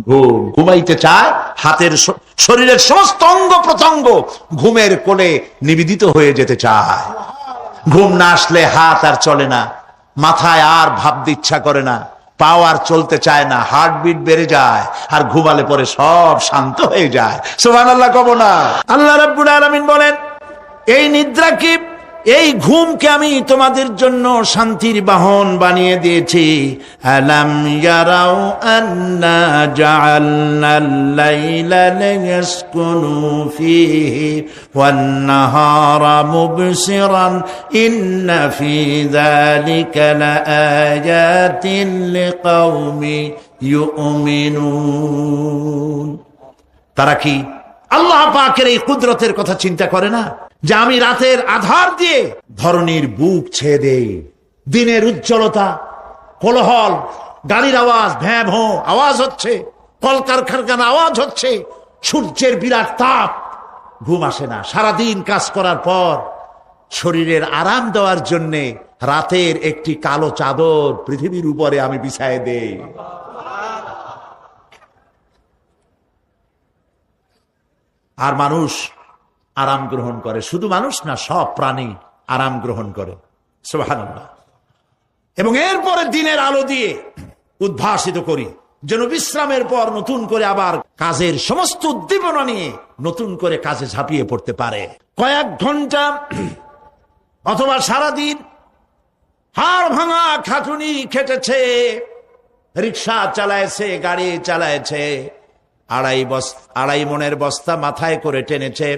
ঘুম। ঘুমাইতে চায়, হাতের শরীরের সমস্ত অঙ্গ প্রত্যঙ্গ ঘুমের কোলে নিবেদিত হয়ে যেতে চায়। ঘুম না আসলে হাত আর চলে না, মাথায় আর ভাবতে ইচ্ছা করে না, পাও আর চলতে চায় না, হার্টবিট বেড়ে যায়, আর ঘুমালে পরে সব শান্ত হয়ে যায়। সুবহানাল্লাহ কব না? আল্লাহ রাব্বুল আলামিন বলেন, এই নিদ্রা কি, এই ঘুমকে আমি তোমাদের জন্য শান্তির বাহন বানিয়ে দিয়েছি। আলাম ইয়ারাউ আন্না জাআলনাল লাইলা লিয়াসকুনু ফীহি ওয়ান নাহারা মুবসিরান ইন্না ফী যালিকা লাআয়াতিন লিকাওমি ইউমিনুন। তারা কি আল্লাহ পাকের এই কুদরতের কথা চিন্তা করে না, যে আমি রাতের আধার দিয়ে ধরনীর বুক ছেয়ে দেই, দিনের উজ্জ্বলতা, কোলাহল, গাড়ির আওয়াজ, ভ্যাঁ ভোঁ আওয়াজ হচ্ছে, কলকারখানার আওয়াজ হচ্ছে, সূর্যের বিরাট তাপ, ঘুম আসে না। সারাদিন কাজ করার পর শরীরের আরাম দেওয়ার জন্যে রাতের একটি কালো চাদর পৃথিবীর উপরে আমি বিছায়ে দেই। আর মানুষ আরাম গ্রহণ করে, শুধু মানুষ না, সব প্রাণী আরাম গ্রহণ করে। সুবহানাল্লাহ। এবং এরপরে দিনের আলো দিয়ে উদ্ভাসিত করি, যেন বিশ্রামের পর নতুন করে আবার কাজের সমস্ত উদ্দীপনা নিয়ে নতুন করে কাজে ঝাঁপিয়ে পড়তে পারে। কয়েক ঘন্টা অথবা সারাদিন হাড় ভাঙা খাটুনি খেটেছে, রিক্সা চালায়ছে, গাড়ি চালায়ছে, আড়াই মনের বস্তা মাথায় করে টেনেছে,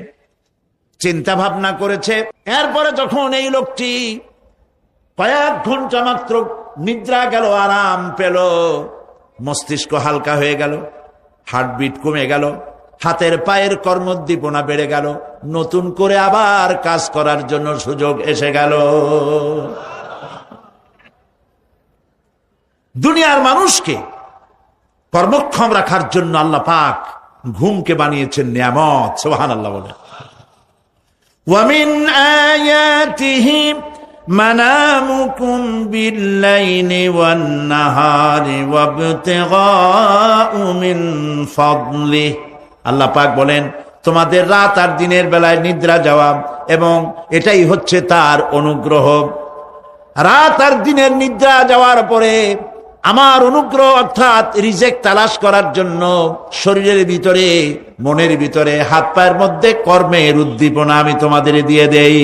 চিন্তা ভাবনা করেছে। এরপরে যখন এই লোকটি কয়েক ঘন্টা মাত্র নিদ্রা গেল, আরাম পেল, মস্তিষ্ক হালকা হয়ে গেল, হার্টবিট কমে গেল, হাতের পায়ের কর্মোদ্দীপনা বেড়ে গেল, নতুন করে আবার কাজ করার জন্য সুযোগ এসে গেল। দুনিয়ার মানুষকে কর্মক্ষম রাখার জন্য আল্লাহ পাক ঘুমকে বানিয়েছেন নিয়ামত। সুবহানাল্লাহ বলেন, وَمِنْ آيَاتِهِ مَنَامُكُمْ بِاللَّيْلِ وَالنَّهَارِ وَابْتِغَاءُ مِنْ فَضْلِهِ। আল্লাহ পাক বলেন, তোমাদের রাত আর দিনের বেলায় নিদ্রা যাওয়া, এবং এটাই হচ্ছে তার অনুগ্রহ। রাত আর দিনের নিদ্রা যাওয়ার পরে আমার অনুগ্রহ অর্থাৎ রিজেক তালাশ করার জন্য শরীরের ভিতরে, মনের ভিতরে, হাত পায়ের মধ্যে কর্মের উদ্দীপনা আমি তোমাদের দিয়ে দেই।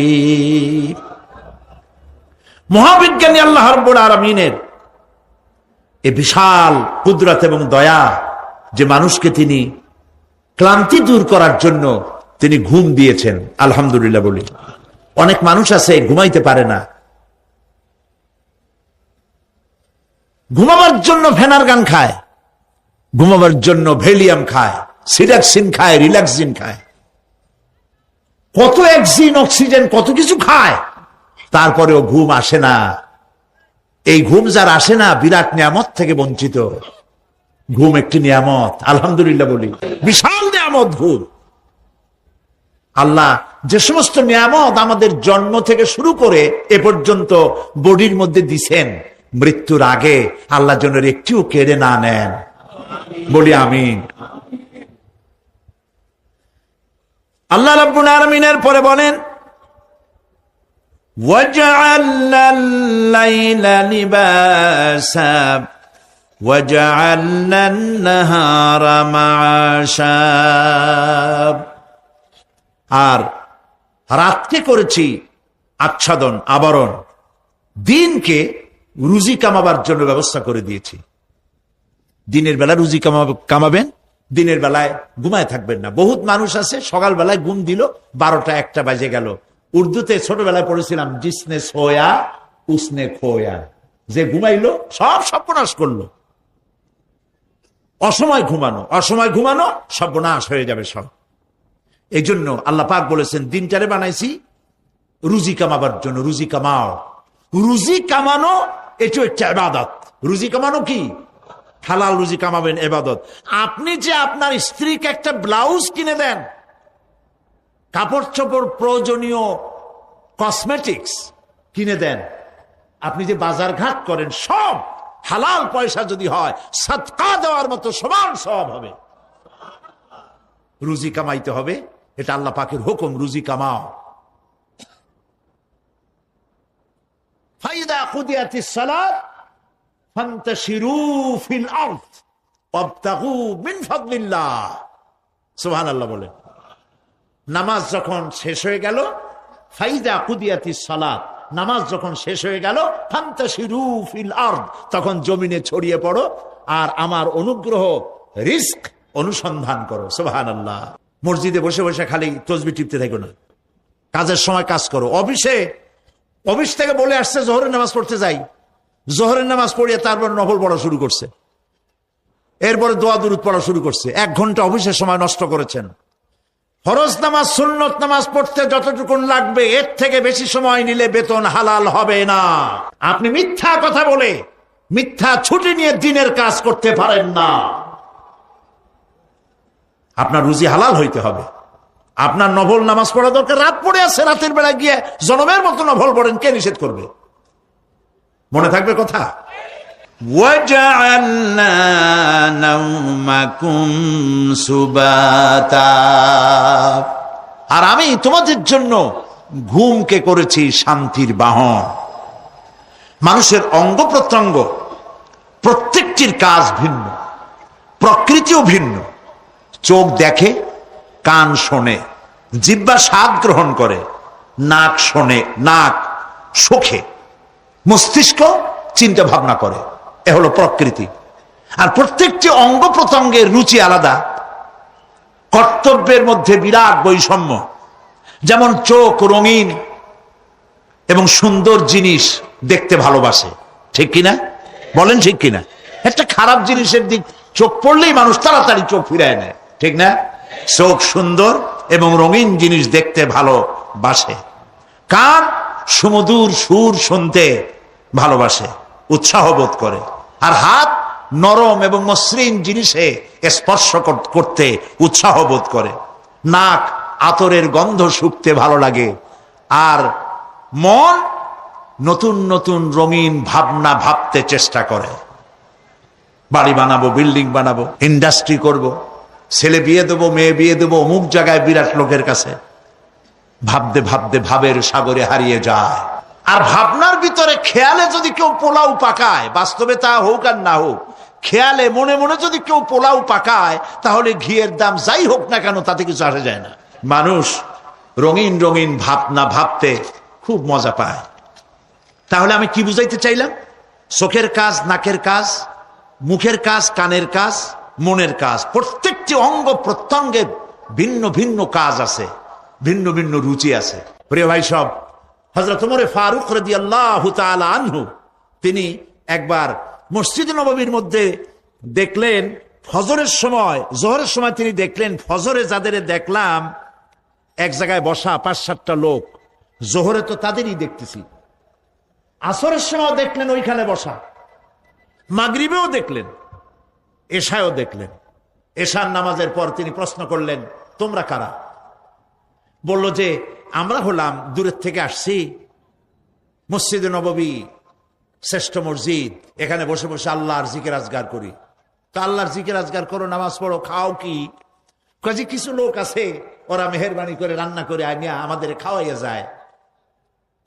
মহাবিজ্ঞানী আল্লাহ রাব্বুল আলামিনের এই বিশাল কুদরত এবং দয়া, যে মানুষকে তিনি ক্লান্তি দূর করার জন্য তিনি ঘুম দিয়েছেন। আলহামদুলিল্লাহ বলি। অনেক মানুষ আছে ঘুমাইতে পারে না, ঘুমাবার জন্য ফেনার গান খায়, ঘুমাবার জন্য ভেলিয়াম খায়, সিডাক্সিন খায়, রিল্যাক্সিন খায়, কত অক্সিজেন, অক্সিজেন, কত কিছু খায়, তারপরেও ঘুম আসে না। এই ঘুম যার আসে না, বিরাট নিয়ামত থেকে বঞ্চিত। ঘুম একটি নিয়ামত, আলহামদুলিল্লাহ বলি, বিশাল নিয়ামত ঘুম। আল্লাহ যে সমস্ত নিয়ামত আমাদের জন্ম থেকে শুরু করে এ পর্যন্ত বডির মধ্যে দিছেন, মৃত্যুর আগে আল্লাহ যেন একটিও কেড়ে না নেন, বলি আমিন। আল্লাহ রাব্বুল আলামিনের পরে বলেন, ওয়াজআলনাল লাইলা লিবাসা ওয়াজআলনান নাহারা মাআশা। আর রাতকে করেছি আচ্ছাদন, আবরণ, দিনকে রুজি কামাবার জন্য ব্যবস্থা করে দিয়েছি। দিনের বেলা রুজি কামাবেন, দিনের বেলায় ঘুমায় থাকবেন না। বহুত মানুষ আছে সকাল বেলায় ঘুম দিল, 12টা 1টা বাজে গেল। উর্দুতে ছোটবেলায় পড়েছিলাম, জিসনে সোয়া উসনে খোয়া, যে ঘুমাইলো সব সর্বনাশ করলো। অসময় ঘুমানো, অসময় ঘুমানো সর্বনাশ হয়ে যাবে সব। এই জন্য আল্লাহ পাক বলেছেন, দিনটারে বানাইছি রুজি কামাবার জন্য। রুজি কামাও, রুজি কামানো এটা একটা ইবাদত। রুজি কামানো কি? হালাল রুজি কামাবেন, ইবাদত। আপনি যে আপনার স্ত্রীকে একটা ব্লাউজ কিনে দেন, কাপড় চোপড়, প্রয়োজনীয় কসমেটিক্স কিনে দেন, আপনি যে বাজার ঘাট করেন, সব হালাল পয়সা যদি হয়, সাদকা দেওয়ার মতো সমান সওয়াব হবে। রুজি কামাইতে হবে, এটা আল্লাহ পাকের হুকুম, রুজি কামাও। ফাইদা কুদিয়াতিস সালাত ফান্তাশিরু ফিল আরদ ওয়াবতাগু মিন ফাদলিল্লাহ। সুবহানাল্লাহ বলেন। নামাজ যখন শেষ হয়ে গেল, ফাইদা কুদিয়াতিস সালাত, নামাজ যখন শেষ হয়ে গেল, ফান্তাশিরু ফিল আরদ, তখন জমিনে ছড়িয়ে পড়ো আর আমার অনুগ্রহ, রিস্ক অনুসন্ধান করো। সুবহানাল্লাহ। মসজিদে বসে বসে খালি তসবিহ টিপতে থাকো না, কাজের সময় কাজ করো। অফিস থেকে বলে আসছে জোহরের নামাজ পড়তে যাই, জোহরের নামাজ পড়িয়ে তারপর নফল পড়া শুরু করছে, এরপরে দোয়া দুরূদ পড়া শুরু করছে। 1 ঘন্টা অফিসের সময় নষ্ট করেছেন। ফরজ নামাজ, সুন্নত নামাজ পড়তে যতটুকুন লাগবে এর থেকে বেশি সময় নিলে বেতন হালাল হবে না। আপনি মিথ্যা কথা বলে, মিথ্যা ছুটি নিয়ে দিনের কাজ করতে পারেন না। আপনার রুজি হালাল হইতে হবে। আপনার নফল নামাজ পড়া দরকার, রাত পড়ে আছে, রাতের বেলা গিয়ে জনমের মতো নফল পড়েন, কে নিষেধ করবে? মনে থাকবে কথা। وَجَعَلْنَا نَوْمَكُمْ سُبَاتًا, আর আমি তোমাদের জন্য ঘুমকে করেছি শান্তির বাহন। মানুষের অঙ্গ প্রত্যঙ্গ প্রত্যেকটির কাজ ভিন্ন, প্রকৃতিও ভিন্ন। চোখ দেখে, কান শোনে, জিহ্বা স্বাদ গ্রহণ করে, নাক শোনে, নাক শোখে, মস্তিষ্ক চিন্তা ভাবনা করে। এ হলো প্রকৃতি। আর প্রত্যেকটি অঙ্গ প্রত্যঙ্গের রুচি আলাদা, কর্তব্যের মধ্যে বিরাট বৈষম্য। যেমন চোখ রঙিন এবং সুন্দর জিনিস দেখতে ভালোবাসে, ঠিক কিনা? বলেন ঠিক কিনা? একটা খারাপ জিনিসের দিক চোখ পড়লেই মানুষ তাড়াতাড়ি চোখ ফিরায় নেয়, ঠিক না? চোখ সুন্দর এবং রঙিন জিনিস দেখতে ভালোবাসে। কান সুমধুর সুর শুনতে ভালোবাসে, উৎসাহ বোধ করে। আর হাত নরম এবং মসৃণ জিনিসে স্পর্শ করতে উৎসাহ বোধ করে। নাক আতরের গন্ধ শুঁকতে ভালো লাগে। আর মন নতুন নতুন রঙিন ভাবনা ভাবতে চেষ্টা করে। বাড়ি বানাবো, বিল্ডিং বানাবো, ইন্ডাস্ট্রি করব, ছেলে বিয়ে দেবো, মেয়ে বিয়ে দেবো, অমুক জায়গায় বিরাট লোকের কাছে। ভাবতে ভাবতে ভাবের সাগরে হারিয়ে যায়। আর ভাবনার ভিতরে খেয়ালে যদি কেউ পোলাও পাকায়, বাস্তবে তা হোক আর না হোক, খেয়ালে মনে মনে যদি কেউ পোলাও পাকায়, তাহলে ঘিয়ের দাম যাই হোক না কেন তাতে কিছু আসে যায় না। মানুষ রঙিন রঙিন ভাবনা ভাবতে খুব মজা পায়। তাহলে আমি কি বুঝাইতে চাইলাম? চোখের কাজ, নাকের কাজ, মুখের কাজ, কানের কাজ, মনের কাজ, প্রত্যেকটি অঙ্গ প্রত্যঙ্গের ভিন্ন ভিন্ন কাজ আছে, ভিন্ন ভিন্ন রুচি আছে। প্রিয় ভাই সব, হযরত ওমর ফারুক রাদিয়াল্লাহু তাআলা আনহু তিনি একবার মসজিদ নববীর মধ্যে দেখলেন ফজরের সময়, জোহরের সময় তিনি দেখলেন ফজরে যাদের দেখলাম এক জায়গায় বসা 5-7টা লোক, জোহরে তো তাদেরই দেখতেছি। আসরের সময় দেখলেন ওইখানে বসা, মাগরিবেও দেখলেন, এশায়ও দেখলেন। এশার নামাজের পর তিনি প্রশ্ন করলেন, তোমরা কারা? বলল যে আমরা হলাম দূরের থেকে আসছি, মসজিদে নববী শ্রেষ্ঠ মসজিদ, এখানে বসে বসে আল্লাহর জিকির আজগার করি। তো আল্লাহর জিকির আজগার করো, নামাজ পড়ো, খাও কি? কাজে কিছু লোক আছে ওরা মেহেরবানি করে রান্না করে আনিয়া আমাদের খাওয়াইয়া যায়।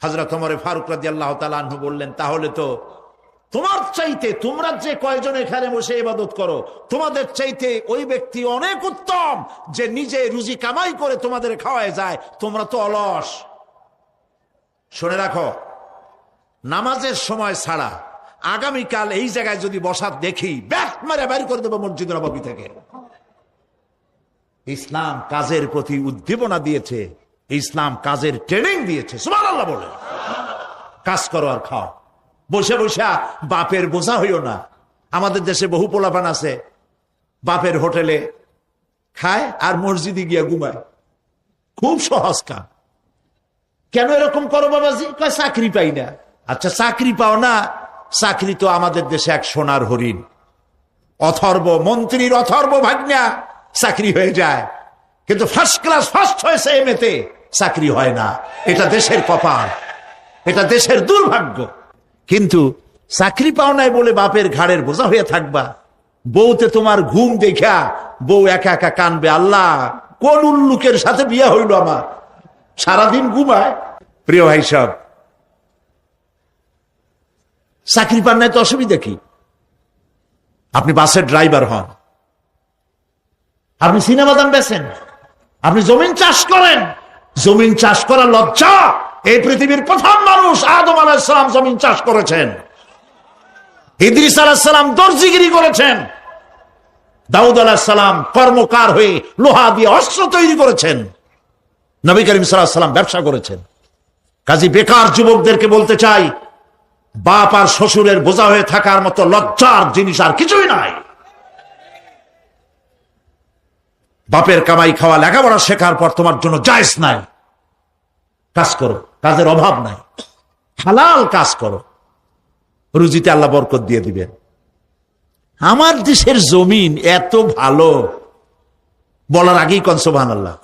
হযরত ওমর ফারুক রাদিয়াল্লাহু তাআলা আনহু বললেন, তাহলে তো তোমার চাইতে, তোমরা যে কয়জন এখানে বসে ইবাদত করো, তোমাদের চাইতে ওই ব্যক্তি অনেক উত্তম যে নিজে রুজি কামাই করে তোমাদের খাওয়ায় যায়। তোমরা তো অলস। শুনে রাখো, নামাজের সময় ছাড়া আগামীকাল এই জায়গায় যদি বসা দেখি, ব্যাট মারে বাইর করে দেবো মসজিদ নববী থেকে। ইসলাম কাজের প্রতি উদ্দীপনা দিয়েছে, ইসলাম কাজের ট্রেনিং দিয়েছে। সুবহানাল্লাহ বলে কাজ করো আর খাও। বসে বসে বাপের বোঝা হইও না। আমাদের দেশে বহু পোলাপান আছে, বাপের হোটেলে খায় আর মসজিদে গিয়া ঘুমায়। খুব সহজ কাজ। কেন এরকম করো বাবাজি? কয় চাকরি পাই না। আচ্ছা চাকরি পাও না, চাকরি তো আমাদের দেশে এক সোনার হরিণ। অথর্ব মন্ত্রীর অথর্ব ভাগ্না চাকরি হয়ে যায়, কিন্তু ফার্স্ট ক্লাস ফার্স্ট হয়েছে এমএতে, চাকরি হয় না। এটা দেশের কপাল, এটা দেশের দুর্ভাগ্য। কিন্তু চাকরি পাও নাই বলে বাপের ঘাড়ের বোঝা হয়ে থাকবা, বউতে তোমার ঘুম দেখা বউ একা একা কানবে, আল্লাহ কোন উল্লুকের সাথে বিয়ে হইল আমার, সারাদিন ঘুমায়। প্রিয় ভাই সব, চাকরি পান নাই তো অসুবিধা কি? আপনি বাসের ড্রাইভার হন, আপনি সিনেমা দাম বেচেন, আপনি জমিন চাষ করেন। জমিন চাষ করা লজ্জা? এই পৃথিবীর প্রথম মানুষ আদম আলাইহিস সালাম জমিন চাষ করেছেন, ইদ্রিস আলাইহিস সালাম দর্জিগিরি করেছেন, দাউদ আলাইহিস সালাম কর্মকার হয়ে লোহা দিয়ে অস্ত্র তৈরি করেছেন, নবী করিম সাল্লাল্লাহু আলাইহি ওয়াসাল্লাম ব্যবসা করেছেন। কাজী বেকার যুবকদেরকে বলতে চাই, বাপ আর শ্বশুরের বোঝা হয়ে থাকার মতো লজ্জার জিনিস আর কিছুই নাই। বাপের কামাই খাওয়া লেখাপড়া শেখার পর তোমার জন্য জায়েজ নাই। কাজ করো, কাজের অভাব নাই, হালাল কাজ করো, রুজিতে আল্লাহ বরকত দিয়ে দিবেন। আমার দেশের জমিন এত ভালো, বলার আগেই কোন সুবহানাল্লাহ।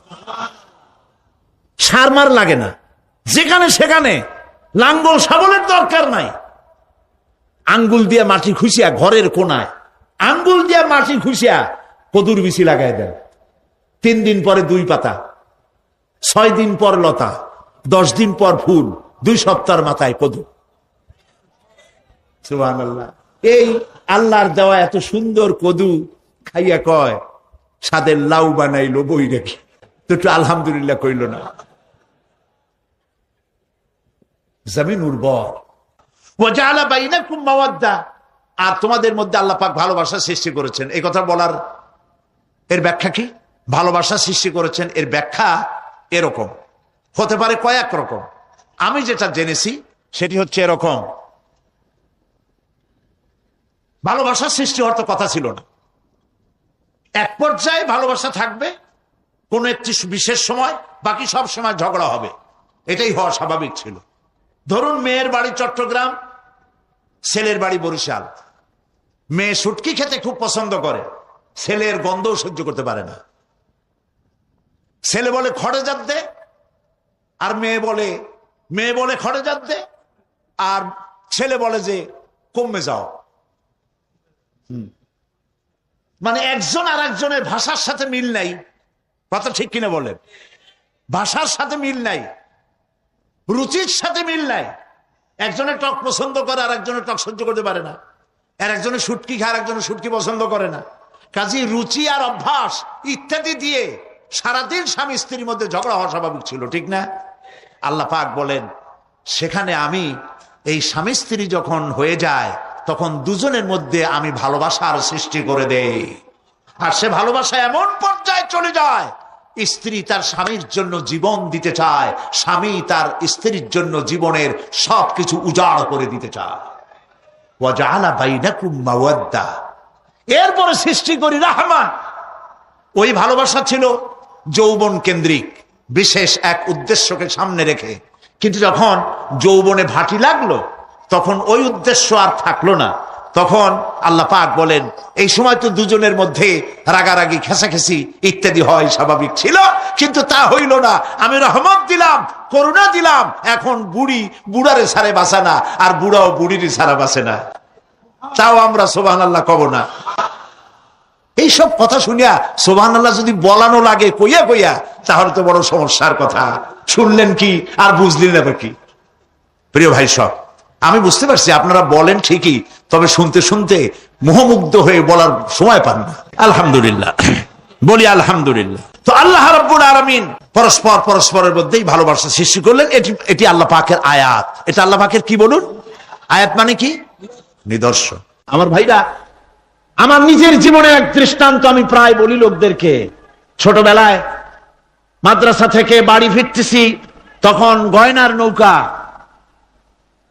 সার মার লাগে না, যেখানে সেখানে লাঙ্গল শাবলের দরকার নাই। আঙ্গুল দিয়ে মাটি খুঁচিয়া ঘরের কোনায় আঙ্গুল দিয়ে মাটি খুঁচিয়া কদুর বিচি লাগাই দেন। 3 দিন পরে 2 পাতা, 6 দিন পর লতা, 10 দিন পর ফুল, 2 সপ্তাহের মাথায় কদু। সুবহানাল্লাহ। এই আল্লাহর দেওয়া এত সুন্দর কদু খাইয়া কয় সাদের লাউ বানাইলো বই রেখে, তো একটু আলহামদুলিল্লাহ কইল না। জমিন উর্বর। ওয়াজআলা বাইনাকুম মাওয়াদ্দা, আর তোমাদের মধ্যে আল্লাহ পাক ভালোবাসা সৃষ্টি করেছেন। এই কথা বলার এর ব্যাখ্যা কি? ভালোবাসা সৃষ্টি করেছেন এর ব্যাখ্যা এরকম হতে পারে, কয়েক রকম। আমি যেটা জেনেছি সেটি হচ্ছে এরকম, ভালোবাসা সৃষ্টি হওয়ার তো কথা ছিল না। এক পর্যায়ে ভালোবাসা থাকবে কোন একটি বিশেষ সময়, বাকি সব সময় ঝগড়া হবে, এটাই হওয়া স্বাভাবিক ছিল। ধরুন মেয়ের বাড়ি চট্টগ্রাম, ছেলের বাড়ি বরিশাল। মেয়ে শুটকি খেতে খুব পছন্দ করে, ছেলের গন্ধও সহ্য করতে পারে না। ছেলে বলে খড়ে জাত দে, আর মেয়ে বলে খড়ে জাত দে, আর ছেলে বলে যে কমে যাও। মানে একজন আর একজনের ভাষার সাথে মিল নাই। কথা ঠিক কিনা বলেন? ভাষার সাথে মিল নাই, রুচির সাথে মিল নাই। একজনের টক পছন্দ করে আর একজনের টক সহ্য করতে পারে না, আর একজনের শুটকি খায় আর একজনের শুটকি পছন্দ করে না। কাজী রুচি আর অভ্যাস ইত্যাদি দিয়ে সারাদিন স্বামী স্ত্রীর মধ্যে ঝগড়া হওয়া স্বাভাবিক ছিল, ঠিক না? আল্লাহ পাক বলেন সেখানে আমি এই স্বামী স্ত্রী যখন হয়ে যায় তখন দুজনের মধ্যে আমি ভালোবাসার সৃষ্টি করে দেই। আর সে ভালোবাসা এমন পর্যায়ে চলে যায়, স্ত্রী তার স্বামীর জন্য জীবন দিতে চায়, স্বামী তার স্ত্রীর জন্য জীবনের সবকিছু উজাড় করে দিতে চায়। ওয়াজআলা বাইনাকুম মাওয়াদ্দা, এরপরে সৃষ্টি করি রাহমা। ওই ভালোবাসা ছিল যৌবন কেন্দ্রিক, বিশেষ এক উদ্দেশ্যকে সামনে রেখে। কিন্তু যখন যৌবনে ভাটি লাগলো তখন ওই উদ্দেশ্য আর থাকলো না। তখন আল্লাহ পাক বলেন এই সময় তো দুজনের মধ্যে রাগারাগি, খেসাখেসি ইত্যাদি হয়, স্বাভাবিক ছিল, কিন্তু তা হইল না। আমি রহমত দিলাম, করুণা দিলাম। এখন বুড়ারে সারে বাঁচে না, আর বুড়াও বুড়িরই সারা বাঁচে না। তাও আমরা সুবহানাল্লাহ কব না। এইসব কথা শুনিয়া সুবহানাল্লাহ যদি বলানো লাগে কইয়া কইয়া, তাহলে তো বড় সমস্যার কথা। শুনলেন কি আর বুঝলেন না কি? প্রিয় ভাই সব, আমি বুঝতে পারছি আপনারা বলেন ঠিকই, তবে শুনতে শুনতে মোহমুগ্ধ হয়ে বলার সময় পান না। আলহামদুলিল্লাহ, বলি আলহামদুলিল্লাহ। তো আল্লাহ রাব্বুল আলামিন পরস্পরের মধ্যেই ভালোবাসা সৃষ্টি করলেন। এটি আল্লাহ পাকের আয়াত। এটা আল্লাহ পাকের কি বলুন? আয়াত মানে কি? নিদর্শন। আমার ভাইরা, আমার নিজের জীবনে এক দৃষ্টান্ত আমি প্রায় বলি লোকদেরকে। ছোটবেলায় মাদ্রাসা থেকে বাড়ি ফিরতেছি, তখন গয়নার নৌকা,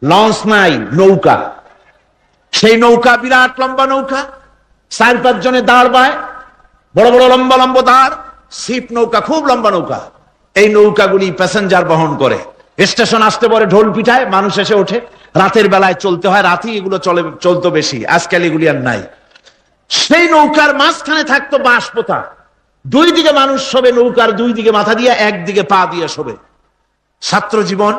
লঞ্চ নাই, নৌকা। সেই নৌকা বিরাট লম্বা নৌকা, 4-5 জনে দাঁড় বায়, বড় বড় লম্বা লম্বা দাঁড়, ছিপ নৌকা, খুব লম্বা নৌকা। এই নৌকাগুলি প্যাসেঞ্জার বহন করে। স্টেশন আসতে পরে ঢোল পিঠায়, মানুষ এসে ওঠে। রাতের বেলায় চলতে হয়, রাতেই এগুলো চলতো বেশি, আজকাল এগুলি আর নাই। সেই নৌকার মাঝখানে থাকতো বাঁশ পোতা, 2 দিকে মানুষ শোবে, নৌকার 2 দিকে মাথা দিয়ে, 1 দিকে পা দিয়ে শোবে। ছাত্র জীবন,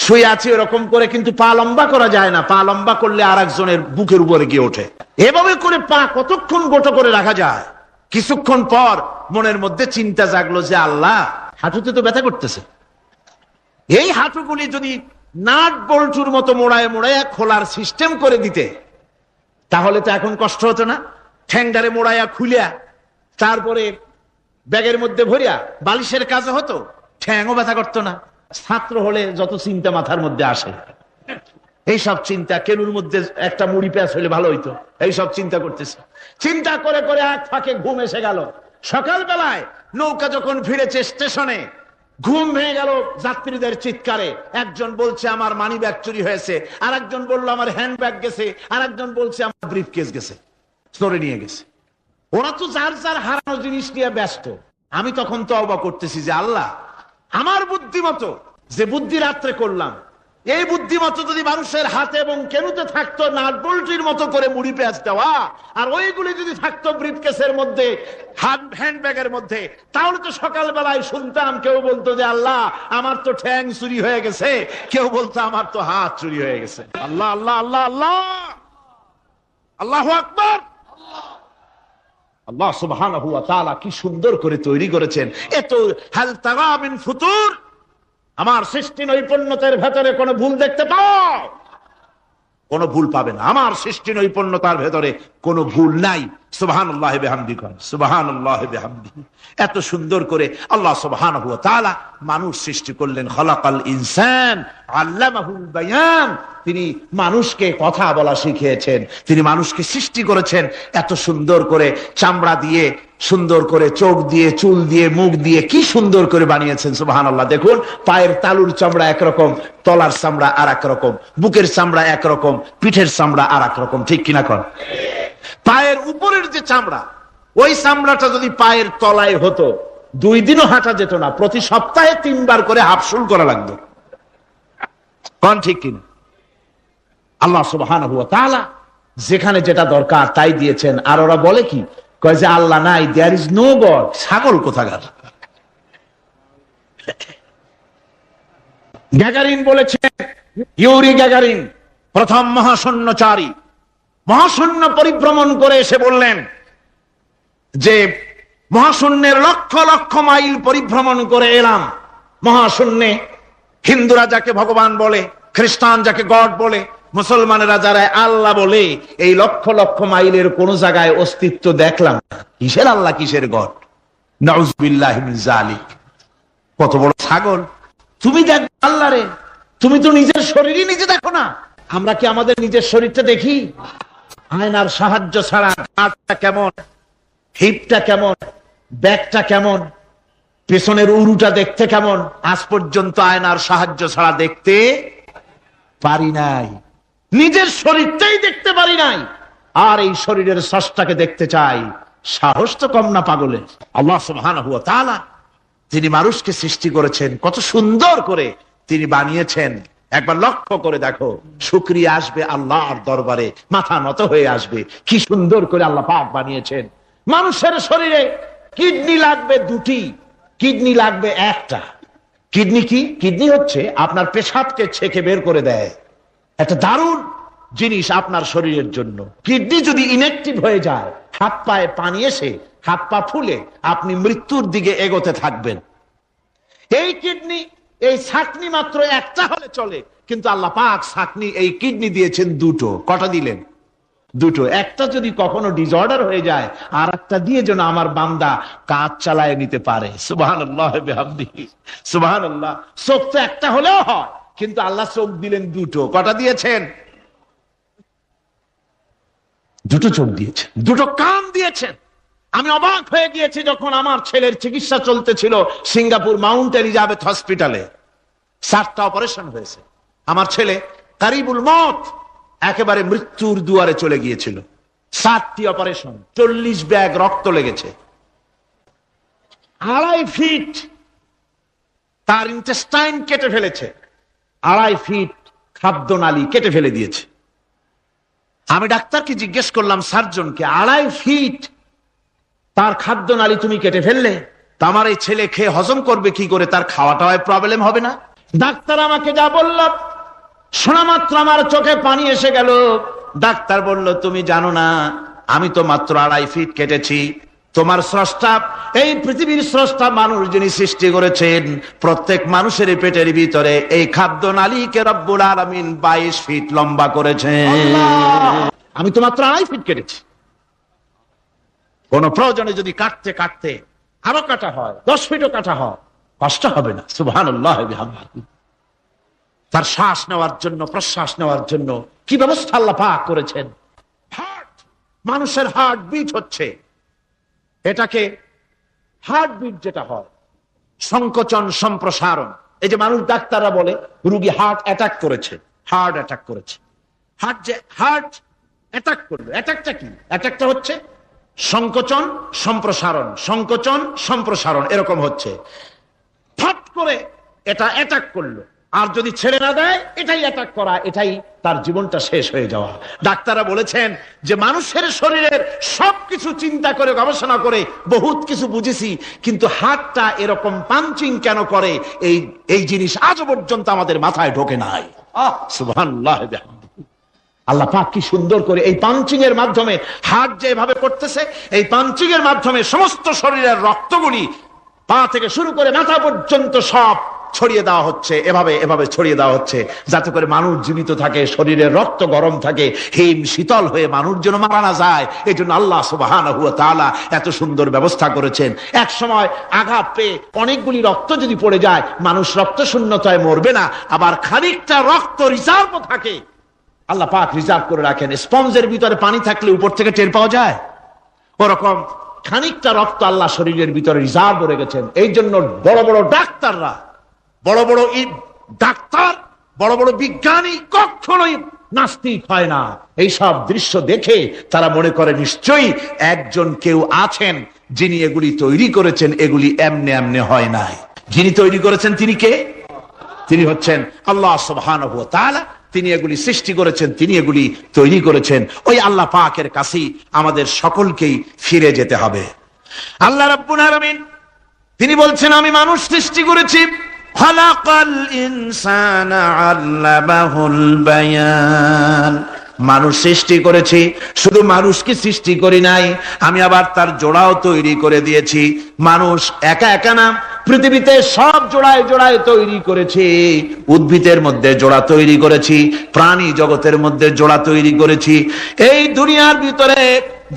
শুয়ে আছি এরকম করে, কিন্তু পা লম্বা করা যায় না। পা লম্বা করলে আর একজনের বুকের উপরে গিয়ে ওঠে। এভাবে করে পা কতক্ষণ গোটো করে রাখা যায়? কিছুক্ষণ পর মনের মধ্যে চিন্তা জাগলো যে আল্লাহ, হাঁটুতে তো ব্যথা করতেছে, এই হাঁটুগুলি যদি নাট বল্টুর মতো মোড়ায় মোড়ায় খোলার সিস্টেম করে দিতে, তাহলে তো এখন কষ্ট হতো না। ঠ্যাংডারে মোড়াইয়া খুলিয়া তারপরে ব্যাগের মধ্যে ভরিয়া বালিশের কাজে হতো, ঠ্যাংও ব্যথা করতো না। ছাত্র হলে যত চিন্তা মাথার মধ্যে আসে, এইসব চিন্তা, কেনুর মধ্যে একটা মুড়ি প্যাঁচ হলে ভালো হইতো, এইসব চিন্তা করতেছে। চিন্তা করে করে এক ফাঁকে ঘুম এসে গেল। সকালবেলায় নৌকা যখন ফিরেছে স্টেশনে, ঘুম ভেঙে গেল যাত্রীদের চিৎকারে। একজন বলছে আমার মানি ব্যাগ চুরি হয়েছে, আর একজন বললো আমার হ্যান্ড ব্যাগ গেছে, আর একজন বলছে আমার ব্রিফ কেস গেছে, চোরে নিয়ে গেছে। ওরা তো যার যার হারানো জিনিস নিয়ে ব্যস্ত। আমি তখন তওবা করতেছি যে আল্লাহ, আমার বুদ্ধিমতো যে বুদ্ধি রাত্রে করলাম, এই বুদ্ধিমতো যদি মানুষের হাতে এবং কেনুতে থাকতো নাট বল্টুর মতো করে মুড়ি পেঁয়াজ দেওয়া, আর ওইগুলি যদি থাকতো ব্রিফকেসের মধ্যে, হ্যান্ড ব্যাগের মধ্যে, তাহলে তো সকালবেলায় শুনতাম কেউ বলতো যে আল্লাহ আমার তো ঠ্যাং চুরি হয়ে গেছে, কেউ বলতো আমার তো হাত চুরি হয়ে গেছে। আল্লাহ আল্লাহ আল্লাহ আল্লাহ, আল্লাহু আকবার। আল্লাহ সুবহানাহু ওয়া তাআলা কি সুন্দর করে তৈরি করেছেন। এত হাল তারা মিন ফুতুর, আমার সৃষ্টি নৈপুণ্যতার ভেতরে কোনো ভুল দেখতে পাও? কোনো ভুল পাবে না। আমার সৃষ্টি নৈপুণ্যতার ভেতরে কোনো ভুল নাই। সুবহানাল্লাহি বিহামদিহি, সুবহানাল্লাহি বিহামদিহি। এত সুন্দর করে আল্লাহ সুবহানাহু ওয়া তাআলা মানুষ সৃষ্টি করলেন। খলাকাল ইনসান আল্লামাহুল বায়ান, তিনি মানুষকে কথা বলা শিখিয়েছেন, তিনি মানুষকে সৃষ্টি করেছেন এত সুন্দর করে, চামড়া দিয়ে, সুন্দর করে চোখ দিয়ে, চুল দিয়ে, মুখ দিয়ে, কি সুন্দর করে বানিয়েছেন। সুবহানাল্লাহ। দেখুন, পায়ের তালুর চামড়া একরকম, তলার চামড়া আর এক রকম, বুকের চামড়া একরকম, পিঠের চামড়া আর এক রকম, ঠিক কিনা কর? পায়ের উপরের যে চামড়া, ওই চামড়াটা যদি পায়ের তলায় হতো, 2 দিনও হাঁটা যেত না। প্রতি সপ্তাহে 3 বার করে হাফসুল করা লাগতো, কোন ঠিক কিনা? আল্লাহ সুবহানাহু ওয়া তাআলা যেখানে যেটা দরকার তাই দিয়েছেন। আর ওরা বলে কি, কয় যে আল্লাহ নাই, দেয়ার ইজ নো গড। ছাগল কোথাকার। গ্যাগারিন বলেছেন, ইউরি গ্যাগারিন প্রথম মহাশূন্যচারী, মহাশূন্য পরিভ্রমণ করে এসে বললেন যে মহাশূন্যের লক্ষ লক্ষ মাইল পরিভ্রমণ করে এলাম। মহাশূন্যে হিন্দুরা যাকে ভগবান বলে, খ্রিস্টান যাকে গড বলে, মুসলমানেরা যারা আল্লাহ বলে, এই লক্ষ লক্ষ মাইলের কোন জায়গায় অস্তিত্ব দেখলাম না। কিসের আল্লাহ, কিসের গড? নাউযুবিল্লাহি মিন যালিক। কত বড় ছাগল! তুমি দেখ আল্লাহ রে, তুমি তো নিজের শরীরই নিজে দেখো না। আমরা কি আমাদের নিজের শরীরটা দেখি? আয়নার সাহায্য ছাড়া হাতটা কেমন, হিপটা কেমন, ব্যাকটা কেমন, পেছনের উরুটা দেখতে কেমন, আজ পর্যন্ত আয়নার সাহায্য ছাড়া দেখতে পারি নাই। নিজের শরীরটাই দেখতে পারি নাই, আর এই শরীরের স্রষ্টাকে দেখতে চাই। সাহস তো কম না পাগলের। আল্লাহ সুবহানাহু ওয়া তাআলা তিনি মানুষকে সৃষ্টি করেছেন, কত সুন্দর করে তিনি বানিয়েছেন। একবার লক্ষ্য করে দেখো, শুকরিয়া আসবে আল্লাহর দরবারে, মাথা নত হয়ে আসবে। কি সুন্দর করে আল্লাহ পাক বানিয়েছেন। মানুষের শরীরে কিডনি লাগবে 2টি, কিডনি লাগবে 1টা। কিডনি কি? কিডনি হচ্ছে আপনার পেশাবকে ছেঁকে বের করে দেয়, একটা দারুণ জিনিস আপনার শরীরের জন্য। কিডনি যদি ইনঅ্যাক্টিভ হয়ে যায়, হাত পায়ে পানি এসে হাত পা ফুলে আপনি মৃত্যুর দিকে এগোতে থাকবেন। এই কিডনি, এই ছাকনি মাত্র 1টা হলে চলে, কিন্তু আল্লাহ পাক ছাকনি, এই কিডনি দিয়েছেন 2টো। কটা দিলেন? 2টো। একটা যদি কখনো ডিসঅর্ডার হয়ে যায়, আর একটা দিয়ে যেন আমার বান্দা কাজ চালায় নিতে পারে। সুবহানাল্লাহ বিহামদিহি, সুবহানাল্লাহ। চোখ তো একটা হলেও হয়, কিন্তু আল্লাহ চোখ দিলেন 2টো। কটা দিয়েছেন? 2টো চোখ দিয়েছেন, 2টো কান দিয়েছেন। আমি অবাক হয়ে গিয়েছি যখন আমার ছেলের চিকিৎসা চলতেছিল সিঙ্গাপুর মাউন্ট এলিজাবেথ হসপিটালে। 7টা অপারেশন হয়েছে। আমার ছেলে কারিবুল মত, একেবারে মৃত্যুর দুয়ারে চলে গিয়েছিল। 7টি অপারেশন, 40 ব্যাগ রক্ত লেগেছে। 2.5 ফিট তার ইন্টেস্টাইন কেটে ফেলেছে, 2.5 ফিট খাদ্যনালী কেটে ফেলে দিয়েছে। আমি ডাক্তারকে জিজ্ঞেস করলাম, সার্জনকে, 2.5 ফিট তার খাদ্যনালী তুমি কেটে ফেললে, তা আমার এই ছেলে খেয়ে হজম করবে কি করে? তার খাওয়াটাও প্রবলেম হবে না? ডাক্তার আমাকে যা বলল, শোনা মাত্র আমার চোখে পানি এসে গেল। ডাক্তার বলল, তুমি জানো না আমি তো মাত্র 2.5 ফিট কেটেছি। তোমার স্রষ্টা, এই পৃথিবীর স্রষ্টা মানুষ যিনি সৃষ্টি করেছেন, প্রত্যেক মানুষের পেটের ভিতরে এই খাদ্য নালীকে রব্বুল আলামিন 22 ফিট লম্বা করেছেন। আমি তো মাত্র 2.5 ফিট কেটেছি। কোন প্রয়োজনে যদি কাটতে কাটতে আরো কাটা হয়, 10 ফিটও কাটা হয়, কষ্ট হবে না। সুবহানাল্লাহ বিহামদিহি। তার শ্বাস নেওয়ার জন্য, প্রশ্বাস নেওয়ার জন্য কি ব্যবস্থা আল্লাহ পাক করেছেন। হার্ট, মানুষের হার্ট বিট হচ্ছে, এটাকে হার্ট বিট যেটা হয়, সংকোচন সম্প্রসারণ। এই যে মানুষ, ডাক্তাররা বলে রোগী হার্ট অ্যাটাক করেছে, হার্ট অ্যাটাক করেছে। হার্ট অ্যাটাক করলো, অ্যাটাকটা কি? অ্যাটাকটা হচ্ছে সংকোচন সম্প্রসারণ, সংকোচন সম্প্রসারণ, এরকম হচ্ছে। ফট করে এটা অ্যাটাক করলো, আর যদি ছেড়ে না দেয় এটাই অ্যাটাক করা, এটাই তার জীবনটা শেষ হয়ে যাওয়া। ডাক্তাররা বলেছেন যে মানুষের শরীরের সবকিছু চিন্তা করে, গবেষণা করে বহুত কিছু বুঝেছি, কিন্তু হার্টটা এরকম পাঞ্চিং কেন করে, এই জিনিস আজও পর্যন্ত আমাদের মাথায় ঢোকে নাই। সুবহানাল্লাহ। আল্লাহ পাক কি সুন্দর করে এই পাঞ্চিং এর মাধ্যমে, হার্ট যে এভাবে করতেছে, এই পাঞ্চিং এর মাধ্যমে সমস্ত শরীরের রক্তগুলি পা থেকে শুরু করে মাথা পর্যন্ত সব ছড়িয়ে দেওয়া হচ্ছে, এভাবে এভাবে ছড়িয়ে দেওয়া হচ্ছে, যাতে করে মানুষ জীবিত থাকে, শরীরের রক্ত গরম থাকে, হিম শীতল হয়ে মানুষ যেন মারা না যায়। এই জন্য আল্লাহ সুবহানাহু ওয়া তাআলা এত সুন্দর ব্যবস্থা করেছেন। এক সময় আঘাত পেয়ে অনেকগুলি রক্ত যদি পড়ে যায়, মানুষ রক্ত শূন্যতায় মরবে না, আবার খানিকটা রক্ত রিজার্ভ থাকে, আল্লাহ পাক রিজার্ভ করে রাখেন। স্পঞ্জের ভিতরে পানি থাকলে উপর থেকে টের পাওয়া যায়, ওরকম খানিকটা রক্ত আল্লাহ শরীরের ভিতরে রিজার্ভ করে গেছেন। এই জন্য বড় বড় ডাক্তাররা, বড় বড় ডাক্তার, বড় বড় বিজ্ঞানী কখনোই নাস্তিক হয় না। এইসব দৃশ্য দেখে তারা মনে করে নিশ্চয়ই একজন কেউ আছেন যিনি এগুলি তৈরি করেছেন, এগুলি এমনে এমনে হয় নাই। যিনি তৈরি করেছেন তিনি কে? তিনি হচ্ছেন আল্লাহ সুবহানাহু ওয়া তাআলা। তিনি এগুলি সৃষ্টি করেছেন, তিনি এগুলি তৈরি করেছেন। ওই আল্লাহ পাকের কাছেই আমাদের সকলকেই ফিরে যেতে হবে। আল্লাহ রাব্বুল আলামিন তিনি বলছেন, আমি মানুষ সৃষ্টি করেছি, খালাকাল ইনসানা আল্লামাহুল বায়ান। মানুষ সৃষ্টি করেছি, শুধু মানুষকে সৃষ্টি করি নাই, আমি আবার তার জোড়াও তৈরি করে দিয়েছি। মানুষ একা একা না, পৃথিবীতে সব জোড়ায় জোড়ায় তৈরি করেছি। উদ্ভিদের মধ্যে জোড়া তৈরি করেছি, প্রাণী জগতের মধ্যে জোড়া তৈরি করেছি। এই দুনিয়ার ভিতরে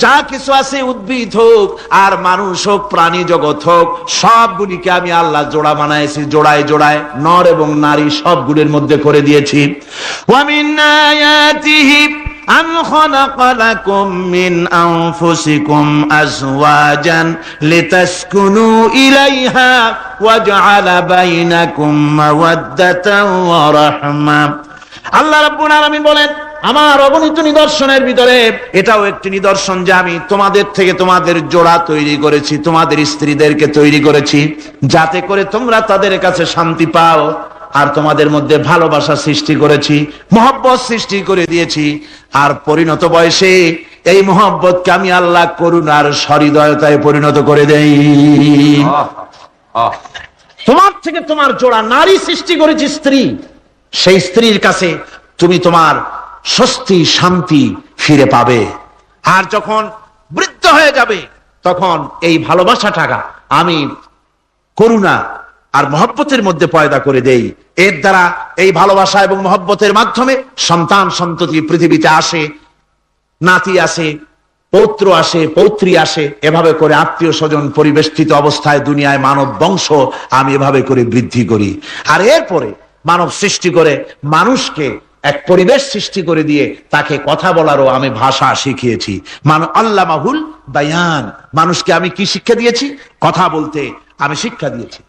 যা কিছু আছে, উদ্ভিদ হোক আর মানুষ হোক, প্রাণী জগৎ হোক, সবগুলিকে আমি আল্লাহ জোড়া বানাইছি, জোড়ায় জোড়ায় নর এবং নারী সবগুলির মধ্যে করে দিয়েছি। ওয়া মিন আয়াতিহি আন খালাকা লাকুম মিন আনফুসিকুম আজওয়াজান লিতাসকুনু ইলাইহা ওয়া জাআলা বাইনাকুম মাওয়াদ্দাতান ওয়া রাহমা। আল্লাহ রাব্বুল আলামিন বলেন, আমার অগণিত নিদর্শনের ভিতরে এটাও একটি নিদর্শন যে আমি তোমাদের থেকে তোমাদের জোড়া তৈরি করেছি, তোমাদের স্ত্রীদেরকে তৈরি করেছি, যাতে করে তোমরা তাদের কাছে শান্তি পাও। আর তোমাদের মধ্যে ভালোবাসা সৃষ্টি করেছি, মহব্বত সৃষ্টি করে দিয়েছি। আর পরিণত বয়সে এই মহব্বতকে আমি আল্লাহ করুণার সহৃদয়তায় পরিণত করে দেই। তোমার থেকে তোমার জোড়া নারী সৃষ্টি করেছি, স্ত্রী। সেই স্ত্রীর কাছে তুমি তোমার স্বস্তি শান্তি ফিরে পাবে। আর যখন বৃদ্ধ হয়ে যাবে, তখন এই ভালোবাসাটা আমি করুণা আর মহব্বতের মধ্যে পয়দা করে দেই। এর দ্বারা এই ভালোবাসা এবং মহব্বতের মাধ্যমে সন্তান সন্ততি পৃথিবীতে আসে, নাতি আসে, পৌত্র আসে, পৌত্রী আসে, এভাবে করে আত্মীয় স্বজন পরিবেষ্টিত অবস্থায় দুনিয়ায় মানব বংশ আমি এভাবে করে বৃদ্ধি করি। আর এরপরে মানব সৃষ্টি করে মানুষকে এক পরিবেশ সৃষ্টি করে দিয়ে তাকে কথা বলারও আমি ভাষা শিখিয়েছি। আল্লামাহুল বায়ান। মানুষকে আমি কি শিক্ষা দিয়েছি? কথা বলতে আমি শিক্ষা দিয়েছি।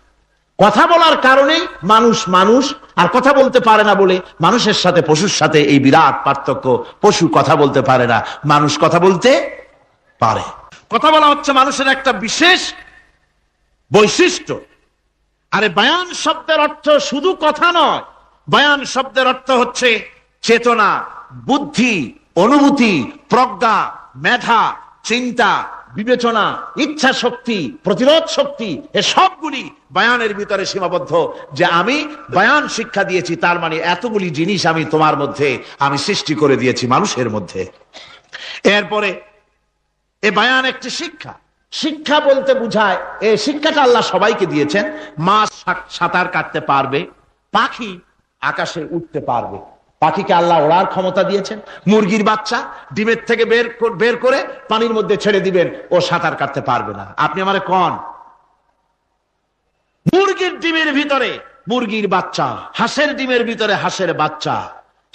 কথা বলার কারণে মানুষ মানুষ, আর কথা বলতে পারে না বলে মানুষের সাথে পশুর সাথে এই বিরাট পার্থক্য। পশু কথা বলতে পারে না, মানুষ কথা বলতে পারে। কথা বলা হচ্ছে মানুষের একটা বিশেষ বৈশিষ্ট্য। আরে বায়ান শব্দের অর্থ শুধু কথা নয়, বায়ান শব্দের অর্থ হচ্ছে চেতনা, বুদ্ধি, অনুভূতি, প্রজ্ঞা, মেধা, চিন্তা, বিবেচনা, ইচ্ছা শক্তি, প্রতিরোধ শক্তি, এ সবগুলি বয়ানের ভিতরে সীমাবদ্ধ। যে আমি বয়ান শিক্ষা দিয়েছি, তার মানে এতগুলি জিনিস আমি তোমার মধ্যে আমি সৃষ্টি করে দিয়েছি মানুষের মধ্যে। এরপরে এ বয়ান একটি শিক্ষা। শিক্ষা বলতে বুঝায়, এই শিক্ষাটা আল্লাহ সবাইকে দিয়েছেন। মাছ সাঁতার কাটতে পারবে, পাখি আকাশে উঠতে পারবে, পাখিকে আল্লাহ ওড়ার ক্ষমতা দিয়েছেন। মুরগির বাচ্চা ডিমের থেকে বের করে পানির মধ্যে ছেড়ে দিবেন, ও সাঁতার কাটতে পারবে না। আপনি আমারে কোন মুরগির ডিমের ভিতরে মুরগির বাচ্চা, হাঁসের ডিমের ভিতরে হাঁসের বাচ্চা,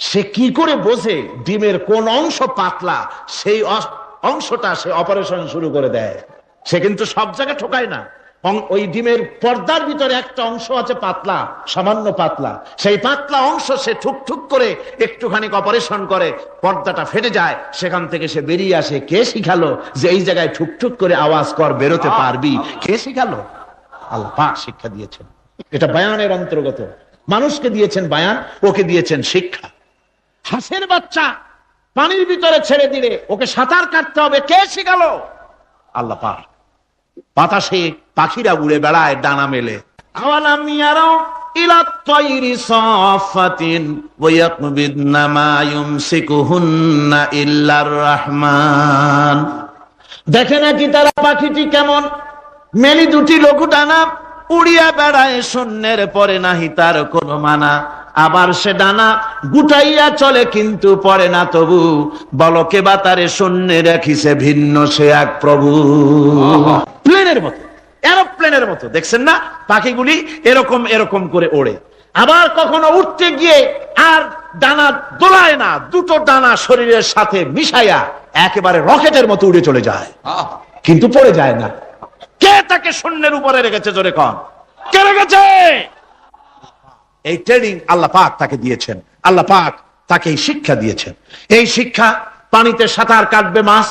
সে কি করে বোঝে ডিমের কোন অংশ পাতলা, সেই অংশটা সে অপারেশন শুরু করে দেয়। সে কিন্তু সব জায়গায় ঠোকায় না। ওই ডিমের পর্দার ভিতরে একটা অংশ আছে পাতলা, সামান্য পাতলা, সেই পাতলা অংশ সে ঠুক করে একটুখানি অপারেশন করে, পর্দাটা ফেটে যায়, সেখান থেকে সে বেরিয়ে আসে। কে শিখালো যে এই জায়গায় ঠুক করে আওয়াজ কর, বেরোতে পারবি? কে শিখালো? আল্লাহ পাক শিক্ষা দিয়েছেন। এটা বয়ানের অন্তর্গত। মানুষকে দিয়েছেন বয়ান, ওকে দিয়েছেন শিক্ষা। হাঁসের বাচ্চা পানির ভিতরে ছেড়ে দিলে ওকে সাঁতার কাটতে হবে, কে শিখালো? আল্লাহ পাক। বাতাসে পাখিরা উড়ে বেড়ায় ডানা মেলে। আওয়ালাম ইয়ারাও ইলা তায়রি সাফাতিন ওয়া ইয়াকবিদনা মা ইউমসিকুহুন্না ইল্লার রহমান। দেখে নাকি তারা পাখিটি কেমন মেলি দুটি লঘু ডানা উড়িয়া বেড়ায়, শূন্যের পরে নাহি তার কোনো মানা। আবার সে ডানা গুটাইয়া চলে কিন্তু পড়ে না তবু, বলকে বাতারে শূন্যে রাখিছে ভিন্ন সে এক প্রভু। প্লেনের মতো, এরোপ্লেনের মতো দেখছেন না পাখিগুলি এরকম এরকম করে ওড়ে। আবার কখনো উঠতে গিয়ে আর ডানা দোলায় না, দুটো ডানা শরীরের সাথে মিশাইয়া একেবারে রকেটের মতো উড়ে চলে যায়, কিন্তু পড়ে যায় না। কে তাকে শূন্যের উপরে রেখেছে? জোরে কন, কে রেখেছে? এই ট্রেনিং আল্লাহ পাক তাকে দিয়েছেন। আল্লাহ পাক তাকে এই শিক্ষা দিয়েছেন। এই শিক্ষা, পানিতে সাঁতার কাটবে মাছ,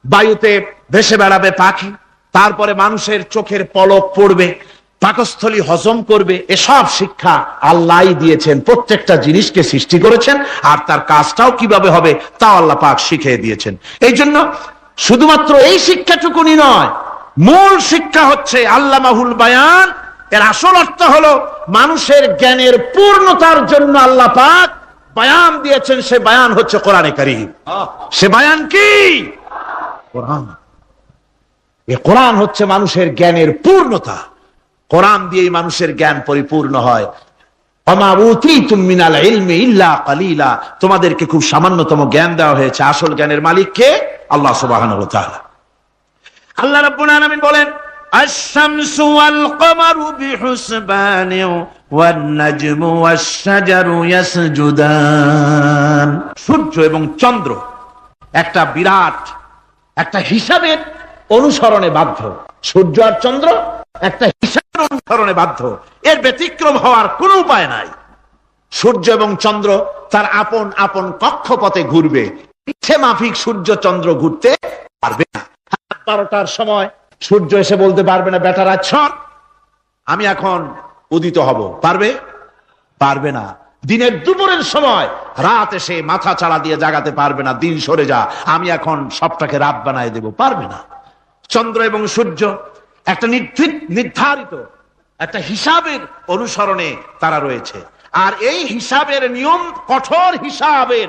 বায়ুতে ভেসে বেড়াবে পাখি, তারপরে মানুষের চোখের পলক পড়বে, পাকস্থলী হজম করবে, এসব শিক্ষা আল্লাহই দিয়েছেন। প্রত্যেকটা জিনিসকে সৃষ্টি করেছেন, আর তার কাজটাও কিভাবে হবে তাও আল্লাহ পাক শিখিয়ে দিয়েছেন। এই জন্য শুধুমাত্র এই শিক্ষাটুকুনি নয়, মূল শিক্ষা হচ্ছে আল্লামাহুল বায়ান। এর আসল অর্থ হলো মানুষের জ্ঞানের পূর্ণতার জন্য আল্লাহ পাক বায়ান দিয়েছেন। সে বায়ান হচ্ছে কোরআনে কারীম। সে বায়ান কি? কোরআন। এই কোরআন হচ্ছে মানুষের জ্ঞানের পূর্ণতা। কোরআন দিয়েই মানুষের জ্ঞান পরিপূর্ণ হয়। ওমা উতীতুম মিনাল ইলমি ইল্লা কালিলা। তোমাদেরকে খুব সামান্যতম জ্ঞান দেওয়া হয়েছে। আসল জ্ঞানের মালিক কে? আল্লাহ সুবহানাহু ওয়া তাআলা। আল্লাহ রাব্বুল আলামিন বলেন, আশ-শামসু ওয়াল কমারু বিহুসবানি ওয়ান নাজমু ওয়াশ-শাজারু ইয়াসজুদান। সূর্য এবং চন্দ্র একটা বিরাট একটা হিসাবের অনুসরণে বাধ্য। সূর্য আর চন্দ্র একটা হিসাবের অনুসরণে বাধ্য, এর ব্যতিক্রম হওয়ার কোনো উপায় নাই। সূর্য এবং চন্দ্র তার আপন আপন কক্ষপথে ঘুরবে, ইচ্ছে মাফিক সূর্য চন্দ্র ঘুরতে পারবে না। 12টার সময় সূর্য এসে বলতে পারবে না, বেটা রাত ছট, আমি এখন উদিত হব। পারবে? পারবে না। দিনের দুপুরের সময় রাত এসে মাথা চাড়া দিয়ে জাগাতে পারবে না, দিন সরে যা, আমি এখন সবটাকে রাত বানায় দেব, পারবে না। চন্দ্র এবং সূর্য একটা নির্ধারিত একটা হিসাবের অনুসরণে তারা রয়েছে। আর এই হিসাবের নিয়ম, কঠোর হিসাবের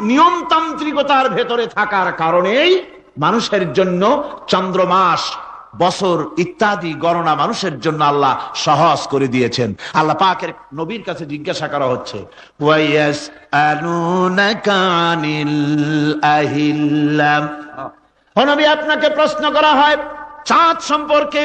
নিয়মতান্ত্রিকতার ভেতরে থাকার কারণেই মানুষের জন্য চন্দ্র, মাস, বছর ইত্যাদি গণনা মানুষের জন্য আল্লাহ সহজ করে দিয়েছেন। আল্লাহ পাকের নবীর কাছে জিজ্ঞাসা করা হচ্ছে, ওয়ায়াসআলুনাকা আনিল আহিল্লাম। ও নবী, আপনাকে প্রশ্ন করা হয় চাঁদ সম্পর্কে।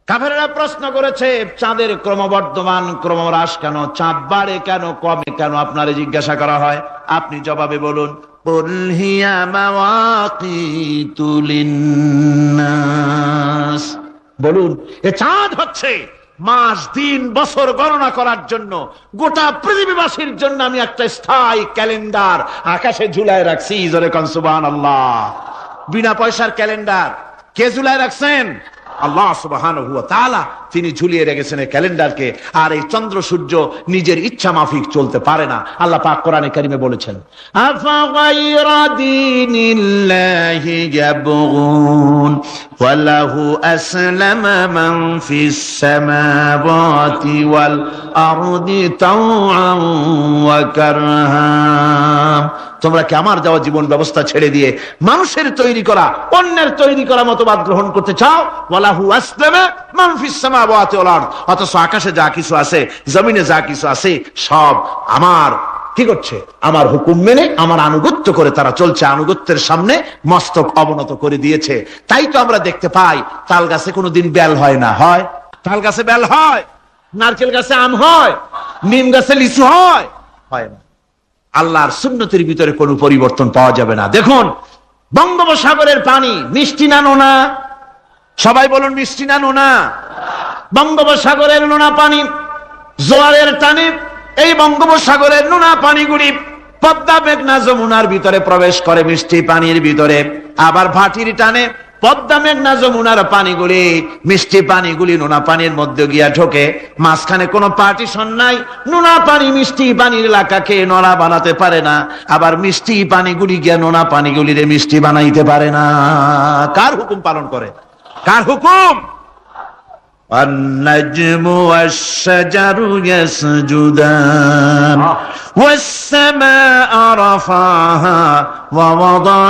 কাফেররা প্রশ্ন করেছে, চাঁদের ক্রমবর্ধমান ক্রমহ্রাস কেন? চাঁদ বাড়ে কেন, কমে কেন? আপনারে জিজ্ঞাসা করা হয়, আপনি জবাবে বলুন, কুল হিয়া মাওয়াকিতু লিন্নাস। বলুন, এ চাঁদ হচ্ছে মাস, দিন, বছর গণনা করার জন্য, গোটা পৃথিবীবাসীর জন্য আমি একটা স্থায়ী ক্যালেন্ডার আকাশে ঝুলায় রাখছি। জোরে কোন সুবহানাল্লাহ। বিনা পয়সার ক্যালেন্ডার কে ঝুলায় রাখছেন? আল্লাহ সুবহানাহু ওয়া তাআলা। তিনি ঝুলিয়ে রেখেছেন এই ক্যালেন্ডারকে, আর এই চন্দ্র সূর্য নিজের ইচ্ছা মাফিক চলতে পারে না। আল্লাহ পাক কোরআনে কারিমে বলেছেন, আফাগাইরা দীনিল্লাহি ইয়াবগুন ওয়া লাহু আসলামা মান ফিস সামাওয়াতি ওয়াল আরদি তাওআন ওয়া কারহা। তোমরা কি আমার দেওয়া জীবন ব্যবস্থা ছেড়ে দিয়ে মানুষের তৈরি করা, অন্যের তৈরি করা মতবাদ গ্রহণ করতে চাও? ওয়ালাহু আসলামা মান ফিস সামাওয়াতি ওয়াল আরদ, অথচ আকাশে যা কিছু আছে, জমিনে যা কিছু আছে, সব আমার কি করছে? আমার হুকুম মেনে, আমার আনুগত্য করে তারা চলছে। আনুগত্যের সামনে মস্তক অবনত করে দিয়েছে। তাই তো আমরা দেখতে পাই তাল গাছে কোনোদিন বেল হয় না। হয়? তাল গাছে বেল হয়? নারকেল গাছে আম হয়? নিম গাছে লিচু হয়? হয় না। আল্লাহর সুন্নতের ভিতরে কোনো পরিবর্তন পাওয়া যাবে না। দেখুন, বঙ্গোপসাগরের পানি মিষ্টি না নোনা? সবাই বলুন, মিষ্টি না নোনা? বঙ্গোপসাগরের নোনা পানি জোয়ারের টানে এই বঙ্গোপসাগরের নোনা পানিগুলি পদ্মা মেঘনা যমুনার ভিতরে প্রবেশ করে মিষ্টি পানির ভিতরে, আবার ভাটির টানে পদ্মা মেঘনা যমুনার পানিগুলি, মিষ্টি পানিগুলি নোনা পানির মধ্যে গিয়া ঢোকে। মাঝখানে কোনো পার্টিশন নাই। নোনা পানি মিষ্টি পানির এলাকাকে নোনা বানাতে পারে না, আবার মিষ্টি পানিগুলি গিয়া নোনা পানিগুলিরে মিষ্টি বানাইতে পারে না। কার হুকুম পালন করে? কার হুকুম? النجم والشجر يسجدان والسماء رفعها ووضع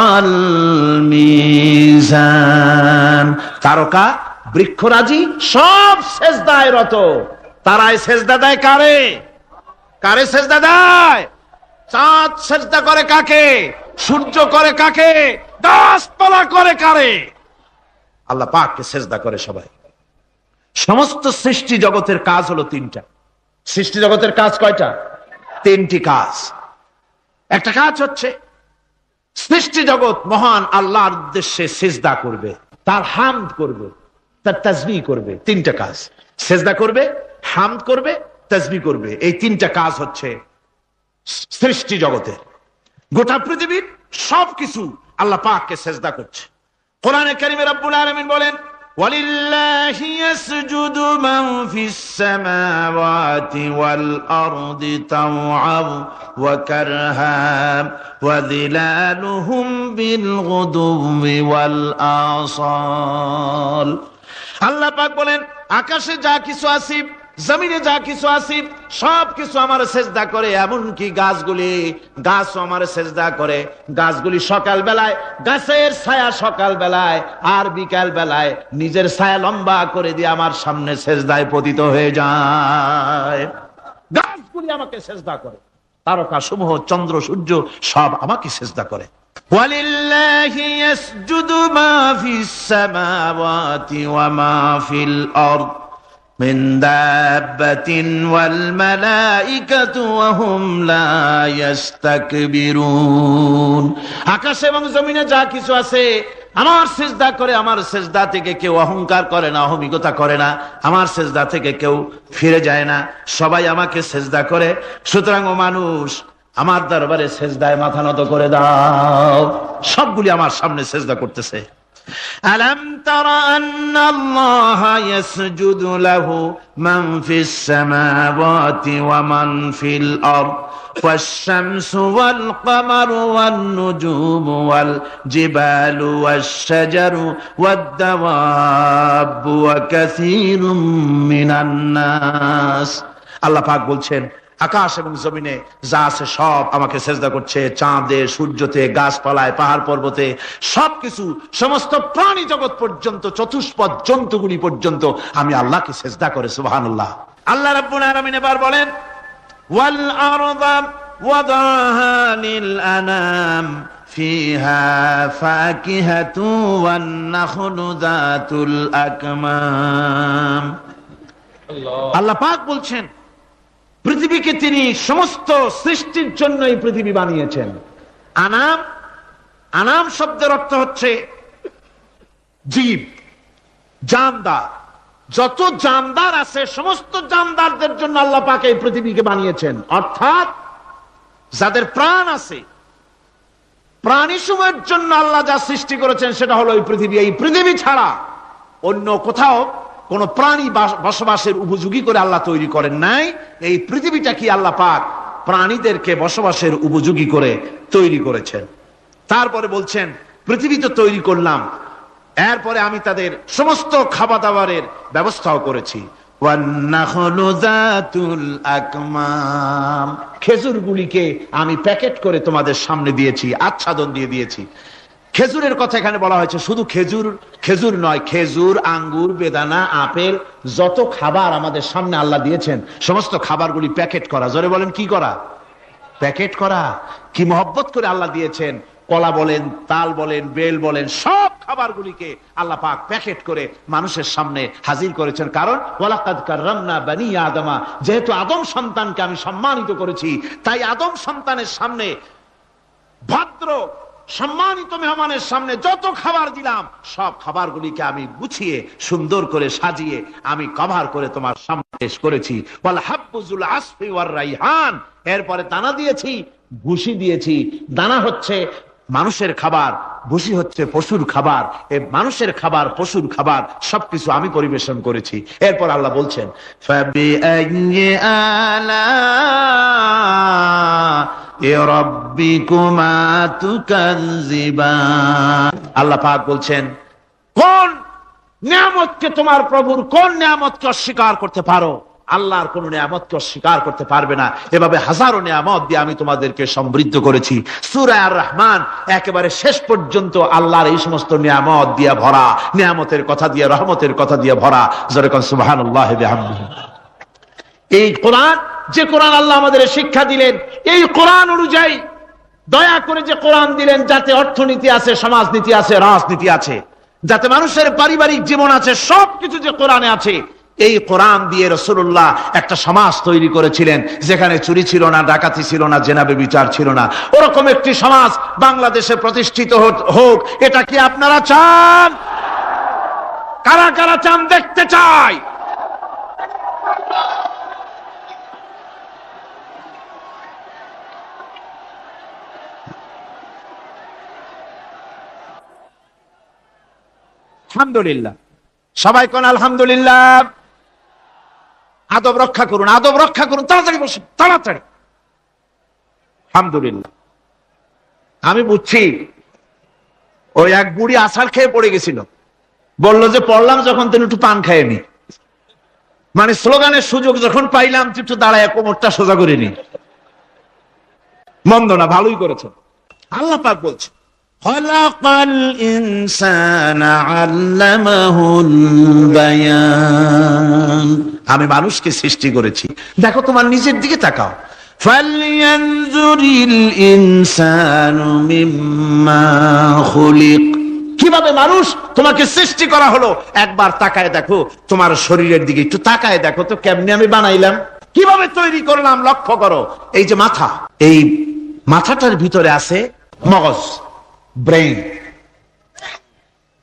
الميزان। তারকা বৃক্ষরাজি সব সেজদায় রত। তারাই সেজদা দেয় কারে? কারে সেজদা দেয়? চাঁদ সেজদা করে কাকে? সূর্য করে কাকে? গাছপালা করে কারে? আল্লাহ পাককে সেজদা করে সবাই। সমস্ত সৃষ্টি জগতের কাজ হলো তিনটা। সৃষ্টি জগতের কাজ কয়টা? তিনটি কাজ। একটা কাজ হচ্ছে সৃষ্টি জগৎ মহান আল্লাহর উদ্দেশ্যে সিজদা করবে, তার হামদ করবে, তার তাসবিহ করবে। তিনটা কাজ, সিজদা করবে, হামদ করবে, তাসবিহ করবে। এই তিনটা কাজ হচ্ছে সৃষ্টি জগতের। গোটা পৃথিবীর সবকিছু আল্লাহ পাককে সিজদা করছে। কোরআনে কারিমে রব্বুল আলামিন বলেন, ولله يسجد من في السماوات والأرض طوعا وكرها وظلالهم بالغدو والآصال। আল্লাহ পাক বলেন, আকাশে যা কিছু আছে, জমিনে যা কিছু আছে, সব কিছু আমার সেজদা করে। এমনকি গাছগুলি, গাছও আমার সেজদা করে। গাছগুলি সকাল বেলায় গাছের ছায়া সকাল বেলায়, আর বিকাল বেলায় নিজের ছায়া লম্বা করে দিয়ে আমার সামনে সেজদায় পতিত হয়ে যায়। গাছগুলি আমাকে সেজদা করে। তারকা সমূহ, চন্দ্র সূর্য সব আমাকে সেজদা করে। ولله يسجد ما في السماوات وما في الأرض من دابة والملائكة وهم لا يستكبرون। আকাশ এবং জমিনে যা কিছু আছে আমার সিজদা করে। আমার সিজদা থেকে কেউ অহংকার করে না, অহমিকতা করে না। আমার সিজদা থেকে কেউ ফিরে যায় না, সবাই আমাকে সিজদা করে। সুতরাং ও মানুষ, আমার দরবারে সিজদায় মাথা নত করে দাও। সবগুলি আমার সামনে সিজদা করতেছে। ألم تر أن الله يسجد له من في السماوات ومن في الأرض والشمس والقمر والنجوم والجبال والشجر والدواب وكثير من الناس। আল্লাহ পাক বলছেন, আকাশ এবং জমিনে যা আছে সব আমাকে সেজদা করছে। চাঁদে, সূর্যতে, গাছপালায়, পাহাড় পর্বতে, সবকিছু, সমস্ত প্রাণী জগৎ পর্যন্ত, চতুষ্পদ জন্তুগুলি পর্যন্ত আমি আল্লাহকে সেজদা করে। সুবহানাল্লাহ। আল্লাহ রাব্বুল আলামিন এবার বলেন, ওয়াল আরদা ওয়াদাহা লিল আনাম ফিহা ফাকিহাতু ওয়ান নাখলু যাতুল আকমাম। আল্লাহ পাক বলছেন, পৃথিবীকে তিনি সমস্ত সৃষ্টির জন্য এই পৃথিবী বানিয়েছেন। আনাম, আনাম শব্দের অর্থ হচ্ছে জীব, জানদার। যত জানদার আছে সমস্ত জানদারদের জন্য আল্লাহ পাক এই পৃথিবীকে বানিয়েছেন। অর্থাৎ যাদের প্রাণ আছে, প্রাণী সময়ের জন্য আল্লাহ যা সৃষ্টি করেছেন সেটা হলো এই পৃথিবী। এই পৃথিবী ছাড়া অন্য কোথাও কোন প্রাণী বসবাসের উপযোগী করে আল্লাহ তৈরি করেন নাই। এই পৃথিবীটা কি আল্লাহ পাক প্রাণীদেরকে বসবাসের উপযোগী করে তৈরি করেছেন। তারপরে বলছেন পৃথিবী তো তৈরি করলাম, এরপরে আমি তাদের সমস্ত খাবার দাবারের ব্যবস্থাও করেছি। খেজুরগুলিকে আমি প্যাকেট করে তোমাদের সামনে দিয়েছি, আচ্ছাদন দিয়ে দিয়েছি। খেজুরের কথা এখানে বলা হয়েছে, শুধু খেজুর নয়, খেজুর, আঙ্গুর, বেদানা, আপেল, যত খাবার আমাদের সামনে আল্লাহ দিয়েছেন সমস্ত খাবারগুলি প্যাকেট করা। জোরে বলেন কি করা? প্যাকেট করা। কি মহব্বত করে আল্লাহ দিয়েছেন। কলা বলেন, তাল বলেন, বেল বলেন, সব খাবারগুলিকে আল্লাহ পাক প্যাকেট করে মানুষের সামনে হাজির করেছেন। কারণ ওয়ালাকাদ কাররামনা বানি আদমা, যেহেতু আদম সন্তানকে আমি সম্মানিত করেছি, তাই আদম সন্তানের সামনে, ভদ্র সম্মানিত মেহমানের সামনে যত খাবার দিলাম সব খাবারগুলিকে আমি গুছিয়ে সুন্দর করে সাজিয়ে আমি কভার করে তোমার সামনে পেশ করেছি। ওয়াল হাব্বুজুল আসফি ওয়ার রাইহান, এরপরে দানা দিয়েছি, ভুসি দিয়েছি। দানা হচ্ছে মানুষের খাবার, ভুসি হচ্ছে পশুর খাবার। এই মানুষের খাবার, পশুর খাবার সবকিছু আমি পরিবেশন করেছি। এরপর আল্লাহ বলছেন ফাবিআইয়ি আলা'i রাব্বিকুমা তুকাযযিবান। আল্লাহ পাক বলছেন কোন নিয়ামতকে, তোমার প্রভুর কোন নিয়ামতকে অস্বীকার করতে পারো? আল্লাহর কোন নিয়ামতকে অস্বীকার করতে পারবে না। এভাবে হাজারো নিয়ামত দিয়ে আমি তোমাদেরকে সমৃদ্ধ করেছি। সূরা আর রহমান একেবারে শেষ পর্যন্ত আল্লাহর এই সমস্ত নিয়ামত দিয়ে ভরা, নিয়ামতের কথা দিয়ে, রহমতের কথা দিয়ে ভরা। জোরে কোন সুবহানাল্লাহ ওয়া বিহামদিহি। এই কোরআন, যে কোরআন আল্লাহ আমাদের শিক্ষা দিলেন, এই কোরআন অনুযায়ী দয়া করে যে কোরআন দিলেন, যাতে অর্থনীতি আছে, সমাজনীতি আছে, রাজনীতি আছে, যাতে মানুষের পারিবারিক জীবন আছে, সবকিছু যে কোরআনে আছে। এই কোরআন দিয়ে রাসূলুল্লাহ একটা সমাজ তৈরি করেছিলেন যেখানে চুরি ছিল না, ডাকাতি ছিল না, জেনা ব্যভিচার ছিল না। ওরকম একটি সমাজ বাংলাদেশে প্রতিষ্ঠিত হোক, এটা কি আপনারা চান? কারা কারা চান? দেখতে চাই। আলহামদুলিল্লাহ, সবাই কোন আলহামদুলিল্লাহ। আদব রক্ষা করুন, আদব রক্ষা করুন, তাড়াতাড়ি বসুন, তাড়াতাড়ি। আলহামদুলিল্লাহ। আমি বুঝছি ওই এক বুড়ি আছাড় খেয়ে পড়ে গেছিল, বললো যে পড়লাম যখন তিনি একটু পান খায়নি, মানে স্লোগানের সুযোগ যখন পাইলাম একটু দাঁড়ায় কোমরটা সোজা করে নি। মন্দ না, ভালোই করেছেন। আল্লাহ পাক বলছে খলাকাল ইনসানা আল্লামাহুল বায়ান, আমি মানুষকে সৃষ্টি করেছি। দেখো তোমার নিজের দিকে তাকাও। ফালয়ানজুরিল ইনসানু মিম্মা খুলিক, কিভাবে মানুষ তোমাকে সৃষ্টি করা হলো একবার তাকায় দেখো, তোমার শরীরের দিকে একটু তাকায় দেখো তো কেমনে আমি বানাইলাম, কিভাবে তৈরি করলাম, লক্ষ্য করো। এই যে মাথা, এই মাথাটার ভিতরে আছে মগজ, ব্রেইন।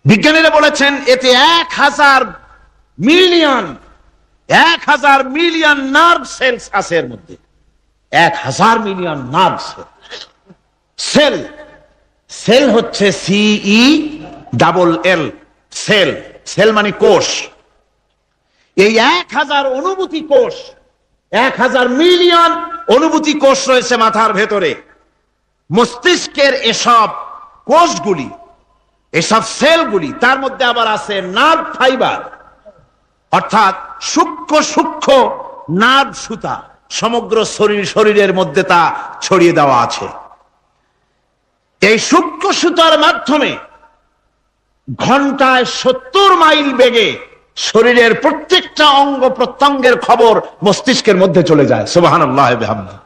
বিজ্ঞানীরা বলেছেন এতে 1000 মিলিয়ন নার্ভ সেলস আছে এর মধ্যে। 1000 মিলিয়ন নার্ভ সেল। সেল হচ্ছে CELL, সেল। সেল মানে কোষ। এই 1000 অনুভূতি কোষ, 1000 মিলিয়ন অনুভূতি কোষ রয়েছে মাথার ভেতরে। মস্তিষ্কের এসব কোষগুলি, এসব সেলগুলি, তার মধ্যে আবার আছে নার্ভ ফাইবার, অর্থাৎ সূক্ষ্ম সূক্ষ্ম নার্ভ সুতা সমগ্র শরীরের মধ্যে তা ছড়িয়ে দেওয়া আছে। এই সূক্ষ্ম সুতার মাধ্যমে ঘন্টায় 70 মাইল বেগে শরীরের প্রত্যেকটা অঙ্গ প্রত্যঙ্গের খবর মস্তিষ্কের মধ্যে চলে যায়। সুবহানাল্লাহ ওয়া বিহামদিহি।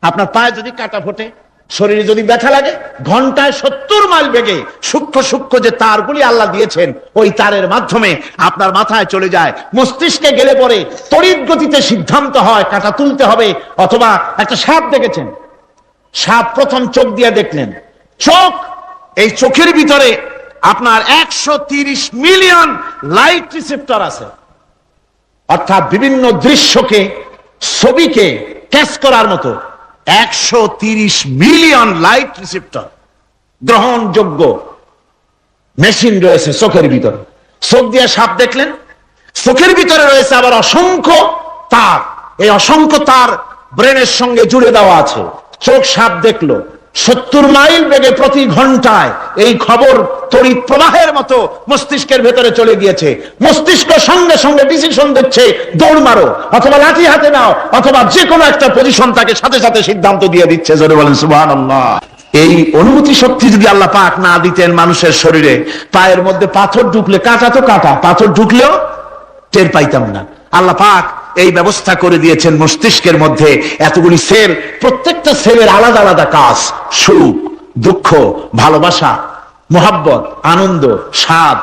আপনার পায়ে যদি কাটা ফোটে, শরীরে যদি ব্যথা লাগে, ঘন্টায় 70 মাইল বেগে সূক্ষ্ম সূক্ষ্ম যে তারগুলি আল্লাহ দিয়েছেন, ওই তারের মাধ্যমে আপনার মাথায় চলে যায়। মস্তিষ্কে গেলে পরে তড়িৎ গতিতে সিদ্ধান্ত হয় কাটা তুলতে হবে। অথবা একটা সাপ দেখেছেন, সাপ প্রথম চোখ দিয়ে দেখলেন, চোখ, এই চোখের ভিতরে আপনার 130 মিলিয়ন লাইট রিসেপ্টর আছে, অর্থাৎ বিভিন্ন দৃশ্যকে, ছবিকে ক্যাচ করার মতো 130 মিলিয়ন লাইট রিসেপ্টর গ্রহণযোগ্য মেশিন রয়েছে চোখের ভিতরে। চোখ দিয়ে সাপ দেখলেন, চোখের ভিতরে রয়েছে আবার অসংখ্য তার। এই অসংখ্য তার ব্রেনের সঙ্গে জুড়ে দেওয়া আছে। চোখ সাপ দেখলো, 70 মাইল বেগে প্রতি ঘন্টায় এই খবর তড়িৎ প্রবাহের মতো মস্তিষ্কের ভেতরে চলে গিয়েছে। মস্তিষ্ক সঙ্গে সঙ্গে ডিসিশন দিচ্ছে, দৌড় মারো, অথবা লাঠি হাতে নাও, অথবা যে কোনো একটা পজিশন তাকে সাথে সাথে সিদ্ধান্ত দিয়ে দিচ্ছে। জোরে বলেন সুবহানাল্লাহ। এই অনুভূতি শক্তি যদি আল্লাহ পাক না দিতেন মানুষের শরীরে, পায়ের মধ্যে পাথর ঢুকলে, কাঁটা তো কাঁটা, পাথর ঢুকলেও টের পাইতাম না। আল্লাহ পাক এই ব্যবস্থা করে দিয়েছেন মস্তিষ্কের মধ্যে এতগুলি সেল, প্রত্যেকটা সেলের আলাদা আলাদা কাজ। সুখ, দুঃখ, ভালোবাসা, মোহাব্বত, আনন্দ, স্বাদ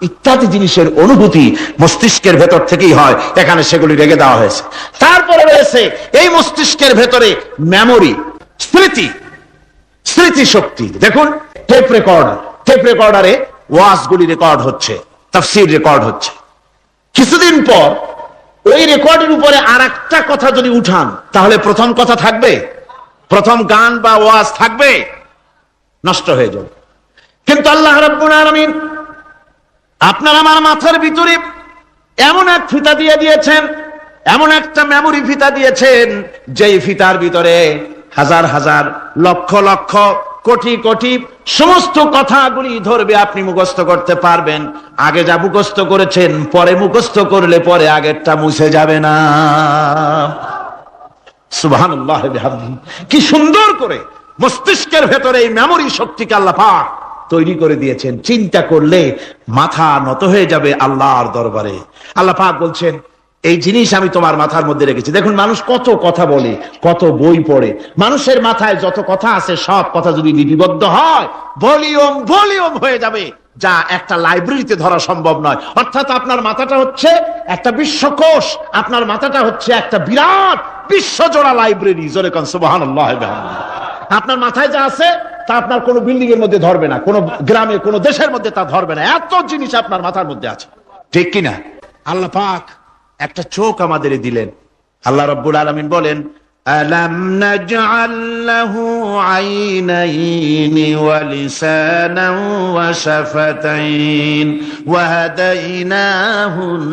ইত্যাদি জিনিসের অনুভূতি মস্তিষ্কের ভেতর থেকেই হয়। এখানে সেগুলি রেখে দেওয়া হয়েছে। তারপরে রয়েছে এই মস্তিষ্কের ভেতরে মেমোরি, স্মৃতি, স্মৃতি শক্তি। দেখুন টেপ রেকর্ডার, টেপ রেকর্ডারে ওয়াজগুলি রেকর্ড হচ্ছে, তাফসীর রেকর্ড হচ্ছে। কিছুদিন পর ওই রেকর্ডের উপরে আর একটা কথা যদি উঠান, তাহলে প্রথম কথা থাকবে? প্রথম গান বা ওয়াজ থাকবে? নষ্ট হয়ে যাবে। কিন্তু আল্লাহ রাব্বুল আলামিন আপনার আমার মাথার ভিতরে এমন এক ফিতা দিয়ে দিয়েছেন, এমন একটা মেমোরি ফিতা দিয়েছেন, যেই ফিতার ভিতরে হাজার হাজার, লক্ষ লক্ষ, কোটি কোটি সমস্ত কথাগুলি ধরবে, আপনি মুখস্থ করতে পারবেন। আগে যা মুখস্থ করেছেন, পরে মুখস্থ করলে পরে আগেরটা মুছে যাবে না। সুবহানাল্লাহ বিহামদিহি। কি সুন্দর করে মস্তিষ্কের ভেতরে এই মেমোরি শক্তিকে আল্লাহ পাক তৈরি করে দিয়েছেন। চিন্তা করলে মাথা নত হয়ে যাবে আল্লাহর দরবারে। আল্লাহ পাক বলছেন, এই জিনিস আমি তোমার মাথার মধ্যে রেখেছি। দেখুন মানুষ কত কথা বলে, কত বই পড়ে, মানুষের মাথায় যত কথা আছে সব কথা যদি লিপিবদ্ধ হয়, ভলিউম ভলিউম হয়ে যাবে, যা একটা লাইব্রেরিতে ধরা সম্ভব নয়। অর্থাৎ আপনার মাথাটা হচ্ছে একটা বিশ্বকোষ, আপনার মাথাটা হচ্ছে একটা বিরাট বিশ্বজোড়া লাইব্রেরি। জোরে কোন সুবহানাল্লাহ। আপনার মাথায় যা আছে তা আপনার কোনো বিল্ডিং এর মধ্যে ধরবে না, কোনো গ্রামে, কোনো দেশের মধ্যে তা ধরবে না। এত জিনিস আপনার মাথার মধ্যে আছে, ঠিক কিনা? আল্লাহ পাক একটা চোখ আমাদের দিলেন। আল্লাহ রাব্বুল আলামিন বলেন, আলাম নাজআল লাহু আইনাইনি ওয়া লিসানান ওয়া শাফাতাইন ওয়া হাদাইনাহুন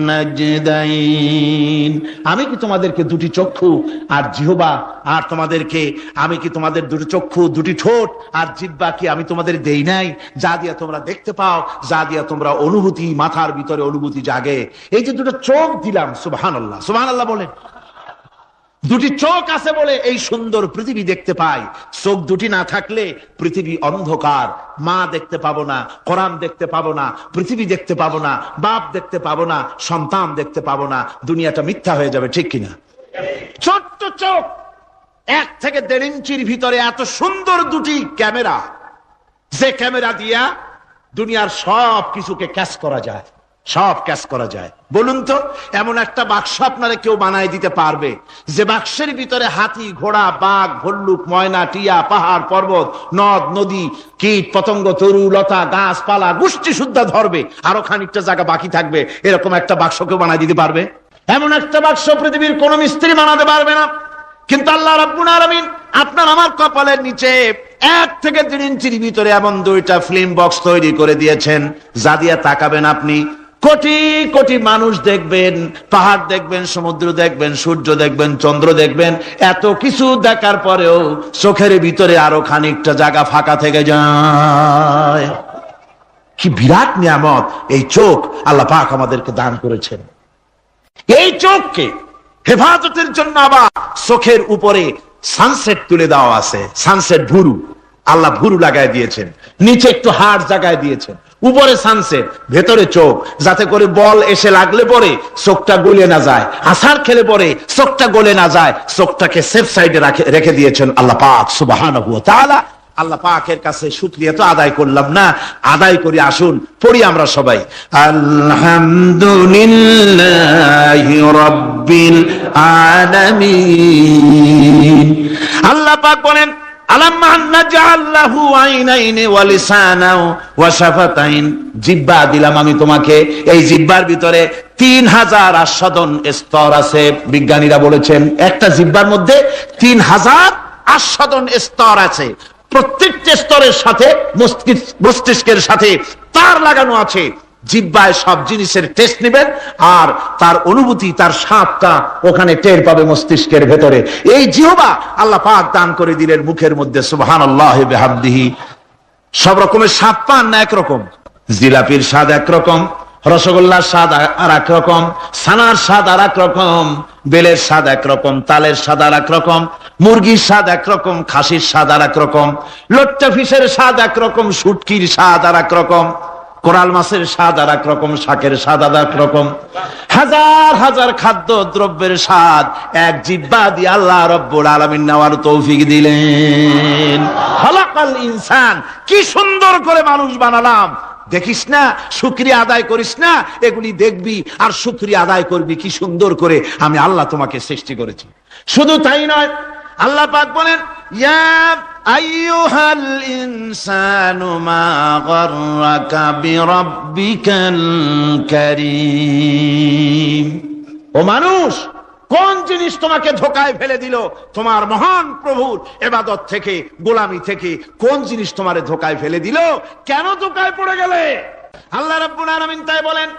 নাজদাইন। আমি কি তোমাদেরকে দুটি চক্ষু আর জিহ্বা, আর তোমাদেরকে আমি কি তোমাদের দুটি চক্ষু, দুটি ঠোঁট আর জিহ্বা কি আমি তোমাদের দেই নাই, যা দিয়া তোমরা দেখতে পাও, যা দিয়া তোমরা অনুভূতি, মাথার ভিতরে অনুভূতি জাগে। এই যে দুটো চোখ দিলাম, সুবহানাল্লাহ, সুবহানাল্লাহ বলেন। দুটি চোখ আছে বলে এই সুন্দর পৃথিবী দেখতে পাই। চোখ দুটি না থাকলে পৃথিবী অন্ধকার, মা দেখতে পাবো না, কোরআন দেখতে পাবো না, পৃথিবী দেখতে পাবো না, বাপ দেখতে পাবো না, সন্তান দেখতে পাবো না, দুনিয়াটা মিথ্যা হয়ে যাবে, ঠিক কিনা? ছোট্ট চোখ, 1 থেকে 1.5 ইঞ্চির ভিতরে এত সুন্দর দুটি ক্যামেরা, যে ক্যামেরা দিয়া দুনিয়ার সব কিছুকে ক্যাচ করা যায়, সব ক্যাচ করা যায়। বলুন তো, এমন একটা বাক্স আপনারা কেউ বানায় দিতে পারবে যে বাক্সের ভিতরে হাতি, ঘোড়া, বাঘ, ভল্লুক, ময়না, টিয়া, পাহাড়, পর্বত, নদ, নদী, কীট, পতঙ্গ, তরু, লতা, গাছপালা, গোষ্ঠী শুদ্ধা ধরবে, আরো খানিকটা জায়গা বাকি থাকবে, এরকম একটা বাক্স কেউ বানায় দিতে পারবে? এমন একটা বাক্স পৃথিবীর কোন মিস্ত্রি বানাতে পারবে না। কিন্তু আল্লাহ রাব্বুল আলামিন আপনার আমার কপালের নিচে 1 থেকে 3 ইঞ্চির ভিতরে এমন 2টা ফিল্ম বক্স তৈরি করে দিয়েছেন, যা দিয়ে তাকাবেন আপনি কোটি কোটি মানুষ দেখবেন, পাহাড় দেখবেন, সমুদ্র দেখবেন, সূর্য দেখবেন, চন্দ্র দেখবেন। এত কিছু দেখার পরেও চোখের ভিতরে আরো খানিকটা জায়গা ফাঁকা থেকে যায়। কি বিরাট নিয়ামত এই চোখ আল্লাহ পাক আমাদেরকে দান করেছেন। এই চোখকে হেফাজতের জন্য আবার চোখের উপরে সানসেট তুলে দেওয়া আছে। সানসেট ভুরু, আল্লাহ ভুরু লাগায় দিয়েছেন, নিচে একটু হাড় জায়গায় দিয়েছেন, উপরে সানসেট, ভেতরে চোখ, যাতে করে বল এসে লাগলে পরে চোখটা গলে না যায়, আছাড় খেলে পরে চোখটা গলে না যায়, চোখটাকে সেফ সাইডে রেখে দিয়েছেন আল্লাহ পাক সুবহানাহু ওয়া তাআলা। আল্লাহ পাকের কাছে শুকরিয়া তো আদায় করলাম না, আদায় করি। আসুন পড়ি আমরা সবাই, আলহামদুলিল্লাহি রাব্বিল আলামিন। আল্লাহ পাক বলেন, জিহ্বা দিলাম আমি তোমাকে, এই জিহ্বার ভিতরে 3000 আস্বাদন স্তর আছে। বিজ্ঞানীরা বলেছেন একটা জিহ্বার মধ্যে 3000 আস্বাদন স্তর আছে। প্রত্যেকটা স্তরের সাথে মস্তিষ্কের সাথে তার লাগানো আছে। জিহ্বায় সব জিনিসের টেস্ট নেবেন, আর তার অনুভূতি, তার স্বাদটা ওখানে টের পাবে মস্তিষ্কের ভেতরে। এই জিহ্বা আল্লাহ পাক দান করে দিলেন মুখের মধ্যে। সুবহানাল্লাহি বিহামদিহি। সব রকমের স্বাদ পান না একরকম? জিলাপির স্বাদ একরকম, রসগোল্লার স্বাদ আর এক রকম, ছানার স্বাদ আর এক রকম, বেলের স্বাদ একরকম, তালের স্বাদ আর এক রকম, মুরগির স্বাদ একরকম, খাসির স্বাদ আর এক রকম, লোট্টা ফিশের স্বাদ একরকম, শুটকির স্বাদ আর এক রকম, কোরাল মাছের স্বাদ আর এক রকম, শাকের স্বাদ আর এক রকম। হাজার হাজার খাদ্য দ্রব্যের স্বাদ এক জিহ্বা দিয়ে আল্লাহ রব্বুল আলামিন নেওয়ার তৌফিক দিলেন। খালাকাল ইনসান, কি সুন্দর করে মানুষ বানালাম। দেখিস না, শুকরিয়া আদায় করিস না, এগুলি দেখবি আর শুকরিয়া আদায় করবি কি সুন্দর করে আমি আল্লাহ তোমাকে সৃষ্টি করেছি। শুধু তাই নয়, আল্লাহ পাক বলেন, ইয়া আইয়ুহাল ইনসানু মা গাররাকা বিরাব্বিকাল কারীম। ও মানুষ, কোন জিনিস তোমাকে ধোঁকায় ফেলে দিল তোমার মহান প্রভুর ইবাদত থেকে, গোলামি থেকে? কোন জিনিস তোমারে ধোঁকায় ফেলে দিল? কেন ধোঁকায় পড়ে গেলে? আল্লাহ রাব্বুল আলামিন তাই বলেন,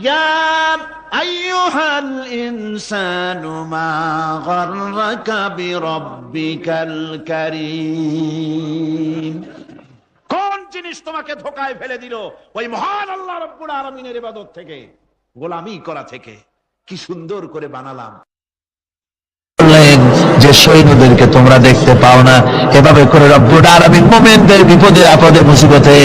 ইয়া আইয়ুহাল ইনসানু মা গাররাকা বিরাব্বিকাল কারীম। কোন জিনিস তোমাকে ধোঁকায় ফেলে দিল ওই মহান আল্লাহ রাব্বুল আলামিনের ইবাদত থেকে, গোলামি করা থেকে? কি সুন্দর করে বানালাম। যে সৈন্যদেরকে তোমরা দেখতে পাও না, এভাবে করে রব্বুল আলামিন মুমিনদের বিপদে আপদে মুসিবতে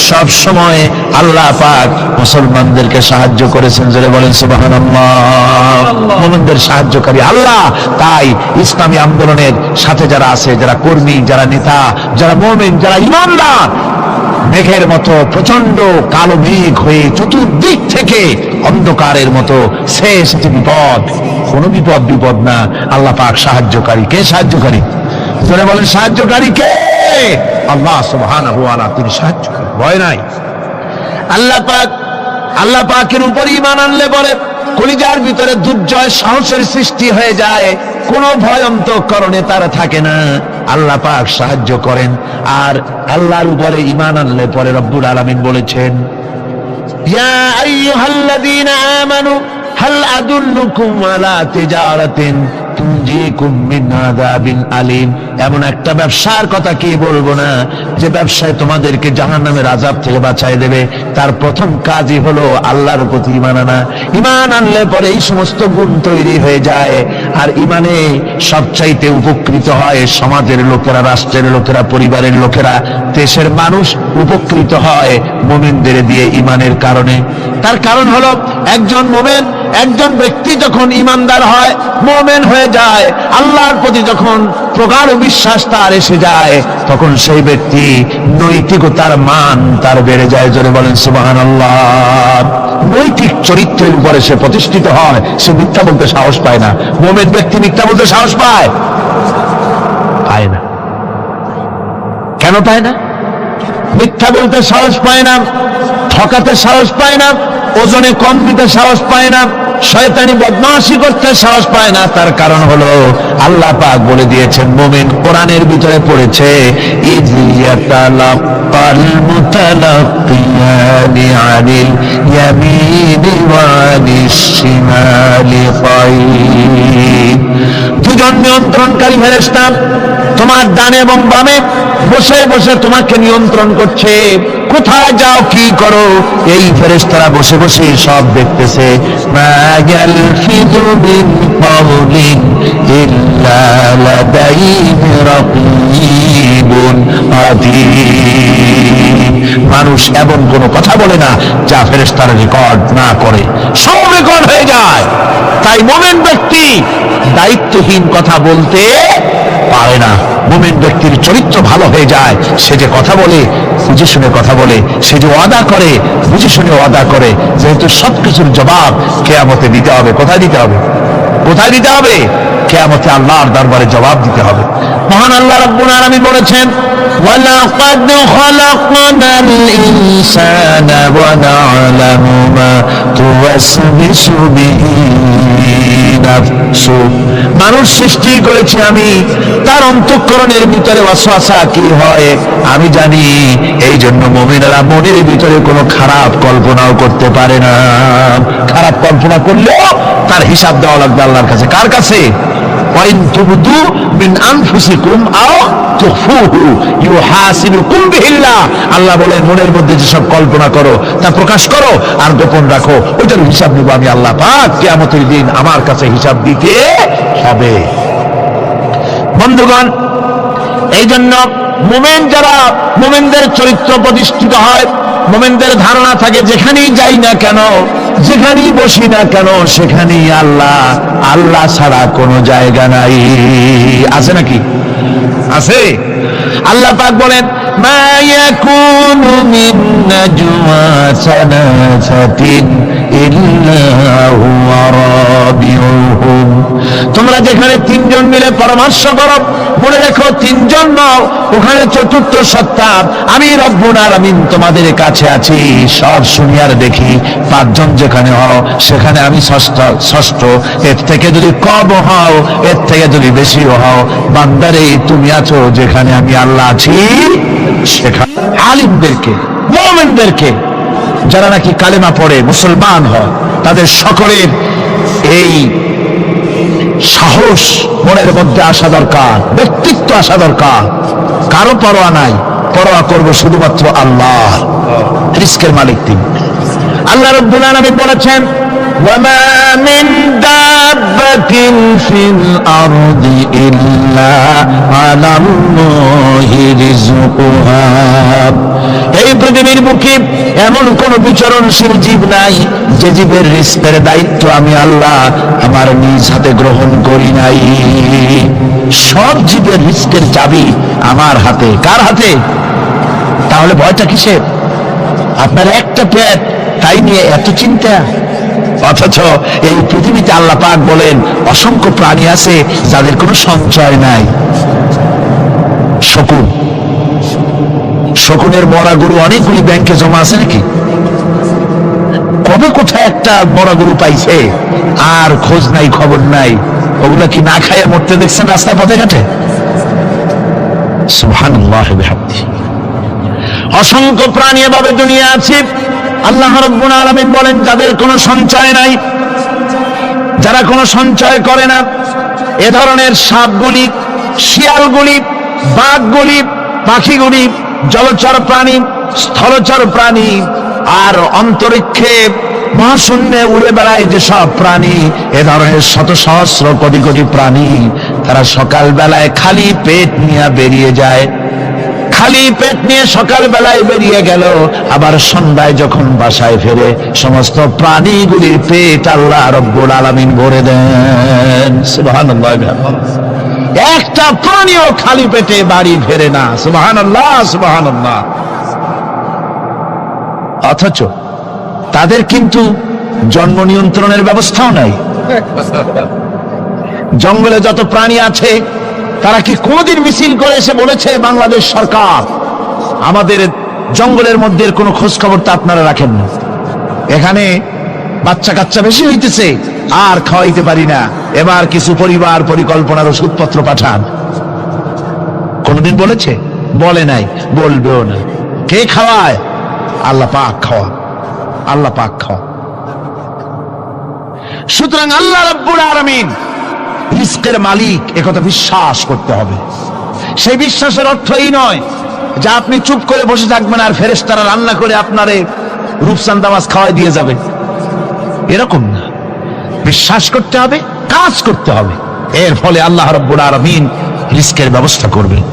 সব সময় আল্লাহ পাক মুসলমানদেরকে সাহায্য করেছেন। জোরে বলেন সুবহানাল্লাহ। মুমিনদের সাহায্যকারী আল্লাহ। তাই ইসলামী আন্দোলনের সাথে যারা আছে, যারা কর্মী, যারা নেতা, যারা মুমিন, যারা ঈমানদার, মেঘের মতো প্রচন্ড কালো মেঘ হয়ে চতুর্দিক থেকে অন্ধকারের মতো শেষ বিপদ, কোন বিপদ না। আল্লাহ পাক সাহায্যকারী। কে সাহায্যকারী? জোরে বলেন, সাহায্যকারী কে? আল্লাহ সুবহানাহু ওয়া তাআলা, তিনি সাহায্যকারী, ভয় নাই। আল্লাহ পাকের উপর ঈমান আনলে পরে কলিজার ভিতরে দুর্জয় সাহসের সৃষ্টি হয়ে যায়, কোন ভয় অন্তঃকরণে তার থাকে না। আল্লাহ পাক সাহায্য করেন। আর আল্লাহর উপরে ঈমান আনলে পরে রব্বুল আলামিন বলেছেন, ইয়া আইয়ুহাল্লাযীনা আমানু হাল আদুল্লুকুম আলা তিজারাতিন তুনজিকুম মিন আযাবিন আলীম। এমন একটা ব্যবসার কথা কি বলবো না, যে ব্যবসায় তোমাদেরকে জাহান্নামের আযাব থেকে বাঁচায় দেবে। তার প্রথম কাজই হলো আল্লাহর প্রতি ঈমান আনা। ঈমান আনলে পরে এই সমস্ত গুণ তৈরি হয়ে যায়। আর ঈমানে সবচাইতে উপকৃত হয় সমাজের লোকেরা, রাষ্ট্রের লোকেরা, পরিবারের লোকেরা, দেশের মানুষ উপকৃত হয় মুমিনদের দিয়ে ঈমানের কারণে। তার কারণ হলো, একজন মুমিন, একজন ব্যক্তি যখন ঈমানদার হয়, মুমিন হয়ে যায়, আল্লাহর প্রতি যখন প্রগাঢ় বিশ্বাস তার এসে যায়, তখন সেই ব্যক্তি নৈতিকতার মান তার বেড়ে যায়। জোরে বলেন সুবহানাল্লাহ। নৈতিক চরিত্রের উপরে সে প্রতিষ্ঠিত হয়, সে মিথ্যা বলতে সাহস পায় না। মুমিন ব্যক্তি মিথ্যা বলতে সাহস পায়? পায় না। কেন পায় না? মিথ্যা বলতে সাহস পায় না, ঠকাতে সাহস পায় না, ওজনে কম দিতে সাহস পায় না, শয়তানি বদমাশি করতে সাহস পায় না। তার কারণ হলো আল্লাহ পাক বলে দিয়েছেন, মুমিন কোরআনের ভিতরে পড়েছে, ইয ইয়াতালাক্কাল মুতালাক্কিয়ানি আনিল ইয়ামিনি ওয়া আনিশ শিমালি কাইদ। দুজন নিয়ন্ত্রণকারী ফেরেশতা তোমার ডানে এবং বামে বসে বসে তোমাকে নিয়ন্ত্রণ করছে। কোথায় যাও, কি করো, এই ফেরেশতারা বসে বসে সব দেখতেছে। মা ইয়ালফিযু মিন কাওলিন ইল্লা লাদাইহি রাকীবুন আতীদ। মানুষ এমন কোন কথা বলে না যা ফেরেশতারা রেকর্ড না করে, সব রেকর্ড হয়ে যায়। তাই মুমিন ব্যক্তি দায়িত্বহীন কথা বলতে পারে না। মুমিন ব্যক্তির চরিত্র ভালো হয়ে যায়। সে যে কথা বলে বুঝে শুনে কথা বলে, সে যে ওয়াদা করে বুঝে শুনে ওয়াদা করে। যেহেতু সবকিছুর জবাব কিয়ামতে দিতে হবে। কোথায় দিতে হবে? কোথায় দিতে হবে? কিয়ামতে আল্লাহর দরবারে জবাব দিতে হবে। মহান আল্লাহ রাব্বুল আলামিন বলেছেন, ওয়ালাকাদ খালাকনাল ইনসানা ওয়া না'লামু মা তুওয়াসবিসু বিহি নাফসু। মানুষ সৃষ্টি করেছি আমি, তার অন্তঃকরণের ভিতরে ওয়াসওয়াসা কি হয় আমি জানি। এই জন্য মুমিনেরা মনের ভিতরে কোনো খারাপ কল্পনাও করতে পারে না। খারাপ কল্পনা করলেও তার হিসাব দেওয়া লাগবে আল্লাহর কাছে। কার কাছে? ওয়াইন তুবদু মিন আনফুসিকুম আও তুখফুহু ইউহাসিবুকুম বিহিল্লাহ। আল্লাহ বলেন, মনের মধ্যে যেসব কল্পনা করো তা প্রকাশ করো আর গোপন রাখো, ওইটার হিসাব নেব আমি আল্লাহ পাক। কিয়ামতের দিন আমার কাছে হিসাব দিতে হবে। বন্ধুগণ, এই জন্য মুমিন যারা, মুমিনদের চরিত্র প্রতিষ্ঠিত হয়, মুমিনদের ধারণা থাকে যেখানেই যাই না কেন, যেখানেই বসি না কেন, সেখানেই আল্লাহ, আল্লাহ ছাড়া কোনো জায়গা নাই। আছে নাকি? আছে। আল্লাহ পাক বলেন, মা ইয়াকুনু মিন নাজওয়া সালাসাতিন ইল্লা হুয়া রাবিউহুম। তোমরা যেখানে তিনজন মিলে পরামর্শ করো, মনে রেখো তিনজন নও, ওখানে চতুর্থ সত্তা আমি রব্বুল আলামিন তোমাদের কাছে আছি। সব শুনিয়ার দেখি, পাঁচজন যেখানে হও সেখানে আমি ষষ্ঠ। এর থেকে যদি কম হও, এর থেকে যদি বেশি হও, বান্দারে তুমি আছো যেখানে আমি আল্লাহ আছি সেখানে। আলিমদেরকে, মুমিনদেরকে, যারা নাকি কালেমা পড়ে মুসলমান হয়, তাদের সকলের এই সাহস মনের মধ্যে আসা দরকার, ব্যক্তিত্ব আসা দরকার। কারো পরোয়া নাই, পরোয়া করবো শুধুমাত্র আল্লাহ। রিস্কের মালিক তিনি। আল্লাহ রাব্বুল আলামিন বলেছেন, ওয়ামা মিন দাব্বাতিন ফিল আরদি ইল্লা আলাল্লাহি রিজকুহা। এই পৃথিবীর বুকে এমন কোন বিচরণশীল জীব নাই যে জীবের রিস্কের দায়িত্ব আমি আল্লাহ আমার নিজ হাতে গ্রহণ করি নাই। সব জীবের রিস্কের চাবি আমার হাতে। কার হাতে? তাহলে ভয়টা কিসের? আপনার একটা পেট, তাই নিয়ে এত চিন্তা। অথচ এই পৃথিবীতে আল্লাহ পাক বলেন অসংখ্য প্রাণী আছে যাদের কোনো সঞ্চয় নাই। শকুন, শকুনের মরা গরু অনেকগুলি ব্যাংকে জমা আছে নাকি? কবে কোথায় একটা মরা গরু পাইছে আর খোঁজ নাই, খবর নাই। ওগুলা কি না খাইয়ে মরতে দেখছেন রাস্তায় পথে ঘাটে? সুবহানাল্লাহ বিহামদিহি। অসংখ্য প্রাণী এভাবে দুনিয়া আছে। আল্লাহ রাব্বুল আলামিন বলেন যাদের কোনো সঞ্চয় নাই, যারা কোনো সঞ্চয় করে না, এ ধরনের সাপগুলি, শিয়ালগুলি, বাঘগুলি, পাখিগুলি, জলচর প্রাণী, স্থলচর প্রাণী আর অন্তরিক্ষে মহাশূন্যে উড়ে বেড়ায় যেসব প্রাণী, এ ধরনের শত সহস্র কোটি কোটি প্রাণী, তারা সকাল বেলায় খালি পেট নিয়ে বেরিয়ে যায়। খালি পেট নিয়ে সকাল বেলায় বেরিয়ে গেল, আবার সন্ধ্যায় যখন বাসায় ফেরে সমস্ত প্রাণীগুলির পেট আল্লাহ রব্বুল আলামিন ভরে দেন। সুবহানাল্লাহ। একটা প্রাণীও খালি পেটে বাড়ি ফেরে না। সুবহানাল্লাহ, সুবহানাল্লাহ। অথচ তাদের কিন্তু জন্ম নিয়ন্ত্রণের ব্যবস্থাও নাই। জঙ্গলে যত প্রাণী আছে তারা কি কোনদিন মিছিল করে এসে বলেছে বাংলাদেশ সরকার আমাদের জঙ্গলের মধ্যে কোনো খোঁজ খবর তা আপনারা রাখেন না, এখানে বাচ্চা কাচ্চা বেশি হইতেছে আর খাওয়াইতে পারি না, এবার কিছু পরিবার পরিকল্পনার ওষুধপত্র পাঠান? কোনদিন বলেছে? বলে নাই, বলবেও না। কে খাওয়ায়? আল্লাহ পাক খাওয়া, আল্লাহ পাক খাওয়া। সুতরাং আল্লাহ রাব্বুল আলামিন রিজকের মালিক, একথা বিশ্বাস করতে হবে। সেই বিশ্বাসের অর্থ এই নয় যে আপনি চুপ করে বসে থাকবেন আর ফেরেশতারা রান্না করে আপনারে রূপসান দামাজ খাওয়াই দিয়ে যাবে, এরকম না। বিশ্বাস করতে হবে, কাজ করতে হবে, এর ফলে আল্লাহ রাব্বুল আলামিন রিজকের ব্যবস্থা করবেন।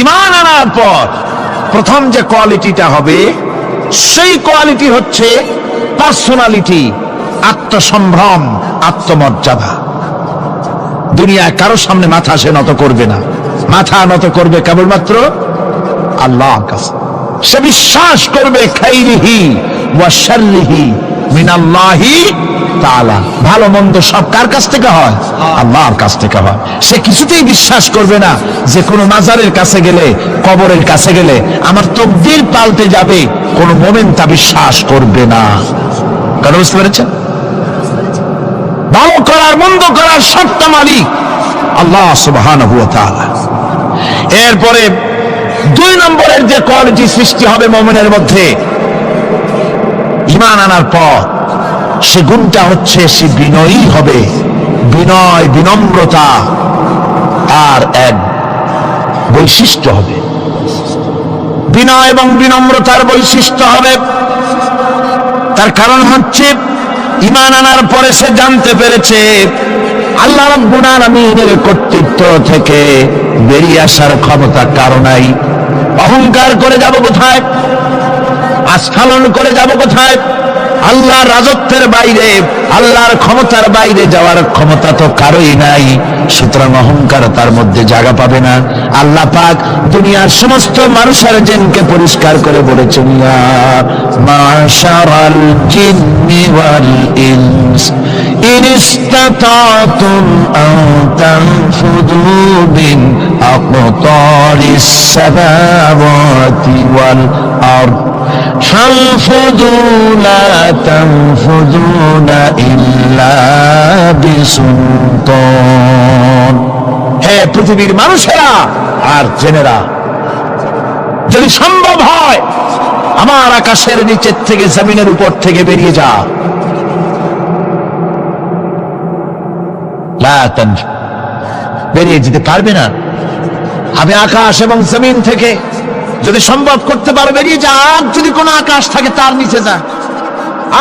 ঈমান আনার পর প্রথম যে কোয়ালিটিটা হবে সেই কোয়ালিটি হচ্ছে পার্সোনালিটি, আত্মসম্ভ্রম, আত্মমর্যাদা। দুনিয়ায় কারোর সামনে মাথা সে নত করবে না, মাথা নত করবে কেবলমাত্র আল্লাহর কাছে। সে বিশ্বাস করবে খাইরিহি ওয়া শাররিহি, মিনাল্লাহি তাআলা। ভালো মন্দ সব কার কাছ থেকে হয়? আল্লাহর কাছ থেকে হয়। সে কিছুতেই বিশ্বাস করবে না যে কোনো মাজারের কাছে গেলে, কবরের কাছে গেলে আমার তকদির পাল্টে যাবে। কোন মুমিন তা বিশ্বাস করবে না। কথা বুঝতে পেরেছেন? ভালো করার মন্দ করার সবটা মালিক আল্লাহ সুবহানাহু ওয়া তাআলা। এরপরে 2 নম্বরের যে কোয়ালিটি সৃষ্টি হবে মুমিনের মধ্যে ঈমান আনার পর, সে গুণটা হচ্ছে সে বিনয়ী হবে। বিনয়, বিনম্রতা আর এক বৈশিষ্ট্য হবে। বিনয় এবং বিনম্রতার বৈশিষ্ট্য হবে। তার কারণ হচ্ছে ঈমান আনার পরে সে জানতে পেরেছে আল্লাহ রাব্বুল আলামিনের কর্তৃত্ব থেকে বেরিয়ে আসার ক্ষমতা কারো নাই। অহংকার করে যাব কোথায়? আস্ফালন করে যাব কোথায়? আল্লাহর রাজত্বের বাইরে, আল্লাহর ক্ষমতার বাইরে যাওয়ার ক্ষমতা তো কারোই নাই। সুতরাং অহংকার তার মধ্যে জায়গা পাবে না। আল্লাহ পাক দুনিয়ার সমস্ত মানুষের জিনকে পরিষ্কার করে বলেছেন, ইয়া মাশারাল জিন্নি ওয়াল ইনস ইন ইসতাতাতুম আন তানফুযু মিন আকতারিস সামাওয়াতি ওয়াল আরদ فانفذوا لا تنفذون إلا بسلطان। হে পৃথিবীর মানুষেরা আর জেনেরা, যদি সম্ভব হয় আমার আকাশের নিচের থেকে, জমিনের উপর থেকে বেরিয়ে যা। লা তানফু, বেরিয়ে যেতে পারবে না। আমি আকাশ এবং জমিন থেকে যদি সম্ভব করতে পারো বেরিয়ে যা। আর যদি কোনো আকাশ থাকে তার নিচে যা,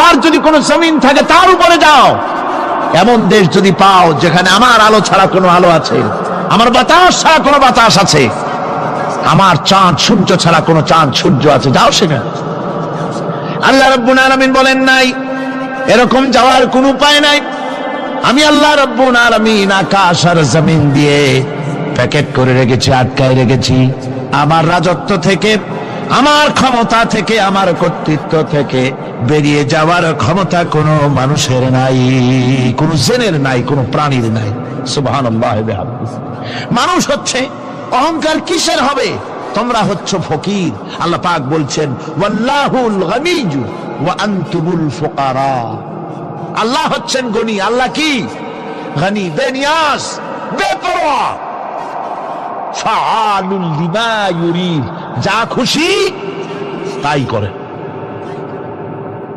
আর যদি কোনো জমিন থাকে তার উপরে যাও। এমন দেশ যদি পাও যেখানে আমার আলো ছাড়া কোনো আলো আছে, আমার বাতাস ছাড়া কোনো বাতাস আছে, আমার চাঁদ সূর্য ছাড়া কোনো চাঁদ সূর্য আছে, যাও সেখানে। আল্লাহ রাব্বুল আলামিন বলেন নাই এরকম যাওয়ার কোনো উপায় নাই। আমি আল্লাহ রাব্বুল আলামিন আকাশ আর জমিন দিয়ে প্যাকেট করে রেখেছি, আটকায় রেখেছি। আমার রাজত্ব থেকে, আমার ক্ষমতা থেকে, আমার কর্তৃত্ব থেকে বেরিয়ে যাওয়ার ক্ষমতা কোনো মানুষের নাই, কোন জেনের নাই, কোন প্রাণীর নাই। সুবহানাল্লাহ বিহামদিহি। মানুষ হচ্ছে অহংকার কিসের হবে? তোমরা হচ্ছ ফকির। আল্লাহ পাক বলছেন ওয়াল্লাহুল গনিয়্যু ওয়া আনতুমুল ফুকারা। আল্লাহ হচ্ছেন গনি। আল্লাহ কি? গনি, বেনিয়াজ, বেপরোয়া। ফাআলুল লিমা ইউরিদ, যা খুশি তাই করে,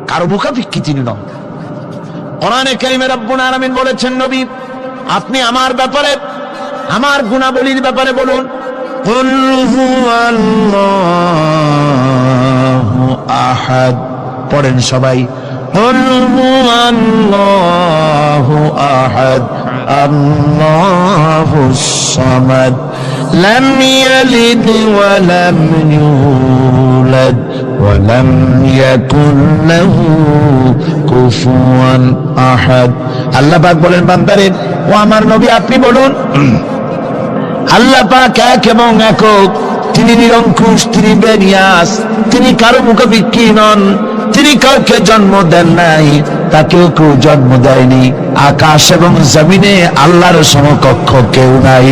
কারো মুখাপেক্ষী তিনি নন। কোরআনে কারীমে রব্বুল আলামিন বলেছেন, নবী আপনি আমার ব্যাপারে, আমার গুণাবলীর ব্যাপারে বলুন। কুল হুয়াল্লাহু আহাদ, পড়েন সবাই। কুল হুয়াল্লাহু আহাদ আল্লাহুস সামাদ লাম ইয়ালিদ ওয়া লাম ইউলাদ ওয়া লাম ইয়াকুল লাহু কুফুয়ান আহাদ। আল্লাহ পাক বলেন, বান্দারে ও আমার নবী আপনি বলুন, আল্লাহ পাক এক এবং একক, তিনি নিরঙ্কুশ, তিনি বেনিয়াস, তিনি কারো মুখাপেক্ষী নন, তিনি কাউকে জন্ম দেন নাই, তাকেও কেউ জন্ম দেয়নি। আকাশ এবং জমিনে আল্লাহর সমকক্ষ কেউ নাই।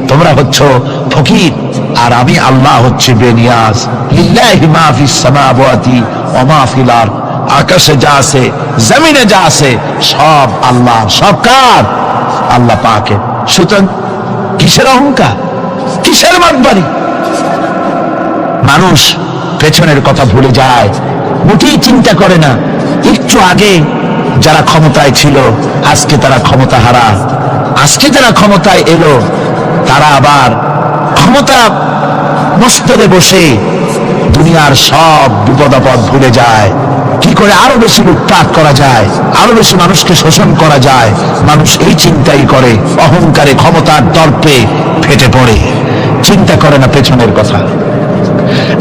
তোমরা হচ্ছ ফকির আর আমি আল্লাহ হচ্ছে বেনিয়াস। লিল্লাহি মা ফিস সামাওয়াতি ওয়া মা ফিল আরদ, আকাশে যা আছে, জমিনে যা আছে, সব আল্লাহ। সব কার? আল্লাহ পাকের। সুতরাং কিসের অহংকার, কিসের মাতবাড়ি? মানুষ পেছনের কথা ভুলে যায়, মোটেই চিন্তা করে না। একটু আগে যারা ক্ষমতায় ছিল আজকে তারা ক্ষমতা হারা, আজকে যারা ক্ষমতায় এলো তারা আবার ক্ষমতা মস্তরে বসে দুনিয়ার সব বিপদ আপদ ভুলে যায়। কি করে আরো বেশি লুটপাট করা যায়, আরো বেশি মানুষকে শোষণ করা যায়, মানুষ এই চিন্তাই করে। অহংকারে, ক্ষমতার দর্পে ফেটে পড়ে, চিন্তা করে না পেছনের কথা।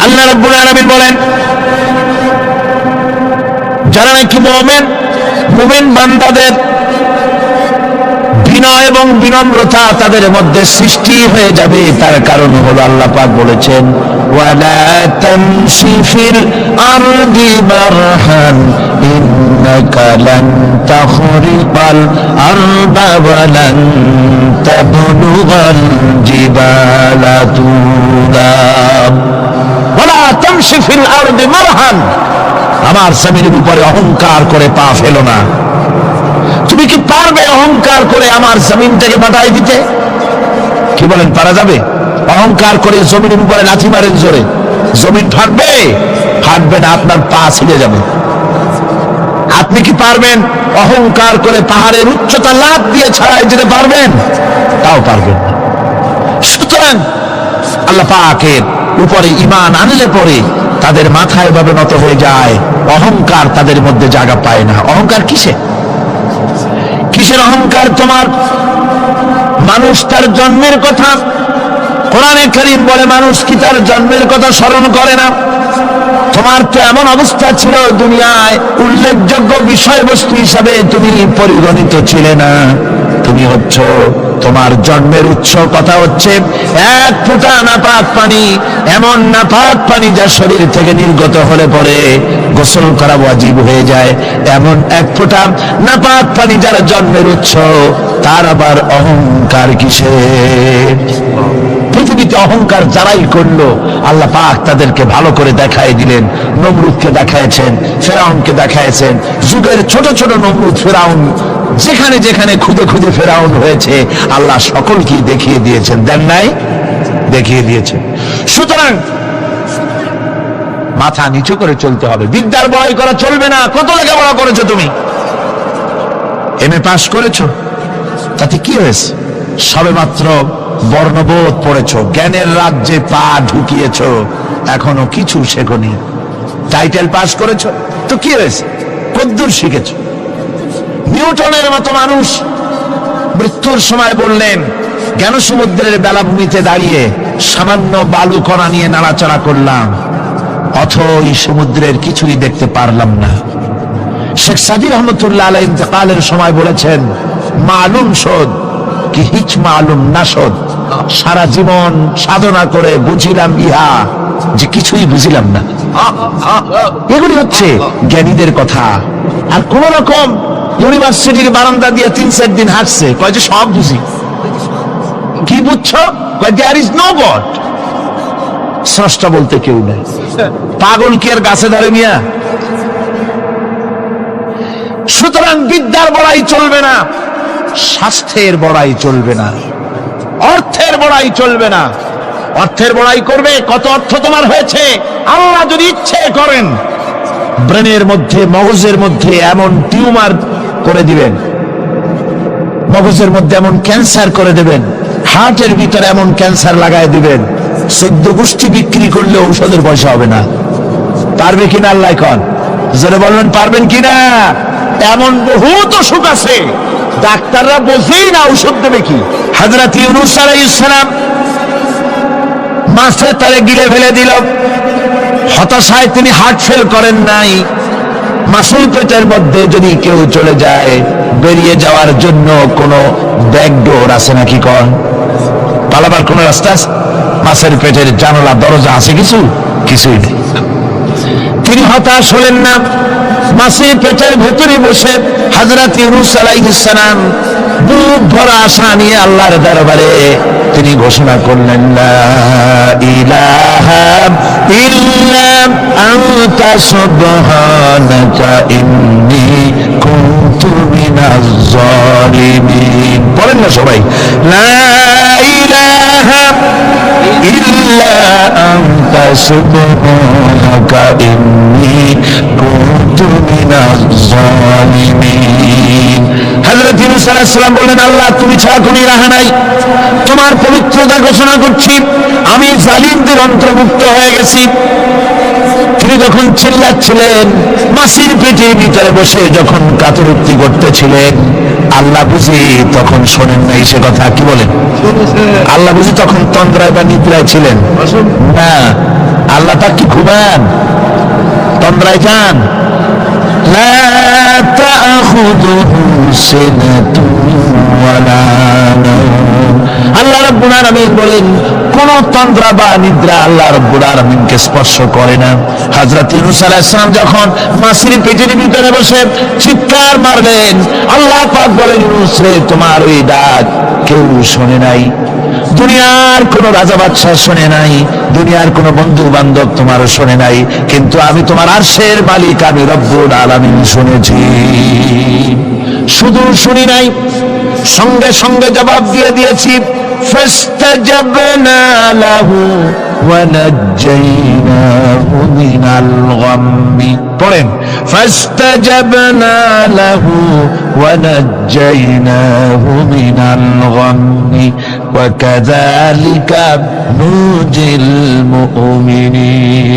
আল্লাহ রাব্বুল আলামিন বলেন, যারা নাকি মুমিন বান্দাদের বিনয় এবং বিনম্রতা তাদের মধ্যে সৃষ্টি হয়ে যাবে। তার কারণ হলো আল্লাহ পাক বলেছেন, ওয়ালা তামশি ফিল আরদি মারহান ইন্নাকা লান তাখরিকাল আরদা ওয়া লান তাবলুগাল জিবালা তুলা। ওয়ালা তামশি ফিল আরদি মারহান, আমার জমিনের উপরে অহংকার করে পা ফেলো না। তুমি কি পারবে অহংকার করে আমার জমিনটাকে বাটাই দিতে? কি বলেন, পারা যাবে? অহংকার করে জমিনের উপরে লাথি মারেন জোরে, জমিন ফাটবে? ফাটবে না, আপনার পা ছিঁড়ে যাবে। আপনি কি পারবেন অহংকার করে পাহাড়ের উচ্চতা লাফ দিয়ে ছাড়াই যেতে পারবেন? তাও পারবেন না। সুতরাং আল্লাহ পাকের উপরে ঈমান আনলে পরে তাদের মাথায় ভাবে নত হয়ে যায়, অহংকার তাদের মধ্যে জায়গা পায় না। অহংকার কিসের অহংকার তোমার? মানুষ তার জন্মের কথা, কোরআনে কারীম বলে মানুষ কি তার জন্মের কথা স্মরণ করে না? তোমার তো এমন অবস্থা ছিল, দুনিয়ায় উল্লেখযোগ্য বিষয়বস্তু হিসাবে তুমি পরিগণিত ছিলে না। তুমি হচ্ছ, তোমার জন্মের উৎস কথা হচ্ছে এক ফোঁটা নাপাক পানি, এমন নাপাক পানি যা শরীর থেকে নির্গত হলে পরে গোসল করা ওয়াজিব হয়ে যায়। এমন এক ফোঁটা নাপাক পানি যার জন্মের উৎস, তার আবার অহংকার কিসের? পৃথিবীতে অহংকার যারাই করলো আল্লাহ পাক তাদেরকে ভালো করে দেখাই দিলেন। নমরুদকে দেখাইছেন, ফেরাউনকে দেখাইছেন, যুগের ছোট ছোট নমরুদ ফেরাউন যেখানে যেখানে খুদে খুদে ফেরাউন হয়েছে আল্লাহ সকলকেই দেখিয়ে দিয়েছেন, দেন নাই? দেখিয়ে দিয়েছেন। সুতরাং মাথা নিচু করে চলতে হবে, বিদ্যার বড়াই করা চলবে না। কত লেখাপড়া করেছো তুমি? এমএ পাস করেছো, তাতে কি হয়েছে? সবেমাত্র বর্ণবোধ পড়েছো, জ্ঞানের রাজ্যে পা ঢুকিয়েছো, এখনো কিছু শেখনি। টাইটেল পাস করেছো, তো কি হয়েছে? কদ্দূর শিখেছো? নিউটনের মতো মানুষ মৃত্যুর সময় বললেন, জ্ঞান সমুদ্রের বেলাভূমিতে দাঁড়িয়ে সামান্য বালু কণা নিয়ে নাড়াচাড়া করলাম, অথই সমুদ্রের কিছুই দেখতে পারলাম না। শেখ সাদী রহমতুল্লাহ আলাইহি ইন্তেকালের সময় বলেছেন, মালুম শোধ কি হিচ মালুম না শোধ, সারা জীবন সাধনা করে বুঝিলাম ইহা যে কিছুই বুঝিলাম না। এগুলি হচ্ছে জ্ঞানীদের কথা। আর কোন রকম ইউনিভার্সিটির বারান্দা দিয়ে 3-4 দিন হাঁটছে, কয় যে সব বুঝি। কি বুঝছো? দেয়ার ইজ নো গড, স্রষ্টা বলতে কেউ নেই। পাগল কি আর গাছে ধরে মিয়া? সুতরাং বিদ্যার বড়াই চলবে না, স্বাস্থ্যের বড়াই চলবে না, অর্থের বড়াই চলবে না। অর্থের বড়াই করবে, কত অর্থ তোমার হয়েছে? আল্লাহ যদি ইচ্ছে করেন ব্রেনের মধ্যে, মগজের মধ্যে এমন টিউমার করে দিবেন, মগজের মধ্যে এমন ক্যান্সার করে দেবেন, হার্টের ভিতরে এমন ক্যান্সার লাগায় দিবেন, 14 গোষ্ঠী বিক্রি করলে ঔষধের পয়সা হবে না। পারবে কিনা আল্লাহ কন? জোরে বলবেন, পারবেন কিনা? এমন বহুত অসুখ আছে, ডাক্তাররা বোঝেই না ঔষধ দেবে কি। হযরত ইউনূস আলাইহিস সালাম মাছে তারে গিলে ফেলে দিল, হতাশায় তিনি হার্ট ফেল করেন নাই। মাছের পেটের মধ্যে যদি কেউ চলে যায়, বেরিয়ে যাওয়ার জন্য কোনো ব্যাকডোর আছে নাকি? কন পালাবার কোন রাস্তা আছে? মাছের পেটের জানালা দরজা আছে কিছু? কিছুই নেই। তিনি হতাশ হলেন না, মাছের পেটের ভেতরে বসে হযরত ইউনূস আলাইহিস সালাম বুক ভরা আশা নিয়ে আল্লাহর দরবারে তিনি ঘোষণা করলেন, লা ইলাহা ইল্লা আনতা সুবহানাকা ইন্নী কুনতু মিনাজ জালিমিন। বলেন না সবাই, লা ইলাহা ইল্লা আনতা সুবহানাকা ইন্নী কুনতু মিনাজ জালিমিন। হযরত ইউনূস আলাইহিস সালাম বললেন, আল্লাহ তুমি ছাড়া কোনো ইলাহ নাই, তোমার পবিত্রতা ঘোষণা করছি, আমি জালিমদের অন্তর্ভুক্ত হয়ে গেছি। তিনি যখন চিল্লাচ্ছিলেন, মাসির পেটের ভিতরে বসে যখন কাতরুক্তি করতেছিলেন, আল্লাহ বুঝি তখন শোনেন নাই সে কথা? কি বলেন? আল্লাহ বুঝি তখন তন্দ্রায় বা নিদ্রায় ছিলেন না? আল্লাহ পাক কি ঘুমান? তন্দ্রায় যান? লা তাখুযুহু সিনাতুন ওয়ালা নাওম। আল্লাহ রাব্বুল আলামিন বলেন কোন তন্দ্রা বা নিদ্রা আল্লাহ রাব্বুল আলামিনকে স্পর্শ করে না। হযরত ইউনূস আলাইহিস সালাম যখন মাছের পেটের ভিতরে বসে চিৎকার মারলেন, আল্লাহ পাক বলেন, ইউনূস রে, তোমার ওই ডাক কেউ শোনে নাই, দুনিয়ার কোন রাজা বাদশাহ শোনে নাই, দুনিয়ার কোন বন্ধু বান্ধব তোমার শোনে নাই, কিন্তু আমি তোমার আরশের মালিক আমি রব্বুল আলামিন শুনেছি। শুধু শুনি নাই, সঙ্গে সঙ্গে জবাব দিয়ে দিয়েছি। ফাস্তাজাবনা লাহু ওয়া নাজ্জাইনাহু মিনাল গাম্মি। পড়েন, ফাস্তাজাবনা লাহু ওয়া নাজ্জাইনাহু মিনাল গাম্মি ওয়া কাযালিকা নুজিল মুমিনিন।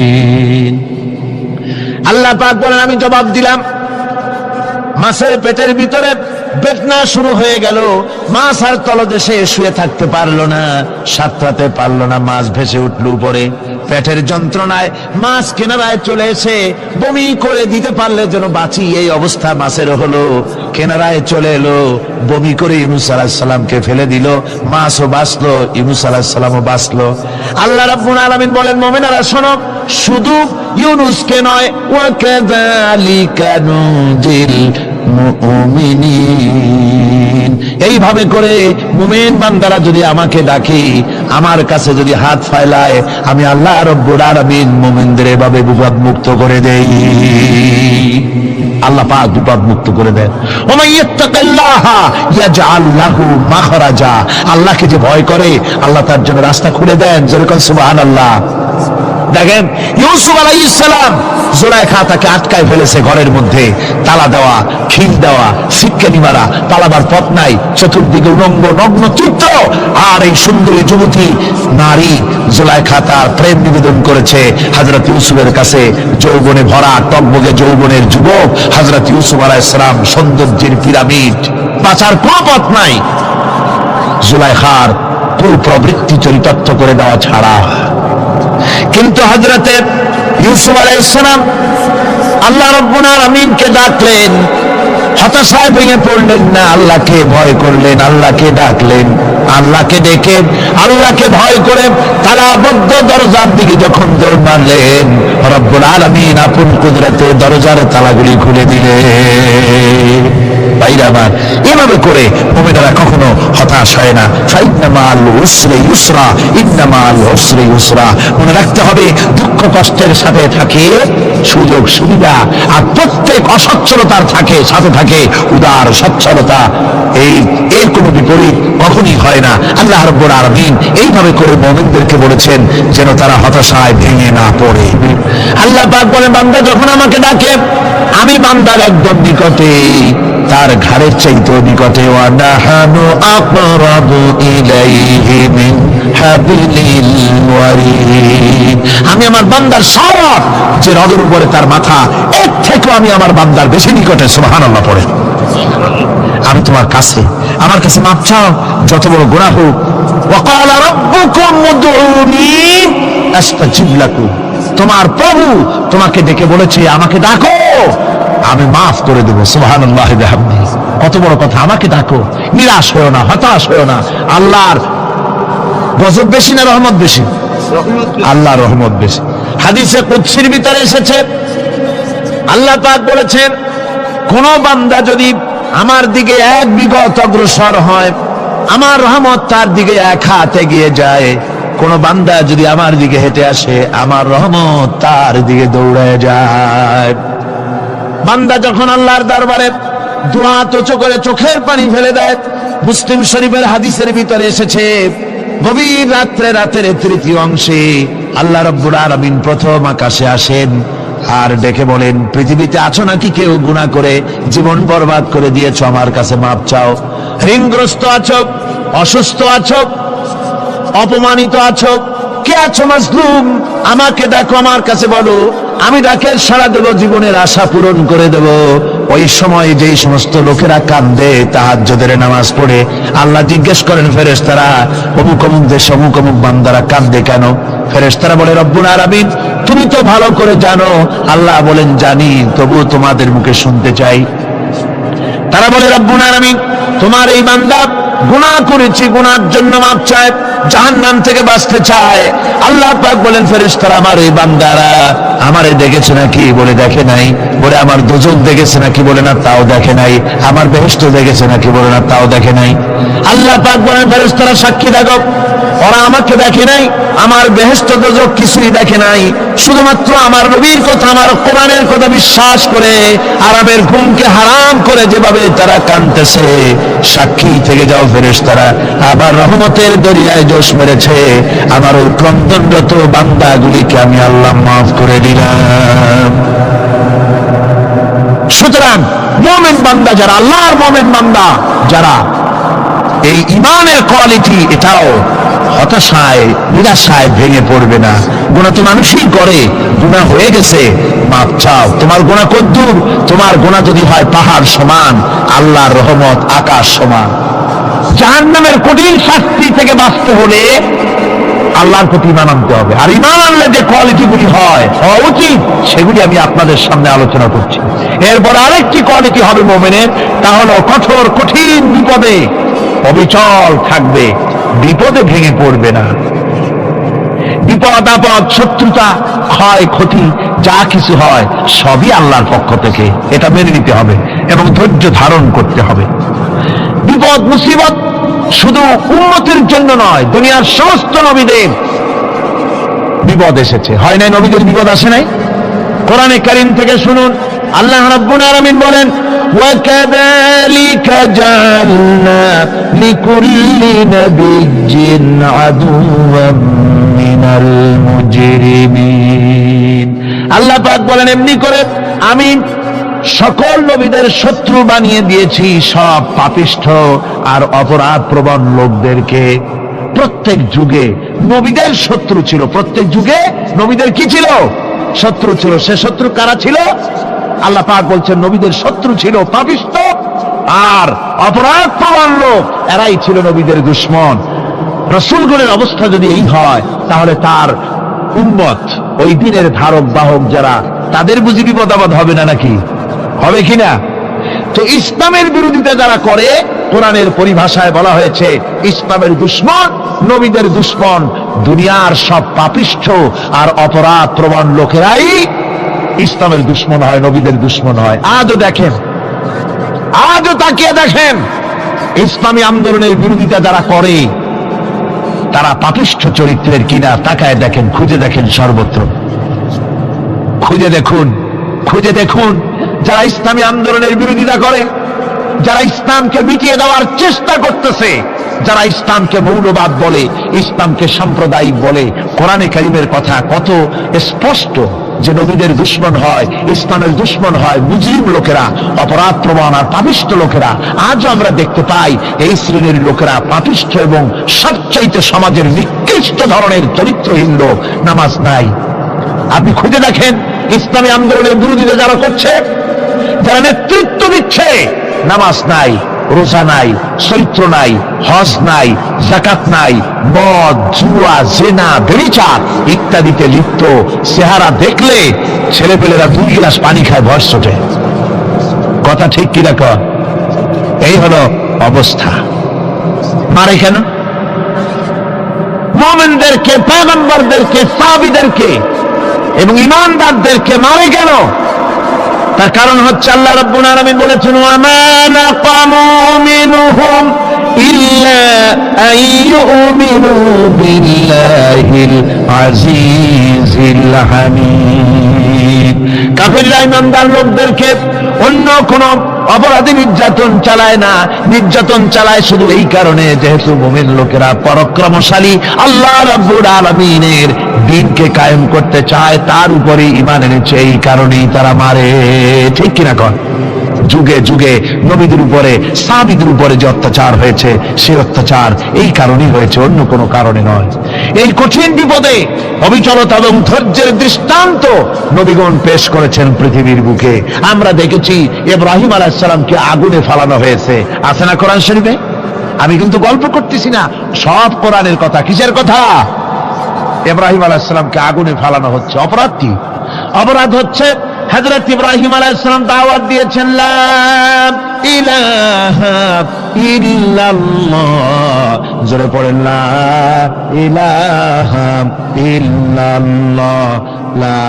আল্লাহ পাক বলেন, আমি জবাব দিলাম। মাছের পেটের ভিতরে বেদনা শুরু হয়ে গেল, মাছ আর তলদেশে শুয়ে থাকতে পারলো না, সাঁতরাতে পারলো না, মাছ ভেসে উঠল উপরে। পেটের যন্ত্রণায় মাছ কিনারায় চলে এসে বমি করে দিতে পারলে যেন বাঁচি, এই অবস্থা মাছের হলো। কিনারায় চলে এলো, বমি করে ইউনূস আলাইহিস সালামকে ফেলে দিল, মাছও বাঁচলো, ইউনূস আলাইহিস সালামও বাঁচলো। আল্লাহ রাব্বুল আলামিন বলেন, মুমিনেরা শোনো, শুধু ইউনূসকে নয়, ওয়া কাযালিকা নুজিল মুমিনিন। এইভাবে করে মুমিন বান্দারা যদি আমাকে ডাকে, আমার কাছে যদি হাত ফায়লায়, আমি আল্লাহ রব্বুল আলামিন মুমিনদের এভাবে বিপদ মুক্ত করে দেই। আল্লাহ পাক বিপদ মুক্ত করে দেন। ওয়া মান ইয়াত্তাকিল্লাহা ইয়াজআল লাহু মাখরাজা। আল্লাহকে যে ভয় করে, আল্লাহ তার জন্য রাস্তা খুলে দেন। যেরকম সুবহানাল্লাহ। দেখেন, ইউসুফ আলাইহিস সালাম, জুলাইখা তাকে আটকায় ফেলেছে ঘরের মধ্যে, তালা দেওয়া, খিল দেওয়া, সিটকানি মারা, পালাবার পথ নাই, চতুর্দিকে উলঙ্গ নগ্ন চিত্র। আর এই সুন্দরী যুবতী নারী জুলাইখা তার প্রেম নিবেদন করেছে হযরত ইউসুফের কাছে। যৌবনে ভরা টকবগে যৌবনের যুবক হযরত ইউসুফ আলাইহিস সালাম, সৌন্দর্যের পিরামিড, বাঁচার কোনো পথ নাই জুলাইখার কুল প্রবৃত্তি চরিতার্থ করে দেওয়া ছাড়া। কিন্তু হযরতে ইউসুফ আলাইহিস সালাম আল্লাহ রাব্বুল আলামিনকে ডাকলেন, হতাশায় ভেঙে পড়লেন না, আল্লাহকে ভয় করলেন, আল্লাহকে ডাকলেন। আল্লাহকে ডেকে, আল্লাহকে ভয় করে তালাবদ্ধ দরজার দিকে যখন দৌড় মারলেন, রব্বুল আলামিন আপন কুদরতে দরজার তালাগুলি খুলে দিলেন। ভাইরা আমার, এভাবে করে মুমিনেরা কখনো হতাশ হয় না। ফাইন্না মাল উসরি ইউসরা, ইন্না মাল উসরি ইউসরা। মনে রাখতে হবে, দুঃখ কষ্টের সাথে থাকে সুযোগ সুবিধা, আর প্রত্যেক অসচ্ছলতার সাথে থাকে উদার সচ্ছলতা। এর কোনো বিপরীত কখনই হয় না। আল্লাহ রাব্বুল আলামিন এইভাবে করে মুমিনদেরকে বলেছেন যেন তারা হতাশায় ভেঙে না পড়ে। আল্লাহ পাক বলেন, বান্দা যখন আমাকে ডাকে, আমি বান্দার একদম নিকটে, তার ঘাড়ের চাইতেও নিকটে। ওয়া নাহানু আকরাবু ইলাইহি মিন হাবিলিল ওয়ারিদ। আমি আমার বান্দার সব যে রগের উপরে তার মাথা, এর থেকেও আমি আমার বান্দার বেশি নিকটে। সুবহানাল্লাহ পড়ে। আমি তোমার কাছে, আমার কাছে মাপ চাও, যত বড় গুনাহ হোক। ওয়া ক্বালা রাব্বুকুম উদউনি আস্তাজিব লাকুম। তোমার প্রভু তোমাকে ডেকে বলেছে, আমাকে ডাকো, আমি মাফ করে দেবো। সুবহানাল্লাহ বিহামদিহি। কত বড় কথা, আমাকে ডাকো, নিরাশ হয়েও না, হতাশ হয়েও না। আল্লাহর গজব বেশি না রহমত বেশি? আল্লাহর রহমত বেশি। হাদিসে কুদসির ভিতরে এসেছে, আল্লাহ পাক বলেছেন, কোন বান্দা যদি আমার দিকে এক বিগত অগ্রসর হয়, আমার রহমত তার দিকে এক হাত এগিয়ে যায়। কোন বান্দা যদি আমার দিকে হেঁটে আসে, আমার রহমত তার দিকে দৌড়ে যায়। বান্দা যখন আল্লাহর দরবারে দুয়া তুচো করে চোখের পানি ফেলে দেয়, মুসলিম শরীফের হাদিসের ভিতরে এসেছে, গভীর রাতের তৃতীয় অংশে আল্লাহ রাব্বুল আলামিন প্রথম আকাশে আসেন আর ডেকে বলেন, পৃথিবীতে আছো নাকি কেউ গুনাহ করে জীবন বরবাদ করে দিয়েছো, আমার কাছে মাপ চাও। ঋণগ্রস্ত আছো, অসুস্থ আছো, অপমানিত আছো, কে আছো মাজলুম, আমাকে ডাকো, আমার কাছে বলো, আমি ডাকের সাড়া দেব, জীবনের আশা পূরণ করে দেব। ওই সময় যেই সমস্ত লোকেরা কান্দে তাহাজ্জুদের নামাজ পড়ে, আল্লাহ জিজ্ঞেস করেন ফেরেশতারা, অমুক অমুক দেশ অমুক অমুক বান্দারা কান্দে কেন? ফেরেশতারা বলে, রব্বুল আলামিন তুমি তো ভালো করে জানো। আল্লাহ বলেন, জানি, তবু তোমাদের মুখে শুনতে চাই। তারা বলে রব্বুল আলামিন তোমার এই বান্দা গুনাহ করেছে, গুনার জন্য মাপ চায়, জাহান্নাম থেকে বাঁচতে চায়। আল্লাহ পাক বলেন ফেরেশতারা আমার এই বান্দারা আমারে দেখেছে নাকি? বলে দেখে নাই। বলে আমার দোজখ দেখেছে নাকি? বলে না, তাও দেখে নাই। আমার বেহেশত দেখেছে নাকি? বলে না, তাও দেখে নাই। আল্লাহ পাক বলেন ফেরেশতারা সাক্ষী থাকো, ওরা আমাকে দেখে নাই, আমার বেহেশত দোজখ কিছুই দেখে নাই, শুধুমাত্র আমার নবীর কথা, আমার কোরআনের কথা বিশ্বাস করে আরবের ঘুমকে হারাম করে যেভাবে তারা কাঁদতেছে, সাক্ষী থেকে যাও ফেরেশতারা, আবার রহমতের দরিয়ায় জোশ মেরেছে আমার ওই ক্রন্দনরত বান্দাগুলিকে আমি আল্লাহ মাফ করে দিলাম। সুতরাং মুমিন বান্দা যারা, আল্লাহর মুমিন বান্দা যারা, এই ইমানের কোয়ালিটি এটাও হতাশায় নিরাশায় ভেঙে পড়বে না। গুনাহ তো মানুষই করে, গুনাহ হয়ে গেছে মাপ চাও। তোমার গুনাহ কদ্দুর? তোমার গুনাহ যদি হয় পাহাড় সমান, আল্লাহর রহমত আকাশ সমান। জাহান্নামের কঠিন শাস্তি থেকে বাঁচতে হলে আল্লাহর প্রতি ঈমান আনতে হবে। আর ঈমান আনলে যে কোয়ালিটিগুলি হওয়া উচিত সেগুলি আমি আপনাদের সামনে আলোচনা করছি। এরপর আরেকটি কোয়ালিটি হবে মুমিনের, তা হলো কঠোর কঠিন বিপদে অবিচল থাকবে, বিপদে ভেঙে পড়বে না। বিপদ আপদ, শত্রুতা, ক্ষয় ক্ষতি যা কিছু হয় সবই আল্লাহর পক্ষ থেকে, এটা মেনে নিতে হবে এবং ধৈর্য ধারণ করতে হবে। বিপদ মুসিবত শুধু উম্মতের জন্য নয়, দুনিয়ার সমস্ত নবীদের বিপদ এসেছে, হয় নাই? নবীদের বিপদ আসে নাই? কোরআনে কারীম থেকে শুনুন, আল্লাহ রাব্বুল আলামিন বলেন وَكَذَلِكَ جَعَلْنَا لِكُلِّ نَبِيٍّ عَدُوًّا مِنَ الْمُجْرِمِينَ। আল্লাহ পাক বলেন এমনি করে আমি সকল নবীদের শত্রু বানিয়ে দিয়েছি সব পাপিষ্ঠ আর অপরাধ প্রবণ লোকদেরকে। প্রত্যেক যুগে নবীদের শত্রু ছিল, প্রত্যেক যুগে নবীদের কি ছিল? শত্রু ছিল। সে শত্রু কারা ছিল? আল্লাহ পাক বলছেন নবীদের শত্রু ছিল পাপিষ্ঠ আর অপরাধ প্রবণ লোক, এরাই ছিল নবীদের দুশমন। রাসূলগণের অবস্থা যদি এই হয়, তাহলে তার উম্মত, ওই দিনের ধারক বাহক যারা, তাদের বুঝি বিপদ আপদ হবে না? নাকি হবে কিনা? তো ইসলামের বিরোধিতা যারা করে, কোরআনের পরিভাষায় বলা হয়েছে ইসলামের দুশমন, নবীদের দুশমন। দুনিয়ার সব পাপিষ্ঠ আর অপরাধ প্রবণ লোকেরাই ইসলামের দুশমন হয়, নবীদের দুশমন হয়। আজও দেখেন, আজও তাকিয়ে দেখেন, ইসলামী আন্দোলনের বিরোধিতা যারা করে তারা পাপিষ্ঠ চরিত্রের কিনা, তাকায় দেখেন, খুঁজে দেখেন, সর্বত্র খুঁজে দেখুন, খুঁজে দেখুন। যারা ইসলামী আন্দোলনের বিরোধিতা করে, যারা ইসলামকে মিটিয়ে দেওয়ার চেষ্টা করতেছে, যারা ইসলামকে মৌলবাদ বলে, ইসলামকে সাম্প্রদায়িক বলে, কোরআনে কারীমের কথা কত স্পষ্ট যে নবীদের দুশমন হয়, ইসলামের দুশমন হয় মুজরিম লোকেরা, অপরাধ প্রবণ আর পাপিষ্ঠ লোকেরা। আজও আমরা দেখতে পাই এই শ্রেণীর লোকেরা পাপিষ্ঠ এবং সবচাইতে সমাজের নিকৃষ্ট ধরনের চরিত্রহীন লোক। নামাজ নাই। আপনি খুঁজে দেখেন ইসলামী আন্দোলনের বিরোধিতা যারা করছে, যারা নেতৃত্ব দিচ্ছে, নামাজ নাই, রোজা নাই, চরিত্র নাই, হজ নাই, যাকাত নাই, মদ, জুয়া, জেনা, ব্যভিচার ইত্যাদিতে লিপ্ত। চেহারা দেখলে ছেলেপেলেরা 2 গ্লাস পানি খায়, ভর ছোটে। কথা ঠিক কিনা কর? এই হলো অবস্থা। মারে কেন? মুমিনদেরকে, পয়গম্বরদেরকে, সাহাবীদেরকে এবং ঈমানদারদেরকে মারে কেন? তার কারণ হচ্ছে আল্লাহ রাব্বুল আলামিন বলেছেন ওয়ামা নাকামু মিনহুম ইল্লা আইয়ুমিনু বিল্লাহিল আজিজিল হামিদ। কাফিররা ঈমানদার লোকদেরকে অন্য কোন অপরাধী নির্যাতন চালায় না, নির্যাতন চালায় শুধু এই কারণে যেহেতু মুমিন লোকেরা পরাক্রমশালী, আল্লাহ রাব্বুল আলামিনের দ্বীনকে কায়েম করতে চায়, তার উপরে ঈমান এনেছে, এই কারণেই তারা মারে। ঠিক কিনা কর? যুগে যুগে নবীদের উপরে, সাহাবীদের উপরে যে অত্যাচার হয়েছে, সেই অত্যাচার এই কারণেই হয়েছে, অন্য কোনো কারণে নয়। এই কঠিন বিপদে অবিচলতা এবং ধৈর্যের দৃষ্টান্ত নবীগণ পেশ করেছেন পৃথিবীর বুকে। আমরা দেখেছি ইব্রাহিম আলাইহিস সালামকে আগুনে ফালানো হয়েছে, আছে না কোরআন শরীফে? আমি কিন্তু গল্প করতেছি না, সব কোরআনের কথা। কিসের কথা? ইব্রাহিম আলাইহিস সালামকে আগুনে ফালানো হচ্ছে। অপরাধ কি? অপরাধ হচ্ছে হযরত ইব্রাহিম আলাইহিস সালাম দাওয়াত দিয়েছেন লা ইলাহা ইল্লাল্লাহ, জোরে পড়েন লা ইলাহা ইল্লাল্লাহ, লা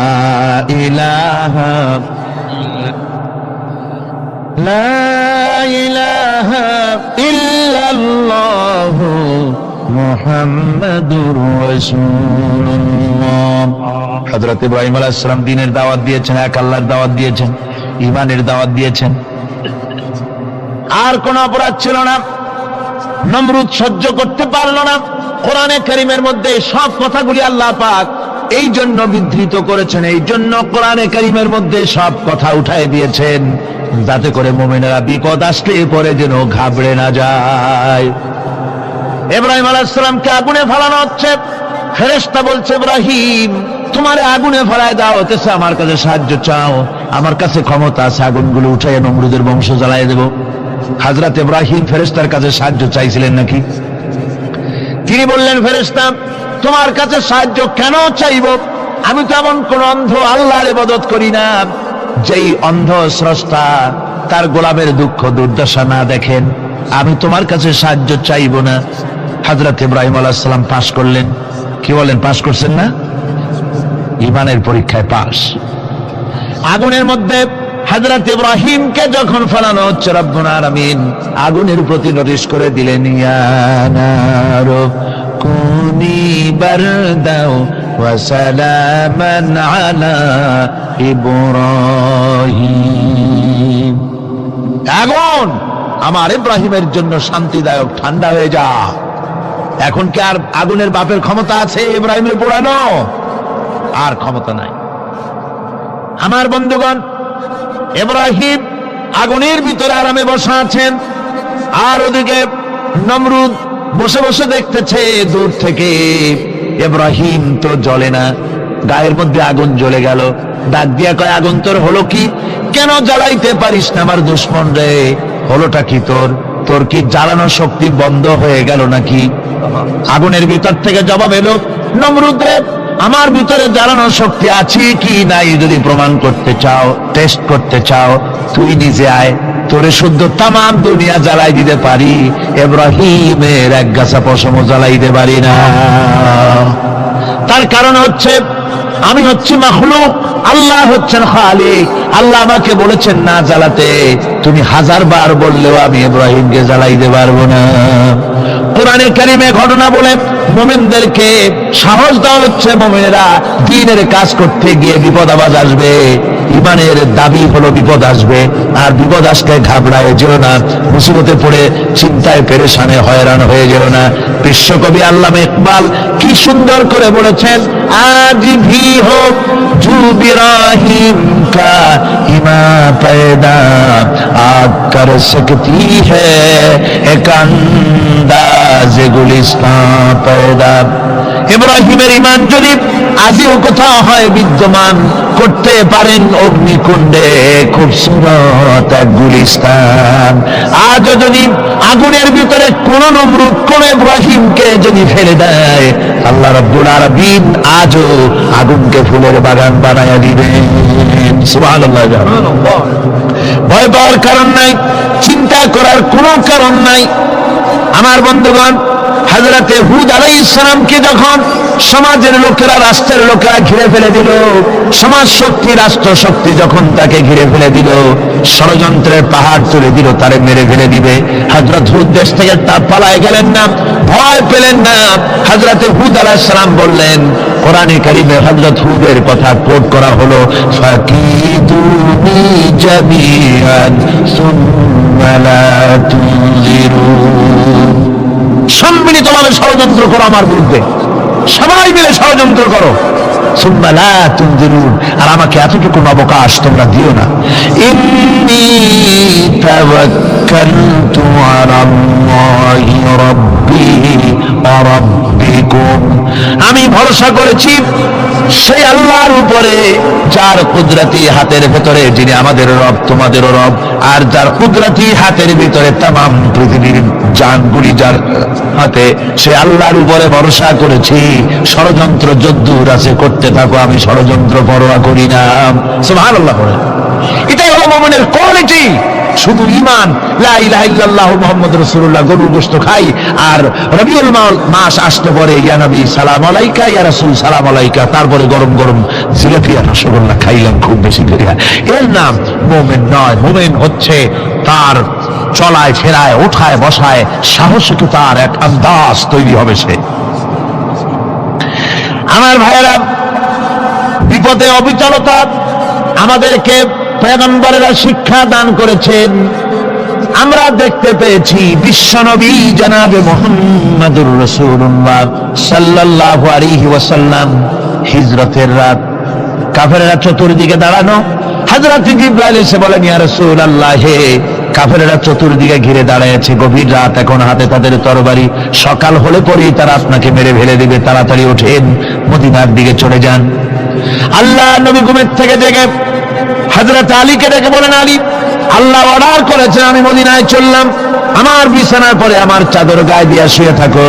ইলাহা লা ইলাহা ইল্লাল্লাহ মুহাম্মাদুর রাসূলুল্লাহ। হযরত ইব্রাহিম আলাইহিস সালাম দ্বীনের দাওয়াত দিয়েছেন, এক আল্লাহর দাওয়াত দিয়েছেন, ঈমানের দাওয়াত দিয়েছেন। আর কোন অপরাধ ছিল না, নমরুদ সহ্য করতে পারল না। কোরআনে কারীমের মধ্যে সব কথাগুলি আল্লাহ পাক এই জন্য বিধৃত করেছেন, এই জন্য কোরআনে কারীমের মধ্যে সব কথা উঠায় দিয়েছেন, যাতে করে মুমিনেরা বিপদ আসলে পরে যেন ঘাবড়ে না যায়। ইব্রাহিম আলাইহিস সালামকে আগুনে ফেলানো হচ্ছে, ফেরেশতা বলছে ইব্রাহিম তোমারে আগুনে ফেলায় দেওয়া হতেছে, আমার কাছে সাহায্য চাও, আমার কাছে ক্ষমতা আছে, আগুনগুলো উঠাইয়া নমরুদের বংশ জ্বালায় দেব। হযরত ইব্রাহিম ফেরেশতার কাছে সাহায্য চাইছিলেন নাকি? তিনি বললেন ফেরেশতা তোমার কাছে সাহায্য কেন চাইব, আমি তো এমন কোন অন্ধ আল্লাহর ইবাদত করি না যেই অন্ধ স্রষ্টা তার গোলামের দুঃখ দুর্দশা না দেখেন, আমি তোমার কাছে সাহায্য চাইব না। হযরত ইব্রাহিম আলাইহিস সালাম পাশ করলেন। কি বলেন, পাশ করছেন না? ঈমানের পরীক্ষায় পাশ। আগুনের মধ্যে হযরত ইব্রাহিমকে যখন ফেলানো হচ্ছে, রব্বুল আলামিন আগুনের প্রতি নোটিশ করে দিলেন, ইয়া নারু কুনি বারদাও ওয়া সালামান আলা ইব্রাহিম। আগুন আমার ইব্রাহিমের জন্য শান্তিদায়ক, ঠান্ডা হয়ে যা। এখন কি আর আগুনের বাপের ক্ষমতা আছে ইব্রাহিমের পোড়ানো? আর ক্ষমতা নাই। আমার বন্ধুগণ, ইব্রাহিম আগুনের ভিতরে আরামে বসা আছেন, আর ওদিকে নমরুদ বসে বসে দেখতেছে দূর থেকে ইব্রাহিম তো জ্বলে না, গায়ের মধ্যে আগুন জ্বলে গেল। ডাক দিয়া কয়, আগুন তোর হলো কি? কেন জ্বালাইতে পারিস না আমার দুশমন রে? হলোটা কি তোর? তোর কি জ্বালানোর শক্তি বন্ধ হয়ে গেল নাকি? আগুনের ভিতর থেকে জবাব এলো, নমরুদ রে আমার ভিতরে জ্বালানোর শক্তি আছে কি নাই যদি প্রমাণ করতে চাও, টেস্ট করতে চাও, তুই নিজে আয়, তোরে শুদ্ধ তামাম দুনিয়া জ্বালাই দিতে পারি, ইব্রাহিমের এক গাছা পশমও জ্বালাইতে পারি না। তার কারণ হচ্ছে আমি হচ্ছি মাখলুক, আল্লাহ হচ্ছেন খালিক। আল্লাহ আমাকে বলেছেন না জ্বালাতে, তুমি 1000 বার বললেও আমি ইব্রাহিমকে জ্বালাইতে পারবো না। কোরআনে কারীমে ঘটনা বলে মুমিনদেরকে সাহস দেওয়া হচ্ছে, মুমিনেরা দ্বীনের কাজ করতে গিয়ে বিপদ আবাজ আসবে, ঈমানের দাবি হলো বিপদ আসবে, আর বিপদ আসলে ঘাবড়ায় যেও না, মুসিবতে পড়ে চিন্তায় পেরেশানে হয়রান হয়ে যেও না। বিশ্বকবি আল্লামা ইকবাল কি সুন্দর করে বলেছেন, আজ ভি হো জু ইব্রাহিম কা ইমা पैदा आग कर सकती है एक अंदाज गुलिस्तान पैदा। ইব্রাহিমের ঈমান যদি আজও কোথাও হয় বিদ্যমান, করতে পারেন অগ্নিকুণ্ডে খুবসুরত এক গুলিস্তান। আজও যদি আগুনের ভিতরে কোন নমরুদ কোন ইব্রাহিমকে যদি ফেলে দেয়, আল্লাহ রাব্বুল আলামিন আজও আগুনকে ফুলের বাগান বানায়া দিবেন। সুবহানাল্লাহ। ভয় পাওয়ার কারণ নাই, চিন্তা করার কোনো কারণ নাই। আমার বন্ধুগণ, হযরতে হুদ আলাইহিস সালামকে যখন সমাজের লোকেরা, রাষ্ট্রের লোকেরা ঘিরে ফেলে দিল, সমাজ শক্তি, রাষ্ট্র শক্তি যখন তাকে ঘিরে ফেলে দিল, ষড়যন্ত্রের পাহাড় তুলে দিল, তারে মেরে ফেলে দিবে, হযরত হুদ দেশ থেকে তা পালায় গেলেন না, ভয় পেলেন না। হযরতে হুদ আলাইহিস সালাম বললেন, কোরআনে কারীমে হযরত হুদের কথা কোট করা হলো, ফাকিদুনি জামিআন সুম্মা লা তুনজিরুন। সম্মিলিতভাবে ষড়যন্ত্র করো আমার বিরুদ্ধে, সবাই মিলে ষড়যন্ত্র করো, সুম্মা লা তুনজিরুন, আর আমাকে এতটুকু অবকাশ তোমরা দিও না। ইন্নী তাওয়াক্কালতু আলাল্লাহি রাব্বি ওয়া রাব্বিকুম আমি ভরসা করেছি সেই আল্লাহর উপরে যার কুদরতি হাতের ভেতরে, যিনি আমাদের রব তোমাদেরও রব, আর যার কুদরতি হাতের ভিতরে তামাম পৃথিবীর জানগুলি যার হাতে, সে আল্লাহর উপরে ভরসা করেছি। ষড়যন্ত্র যদ্দূর আছে করতে থাকো, আমি ষড়যন্ত্র পরোয়া করি না। সুবহানাল্লাহ। এটাই হলো মুমিনের কোয়ালিটি। শুধু ঈমান, লা ইলাহা ইল্লাল্লাহ মুহাম্মাদুর রাসূলুল্লাহ, গরুর গোশত খাই, আর রবিউল মাস আসতে পরে ইয়া নবী সালাম আলাইকা, ইয়া রাসূল সালাম আলাইকা, তারপরে গরম গরম জিলাপি আর রসগোল্লা খাইলাম খুব বেশি করে, এর নাম মুমিন নয়। মুমিন হচ্ছে তার চলায় ফেরায় ওঠায় বসায় সাহসিকতার এক আন্দাজ তৈরি হবে সে। আমার ভাইয়েরা, বিপদে অবিচলতা আমাদেরকে পয়গম্বরেরা শিক্ষা দান করেছেন। আমরা দেখতে পেয়েছি বিশ্বনবী জনাবে মুহাম্মদুর রাসূলুল্লাহ সাল্লাল্লাহু আলাইহি ওয়াসাল্লাম হিজরতের রাত, কাফেররা চতুর্দিকে দাঁড়ানো, হযরত জিবরাইল এসে বলেন, ইয়া রাসূলুল্লাহ, হে কাফেররা চতুর্দিকে ঘিরে দাঁড়িয়েছে, গভীর রাত, এখন হাতে তাদের তরবারি, সকাল হলে পরেই তারা আপনাকে মেরে ফেলে দিবে, তাড়াতাড়ি ওঠেন, মদিনার দিকে চলে যান। আল্লাহ নবী ঘুমের থেকে জেগে হযরত আলীকে ডেকে বলেন, আলী, আল্লাহ অর্ডার করেছেন আমি মদিনায় চললাম, আমার বিছানার পরে আমার চাদর গায়ে দিয়ে শুয়ে থাকো।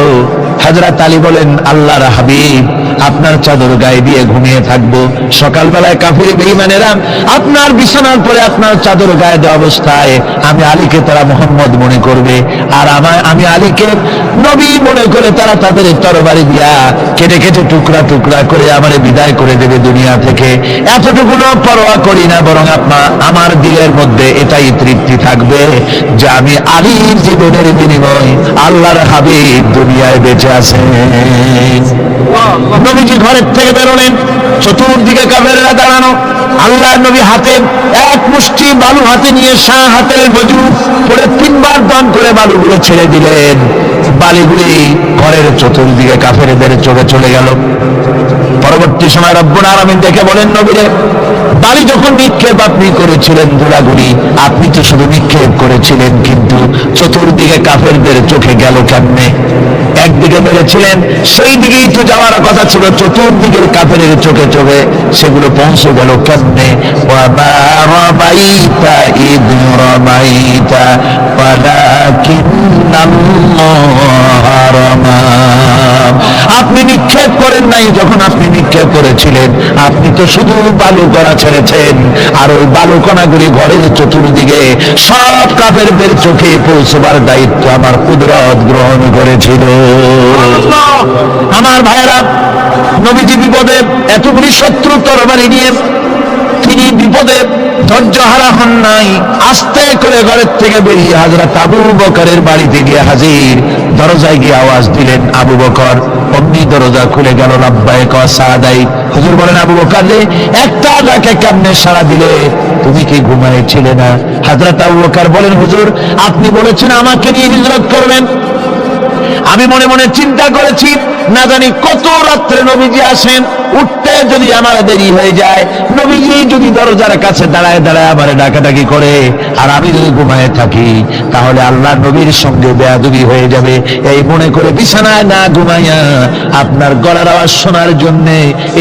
হযরত আলী বলেন, আল্লাহর হাবিব, আপনার চাদর গায়ে দিয়ে ঘুমিয়ে থাকবো, সকালবেলায় কাফির বেঈমানেরা আপনার বিছানার পরে আপনার চাদর গায়ে দেওয়া অবস্থায় আমি আলীকে তারা মুহাম্মদ মনে করবে, আর আমি আলীকে নবী মনে করে তারা তাদের তরবারি দিয়া কেটে কেটে টুকরা টুকরা করে আমারে বিদায় করে দেবে দুনিয়া থেকে। এতটুকুনো পরোয়া করি না, বরং আমার দিলের মধ্যে এটাই তৃপ্তি থাকবে যে আমি আলীর জীবনের বিনিময় আল্লাহর হাবিব দুনিয়ায় বেঁচে আছেন। নবীজি ঘরের থেকে বেরোলেন, চতুর্দিকে কাফেররা দাঁড়ানো, আল্লাহর নবী হাতে এক মুষ্টি বালু হাতে নিয়ে শাহ হাতের বজু পরে তিনবার দান করে বালুগুলো ছেড়ে দিলেন। বালিগুলি ঘরের চতুর্দিকে কাফেরদের চোখে চলে গেল। পরবর্তী সময় রব্বুল আলামিন দেখে বলেন, নবীরে, বালি যখন নিক্ষেপ আপনি করেছিলেন ধুলাগুলি, আপনি তো শুধু নিক্ষেপ করেছিলেন, কিন্তু চতুর্দিকে কাফেরদের চোখে গেল কেমনে? একদিকে মেরেছিলেন, সেই দিকেই তো যাওয়ার কথা ছিল, চতুর্দিকের কাফেরের চোখে চোখে সেগুলো পৌঁছে গেল কেমনে? আপনি নিক্ষেপ করেন নাই, যখন আপনি নিক্ষেপ করেছিলেন আপনি তো শুধু বালু কণা ছেড়েছেন, আর ওই বালু কণাগুলি ঘরের চতুর্দিকে সব কাফেরদের চোখে পৌঁছবার দায়িত্ব আমার কুদরত গ্রহণ করেছিল। আমার ভাইয়েরা, নবীজি বিপদে এতগুলি শত্রু তরবারি নিয়ে তিনি বিপদে ধৈর্য হারা হন নাই, আস্তে করে ঘরের থেকে বেরিয়ে হযরত আবু বকরের বাড়িতে গিয়ে হাজির। দরজায় গিয়ে আওয়াজ দিলেন, আবু বকর। অমনি দরজা খুলে গেল, লাব্বাইক ওয়া সাদাইক। হুজুর বলেন, আবু বকর রে, একটা ডাকে কেমনে সাড়া দিলে? তুমি কি ঘুমাইছিলে না? হযরত আবু বকর বলেন, হুজুর, আপনি বলেছেন আমাকে নিয়ে হিজরত করবেন, আমি মনে মনে চিন্তা করেছি, না জানি কত রাত্রে নবীজি আসেন, উঠতে যদি আমার দেরি হয়ে যায়, নবীজি যদি দরজার কাছে দাঁড়ায় দাঁড়ায় আমার ডাকাডাকি করে, আর আমি যদি ঘুমায় থাকি, তাহলে আল্লাহ নবীর সঙ্গে বেয়াদবি হয়ে যাবে। এই মনে করে বিছানায় না ঘুমাইয়া আপনার গলার আওয়াজ শোনার জন্য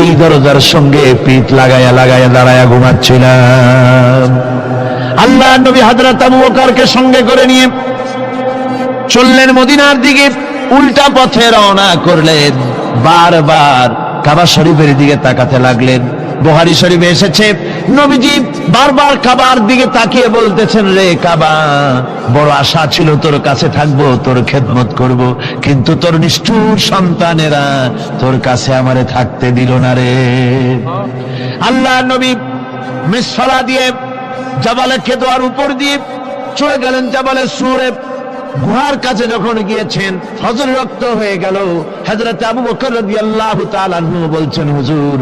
এই দরজার সঙ্গে পিঠ লাগাইয়া লাগাইয়া দাঁড়াইয়া ঘুমাচ্ছিলাম। আল্লাহ নবী হযরত আবু বকরকে সঙ্গে করে নিয়ে চললেন মদিনার দিকে, উল্টা পথে রওনা করলেন। বারবার কাবা শরীফের দিকে তাকাতে লাগলেন। বুখারী শরীফে এসেছে, নবীজি বারবার কাবার দিকে তাকিয়ে বলতেছেন, রে কাবা, বড় আশা ছিল তোর কাছে থাকবো, তোর খেদমত করব, কিন্তু তোর নিষ্ঠুর সন্তানেরা তোর কাছে আমারে থাকতে দিল না রে। আল্লাহ নবী মিসফালা দিয়ে জাবালে কেদোয়ার উপর দিয়ে চলে গেলেন জাবালে সুরে। গুহার কাছে যখন গিয়েছেন, হযর রক্ত হয়ে গেল। হযরত আবু বকর রাদিয়াল্লাহু তাআলা আনহু বলছেন, হুজুর,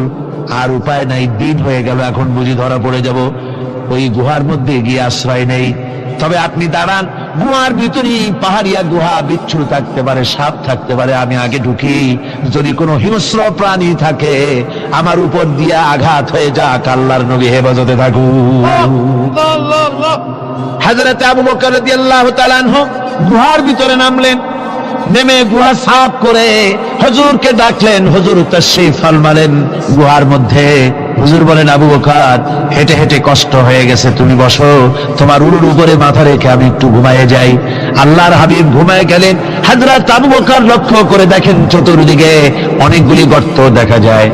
আর উপায় নাই, দিন হয়ে গেল, এখন বুঝি ধরা পড়ে যাব, ওই গুহার মধ্যে গিয়ে আশ্রয় নেই। তবে আপনি দাঁড়ান, গুহার ভিতরেই পাহাড়িয়া গুহা, বিচ্ছু থাকতে পারে, সাপ থাকতে পারে, আমি আগে ঢুকি, যদি কোনো হিংস্র প্রাণী থাকে আমার উপর দিয়ে আঘাত হয়ে যাক, আল্লাহর নবী হেফাজতে থাকুন। হযরত আবু বকর রাদিয়াল্লাহু তাআলা আনহু গুহার ভিতরে নামলেন। নেমে গুহা সাফ করে হুজুরকে ডাকলেন। হুজুর তাশরীফ ফরমালেন গুহার মধ্যে। হুজুর বলেন, আবু বকর, হেঁটে হেঁটে কষ্ট হয়ে গেছে, তুমি বসো, তোমার উরুর উপরে মাথা রেখে আমি একটু ঘুমায়ে যাই। আল্লাহর হাবিব ঘুমায়ে গেলেন। হযরত আবু বকর লক্ষ্য করে দেখেন চতুর্দিকে অনেকগুলি গর্ত দেখা যায়।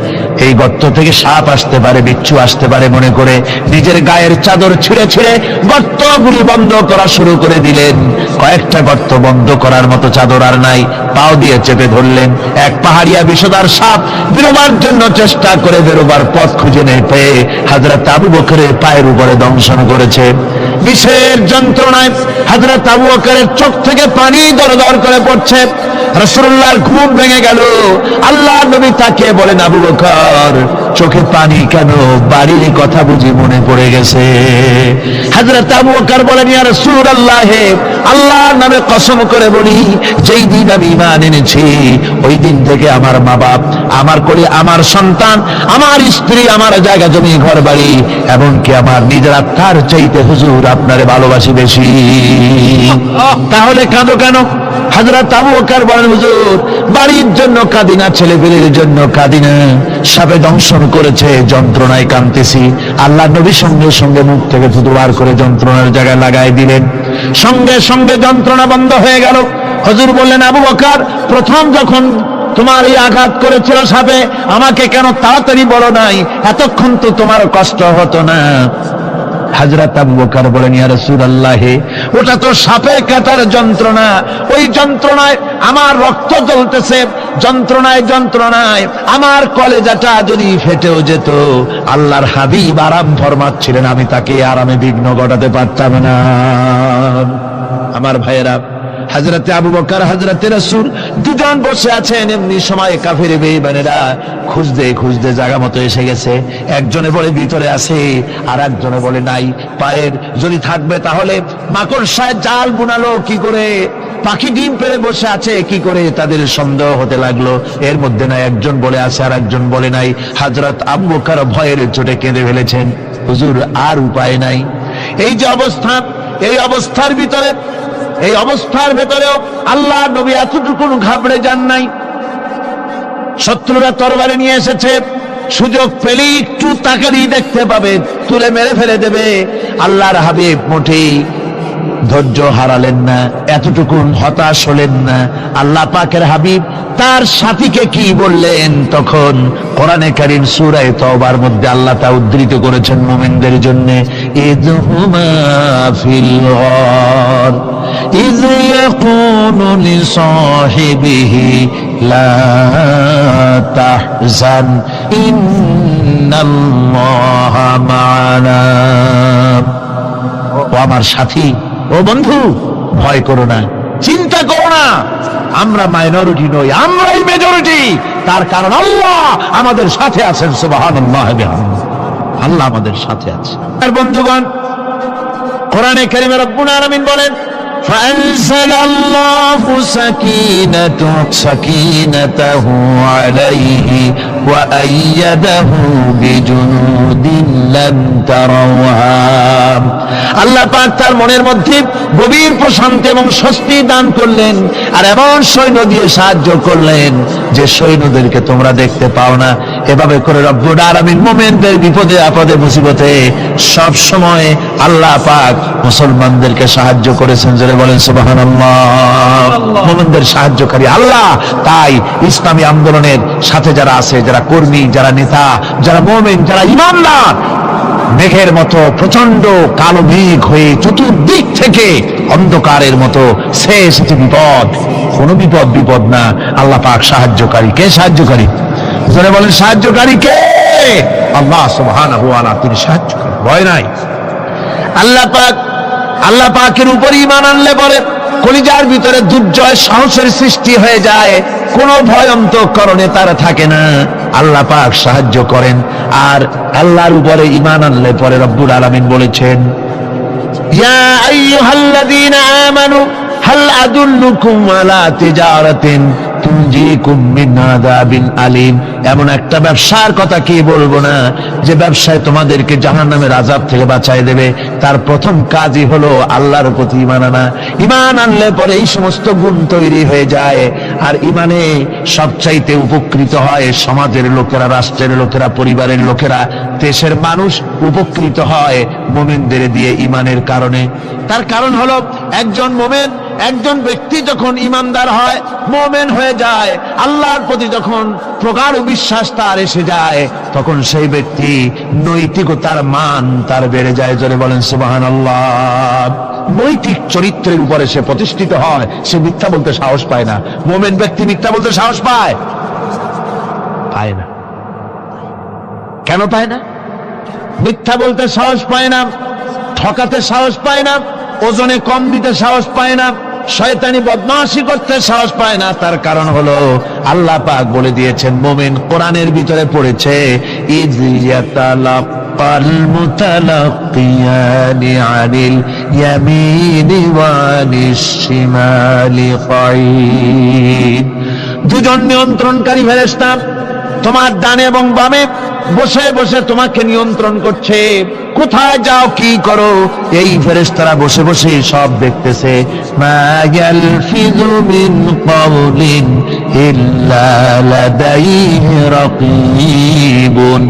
এই গর্ত থেকে সাপ আসতে পারে, বিচ্ছু আসতে পারে মনে করে নিজের গায়ের চাদর ছিঁড়ে ছিঁড়ে গর্তগুলি বন্ধ করা শুরু করে দিলেন। কয়েকটা গর্ত বন্ধ করার মতো চাদর আর নাই, পাও দিয়ে চেপে ধরলেন। এক পাহাড়িয়া বিষধর সাপ বেরোবার জন্য চেষ্টা করে বেরোবার পথ খুঁজে নেই পেয়ে হযরত আবু বকরের পায়ের উপরে দংশন করেছে। বিষের যন্ত্রণায় হযরত আবু বকরের চোখ থেকে পানি দরদর করে পড়ছে। রাসূলুল্লাহর ঘুম ভেঙে গেল। আল্লাহ নবী তাকে বলেন, আবু বকর, চোখে পানি কেন? বাড়ির কথা বুঝি মনে পড়ে গেছে? হযরত আবু বকর বলেন, ইয়া রাসূলুল্লাহ, আল্লাহর নামে কসম করে বলি, যেই দিন আমি ঈমান এনেছি ওই দিন থেকে আমার মা বাপ, আমার কোলে আমার সন্তান, আমার স্ত্রী, আমার জায়গা জমি ঘর বাড়ি, এমনকি আমার নিজের আত্মার চাইতে হুজুর আপনারে ভালোবাসি বেশি। তাহলে কাঁদো কেন? হযরত আবু বকর বলেন, হুজুর, বাড়ির জন্য কাঁদি না, ছেলেপেলের জন্য কাঁদি না, সাপে দংশন করেছে, যন্ত্রণায় কাঁদতেছি। আল্লাহ নবী সঙ্গে সঙ্গে মুখ থেকে থুতু বার করে যন্ত্রণার জায়গায় লাগাই দিলেন। সঙ্গে সঙ্গে যন্ত্রণা বন্ধ হয়ে গেল। হুজুর বললেন, আবু বকর, প্রথম যখন তোমার এই আঘাত করেছিল সাপে, আমাকে কেন তাড়াতাড়ি বলো নাই? এতক্ষণ তো তোমার কষ্ট হতো না। হযরত আবু বকর বলেন, ইয়া রাসূলুল্লাহ, ওটা তো সাপের কাটার যন্ত্রণা, ওই যন্ত্রণায় আমার রক্ত জ্বলতেছে, যন্ত্রণায় যন্ত্রণায় আমার কলেজাটা যদি ফেটেও যেত। আল্লাহর হাবিব আরাম ফরমাচ্ছিলেন, আমি তাকে আরামে বিঘ্ন ঘটাতে পারতাম না। আমার ভাইয়েরা, হযরতে আবু বকর, হযরতে রাসূল দুজন বসে আছেন। এমনি সময় কাফির বেঈমানেরা খুঁজতে খুঁজতে জায়গা মতো এসে গেছে। একজনে বলে ভিতরে আছে, আর একজনে বলে নাই। পায়ের যদি থাকবে তাহলে মাকড়সায় জাল বুনালো কি করে? পাখি ডিম পেড়ে বসে আছে কি করে? তাদের সন্দেহ হতে লাগলো। এর মধ্যে না একজন বলে আছে আর একজন বলে নাই। হযরত আবু বকর ভয়ের চোটে কেঁদে ফেলেছেন, হুজুর আর উপায় নাই। এই যে অবস্থা, এই অবস্থার ভিতরে, এই অবস্থার ভেতরেও আল্লাহ নবী এতটুকু ঘাবড়ে যান নাই। শত্রুরা তরবারি নিয়ে এসেছে, সুযোগ পেলেই একটু তাকালেই দেখতে পাবে, তুলে মেরে ফেলে দেবে। আল্লাহর হাবিব মোটেই ধৈর্য হারালেন না, এতটুকু হতাশ হলেন না। আল্লাহ পাকের হাবিব তার সাথীকে কি বললেন? তখন কোরআনে কারীম সূরা তাওবার মধ্যে আল্লাহ তা উদ্ধৃত করেছেন মুমিনদের জন্য, ইযহুমা ফিল গার ইয ইয়াকুলু লিসাহিবিহি লা তাহজান ইন্নাল্লাহা মা'ানা। ও আমার সাথী, ও বন্ধু, ভয় করো না, চিন্তা করো না, আমরা মাইনরিটি নই, আমরাই মেজরিটি। তার কারণ আল্লাহ আমাদের সাথে আছেন। সুবহানাল্লাহ, আল্লাহ আমাদের সাথে আছে। আর বন্ধুগণ, কোরআনে কারীমে রব্বুল আলামিন বলেন, فأنزل الله سكينته عليه وأيده بجنود لم تروها। আল্লাহ পাক তার মনের মধ্যে গভীর প্রশান্তি এবং স্বস্তি দান করলেন, আর এমন সৈন্য দিয়ে সাহায্য করলেন যে সৈন্যদেরকে তোমরা দেখতে পাও না। এভাবে করে রব্বুল আলামিন মুমিনদের বিপদে আপদে মুসিবতে সব সময় আল্লাহ পাক মুসলমানদেরকে সাহায্য করেছেন। যারা বলেন সুবহানাল্লাহ, মুমিনদের সাহায্যকারী আল্লাহ। তাই ইসলামী আন্দোলনের সাথে যারা আছে, যারা কর্মী, যারা নেতা, যারা মুমিন, যারা ঈমানদার, মেঘের মতো প্রচন্ড কালো মেঘ হয়ে চতুর্দিক থেকে অন্ধকারের মতো সে এসেছে বিপদ, কোন বিপদ না। আল্লাহ পাক সাহায্যকারী। কে সাহায্যকারী? যারা বলেন সাহায্যকারী কে? আল্লাহ সুবহানাহু ওয়া তাআলা, তিনি সাহায্যকারী, ভয় নাই। আল্লাহ পাকের উপর ঈমান আনলে পরে কলিজার ভিতরে দুর্জয় সাহসের সৃষ্টি হয়ে যায়, কোনো ভয় অন্তঃকরণে তার থাকে না। আল্লাহ পাক সাহায্য করেন। আর আল্লাহর উপরে ঈমান আনলে পরে রব্বুল আলামিন বলেছেন, ইয়া আইয়ুহাল্লাযীনা আমানু হাল আদুল্লুকুম আলা তিজারাতিন তুনজিকুম মিন আযাবিন আলীম, এমন একটা ব্যবসার কথা কি বলবো না যে ব্যবসায় তোমাদেরকে জাহান্নামের আযাব থেকে বাঁচায় দেবে। তার প্রথম কাজই হলো আল্লাহর প্রতি ঈমান আনা। ঈমান আনলে পরে এই সমস্ত গুণ তৈরি হয়ে যায়। আর ঈমানে সবচাইতে উপকৃত হয় সমাজের লোকেরা, রাষ্ট্রের লোকেরা, পরিবারের লোকেরা, দেশের মানুষ উপকৃত হয় মুমিনদের দিয়ে ঈমানের কারণে। তার কারণ হলো একজন মুমিন, একজন ব্যক্তি যখন ঈমানদার হয়, মুমিন হয়ে যায়, আল্লাহর প্রতি যখন প্রগাঢ় বিশ্বাস তার এসে যায়, তখন সেই ব্যক্তি নৈতিকতার মান তার বেড়ে যায়। জোরে বলেন সুবহানাল্লাহ। নৈতিক চরিত্রের উপরে সে প্রতিষ্ঠিত হয়, সে মিথ্যা বলতে সাহস পায় না। মুমিন ব্যক্তি মিথ্যা বলতে সাহস পায়? পায় না। কেন পায় না? মিথ্যা বলতে সাহস পায় না, ঠকাতে সাহস পায় না, ওজনে কম দিতে সাহস পায় না, শয়তানি বদমাশি করতে সাহস পায় না। তার কারণ হলো আল্লাহ পাক বলে দিয়েছেন, মুমিন কোরআনের ভিতরে পড়েছে, ইয ইয়াতালাক্কাল মুতালাক্কিয়ানি আনিল ইয়ামিনি ওয়া আনিশ শিমালি কাঈদ। দুজন নিয়ন্ত্রণকারী ফেরেশতা তোমার ডানে এবং বামে বসে বসে তোমাকে নিয়ন্ত্রণ করছে। কোথায় যাও, কি করো, এই ফেরেশতারা বসে বসে সব দেখতেছে। মা ইয়ালফিযু মিন কাওলিন ইল্লা লাদাইহি রাকীবুন